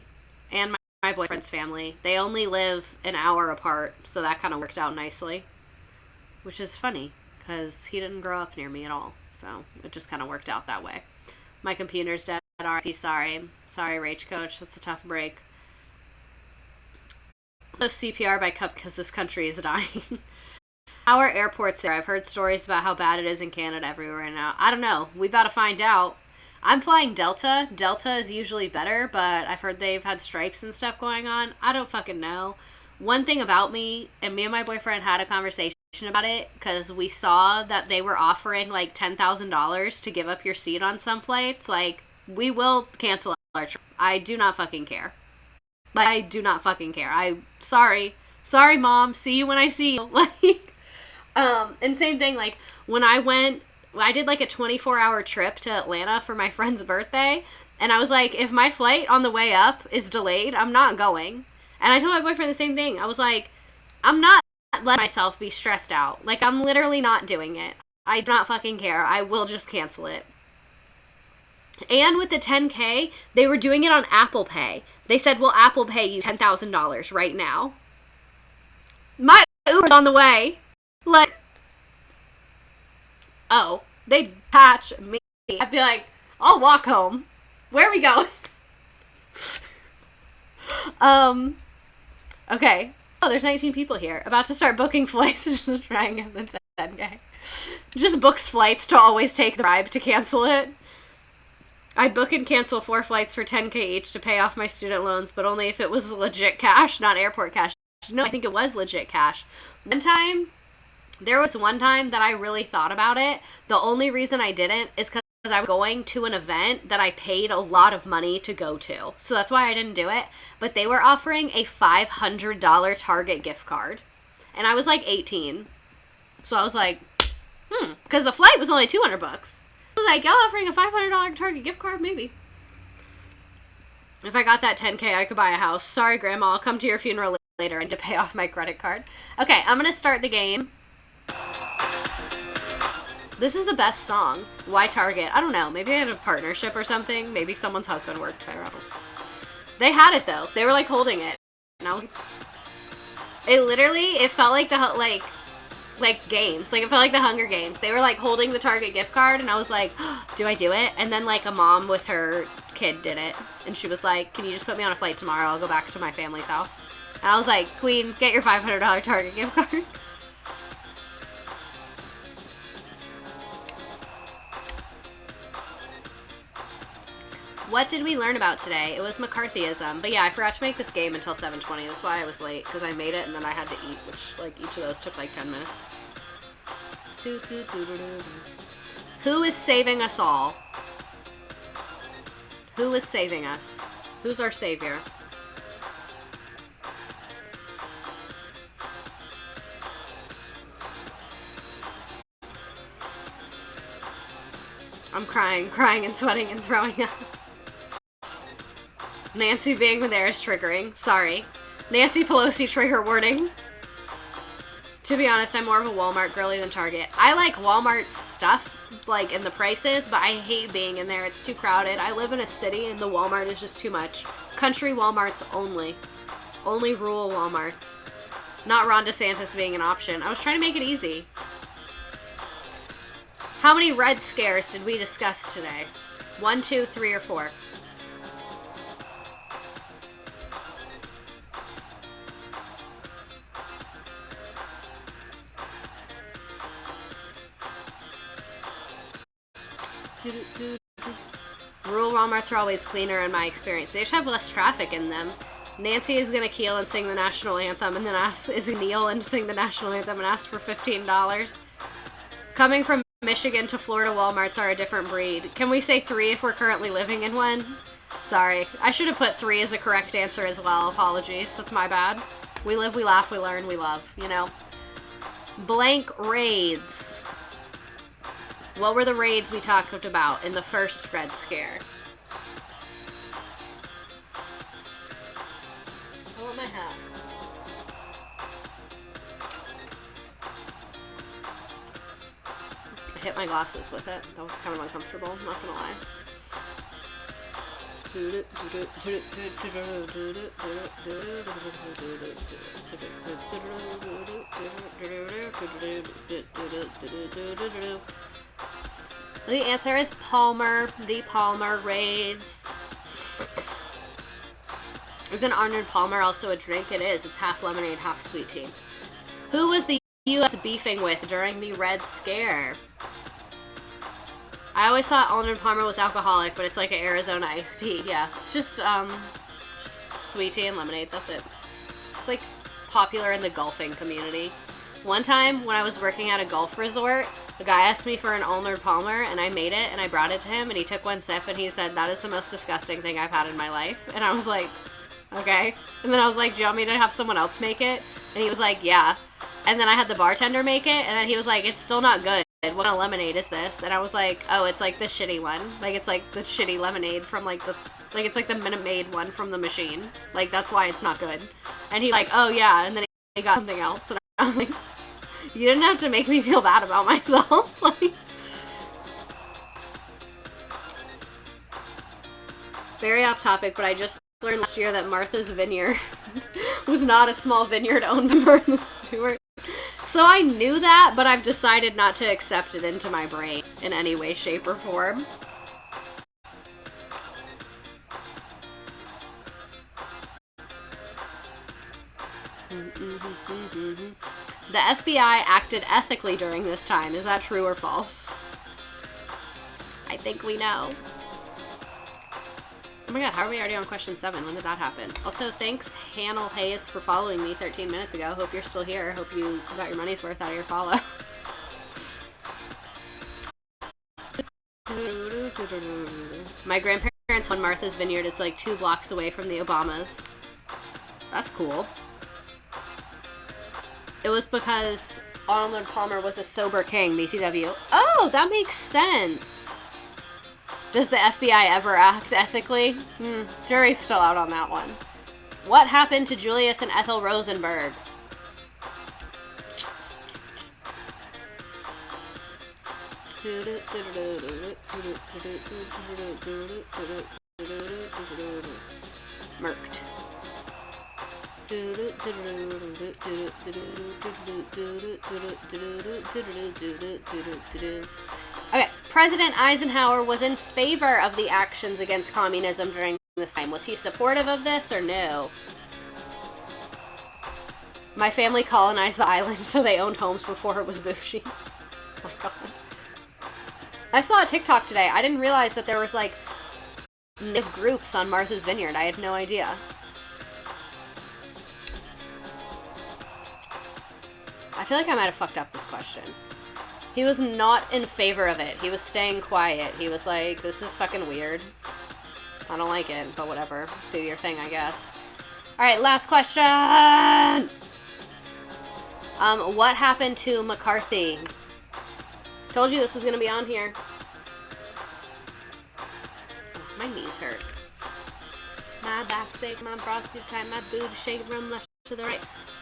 and my boyfriend's family. They only live an hour apart, so that kind of worked out nicely. Which is funny, because he didn't grow up near me at all. So it just kind of worked out that way. My computer's dead. R.I.P. Sorry. Sorry, Rach Coach. That's a tough break. CPR by cup because this country is dying. How are airports there? I've heard stories about how bad it is in Canada everywhere right now. I don't know. We about to find out. I'm flying Delta. Delta is usually better, but I've heard they've had strikes and stuff going on. I don't fucking know. One thing about me, and me and my boyfriend had a conversation about it because we saw that they were offering like $10,000 to give up your seat on some flights. Like, we will cancel our trip. I do not fucking care. Like, I do not fucking care. Sorry mom, see you when I see you. Like, and same thing, like when I did like a 24-hour trip to Atlanta for my friend's birthday, and I was like, if my flight on the way up is delayed, I'm not going. And I told my boyfriend the same thing. I was like, I'm not letting myself be stressed out. Like, I'm literally not doing it. I do not fucking care. I will just cancel it. And with the 10K, they were doing it on Apple Pay. They said, well, Apple pay you $10,000 right now. My Uber's on the way. Like, oh, they'd patch me. I'd be like, I'll walk home. Where are we going? Okay. Oh, there's 19 people here. About to start booking flights just to try and get the 10K. Just books flights to always take the bribe to cancel it. I'd book and cancel 4 flights for $10K each to pay off my student loans, but only if it was legit cash, not airport cash. No, I think it was legit cash. There was one time that I really thought about it. The only reason I didn't is because I was going to an event that I paid a lot of money to go to. So that's why I didn't do it. But they were offering a $500 Target gift card. And I was like 18. So I was like, because the flight was only $200. I was like, y'all offering a $500 Target gift card? Maybe. If I got that $10K, I could buy a house. Sorry, Grandma. I'll come to your funeral later and to pay off my credit card. Okay, I'm going to start the game. This is the best song. Why Target? I don't know. Maybe they had a partnership or something. Maybe someone's husband worked there. I don't know. They had it, though. They were, like, holding it. And I was... It felt like the, like games. Like, it felt like the Hunger Games. They were, like, holding the Target gift card, and I was like, oh, do I do it? And then, like, a mom with her kid did it. And she was like, can you just put me on a flight tomorrow? I'll go back to my family's house. And I was like, Queen, get your $500 Target gift card. What did we learn about today? It was McCarthyism. But yeah, I forgot to make this game until 7:20. That's why I was late, because I made it and then I had to eat, which, like, each of those took like 10 minutes. Who is saving us all? Who is saving us? Who's our savior? I'm crying and sweating and throwing up. Nancy being there is triggering. Sorry. Nancy Pelosi trigger warning. To be honest, I'm more of a Walmart girly than Target. I like Walmart stuff, like, in the prices, but I hate being in there. It's too crowded. I live in a city, and the Walmart is just too much. Country Walmarts only. Only rural Walmarts. Not Ron DeSantis being an option. I was trying to make it easy. How many red scares did we discuss today? 1, 2, 3, or 4? Rural Walmarts are always cleaner in my experience. They just have less traffic in them. Nancy is gonna keel and sing the national anthem, and then is gonna kneel and sing the national anthem and ask for $15. Coming from Michigan to Florida Walmarts are a different breed. Can we say 3 if we're currently living in one? Sorry. I should have put 3 as a correct answer as well. Apologies. That's my bad. We live, we laugh, we learn, we love, you know. Blank raids. What were the raids we talked about in the first Red Scare? I want my hat. I hit my glasses with it. That was kind of uncomfortable, not gonna lie. The answer is Palmer. The Palmer raids. Isn't Arnold Palmer also a drink? It is. It's half lemonade, half sweet tea. Who was the U.S. beefing with during the Red Scare? I always thought Arnold Palmer was alcoholic, but it's like an Arizona iced tea. Yeah, it's just sweet tea and lemonade. That's it. It's like popular in the golfing community. One time when I was working at a golf resort, a guy asked me for an Arnold Palmer, and I made it, and I brought it to him, and he took one sip, and he said, "That is the most disgusting thing I've had in my life." And I was like, okay. And then I was like, do you want me to have someone else make it? And he was like, yeah. And then I had the bartender make it, and then he was like, it's still not good. What kind of lemonade is this? And I was like, oh, it's like the shitty one. Like, it's like the shitty lemonade from like the, like, it's like the Minute Maid one from the machine. Like, that's why it's not good. And he like, oh yeah, and then he got something else, and I was like, you didn't have to make me feel bad about myself. Like, very off topic, but I just learned last year that Martha's Vineyard was not a small vineyard owned by Martha Stewart. So I knew that, but I've decided not to accept it into my brain in any way, shape, or form. The FBI acted ethically during this time. Is that true or false? I think we know. Oh my god, how are we already on question 7? When did that happen? Also, thanks, Hannel Hayes, for following me 13 minutes ago. Hope you're still here. Hope you got your money's worth out of your follow. My grandparents on Martha's Vineyard is like 2 blocks away from the Obamas. That's cool. It was because Arnold Palmer was a sober king, BTW. Oh, that makes sense. Does the FBI ever act ethically? Jury's still out on that one. What happened to Julius and Ethel Rosenberg? Murked. Okay, President Eisenhower was in favor of the actions against communism during this time. Was he supportive of this or no? My family colonized the island, so they owned homes before it was bougie. Oh my god. I saw a TikTok today. I didn't realize that there was like Native groups on Martha's Vineyard. I had no idea. I feel like I might have fucked up this question. He was not in favor of it. He was staying quiet. He was like, this is fucking weird. I don't like it, but whatever. Do your thing, I guess. Alright, last question! What happened to McCarthy? Told you this was gonna be on here. Oh, my knees hurt. My back's ache, my bro's too tight, my booty shaking from left to the right.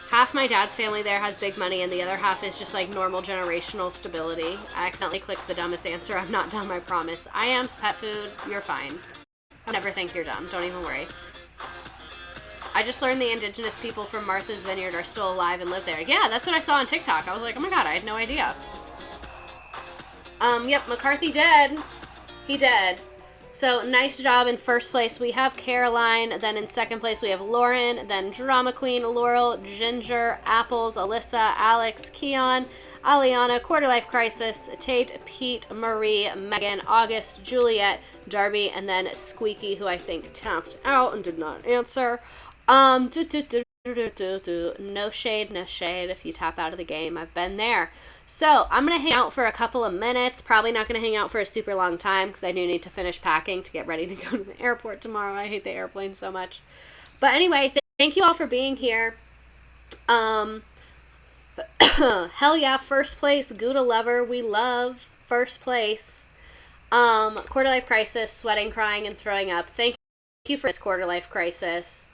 Half my dad's family there has big money, and the other half is just like normal generational stability. I accidentally clicked the dumbest answer. I'm not dumb, I promise. I am pet food. You're fine. I never think you're dumb. Don't even worry. I just learned the indigenous people from Martha's Vineyard are still alive and live there. Yeah, that's what I saw on TikTok. I was like, oh my god, I had no idea. Yep, McCarthy dead. He dead. So, nice job. In first place, we have Caroline. Then in second place, we have Lauren. Then Drama Queen, Laurel, Ginger, Apples, Alyssa, Alex, Keon, Aliana, Quarter Life Crisis, Tate, Pete, Marie, Megan, August, Juliet, Darby, and then Squeaky, who I think tapped out and did not answer. No shade, no shade. If you tap out of the game, I've been there. So, I'm going to hang out for a couple of minutes. Probably not going to hang out for a super long time because I do need to finish packing to get ready to go to the airport tomorrow. I hate the airplane so much. But anyway, thank you all for being here. Hell yeah, first place, Gouda Lover. We love first place. Quarter Life Crisis, sweating, crying, and throwing up. Thank you for this Quarter Life Crisis.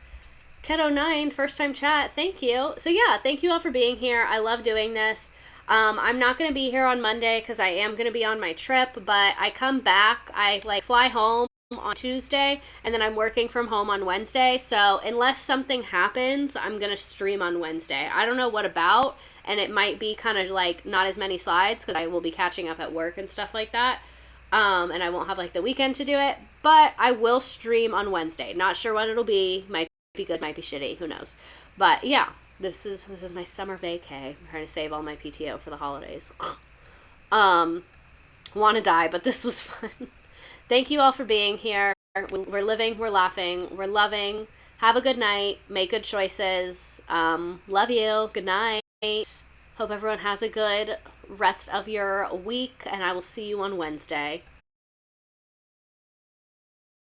Keto9, first time chat. Thank you. So yeah, thank you all for being here. I love doing this. I'm not going to be here on Monday because I am going to be on my trip, but I come back, I fly home on Tuesday, and then I'm working from home on Wednesday, so unless something happens, I'm going to stream on Wednesday. I don't know what about, and it might be kind of not as many slides because I will be catching up at work and stuff like that, and I won't have the weekend to do it, but I will stream on Wednesday. Not sure what it'll be, might be good, might be shitty, who knows, but yeah. This is my summer vacay. I'm trying to save all my PTO for the holidays. Want to die, but this was fun. Thank you all for being here. We're living, we're laughing, we're loving. Have a good night. Make good choices. Love you. Good night. Hope everyone has a good rest of your week, and I will see you on Wednesday.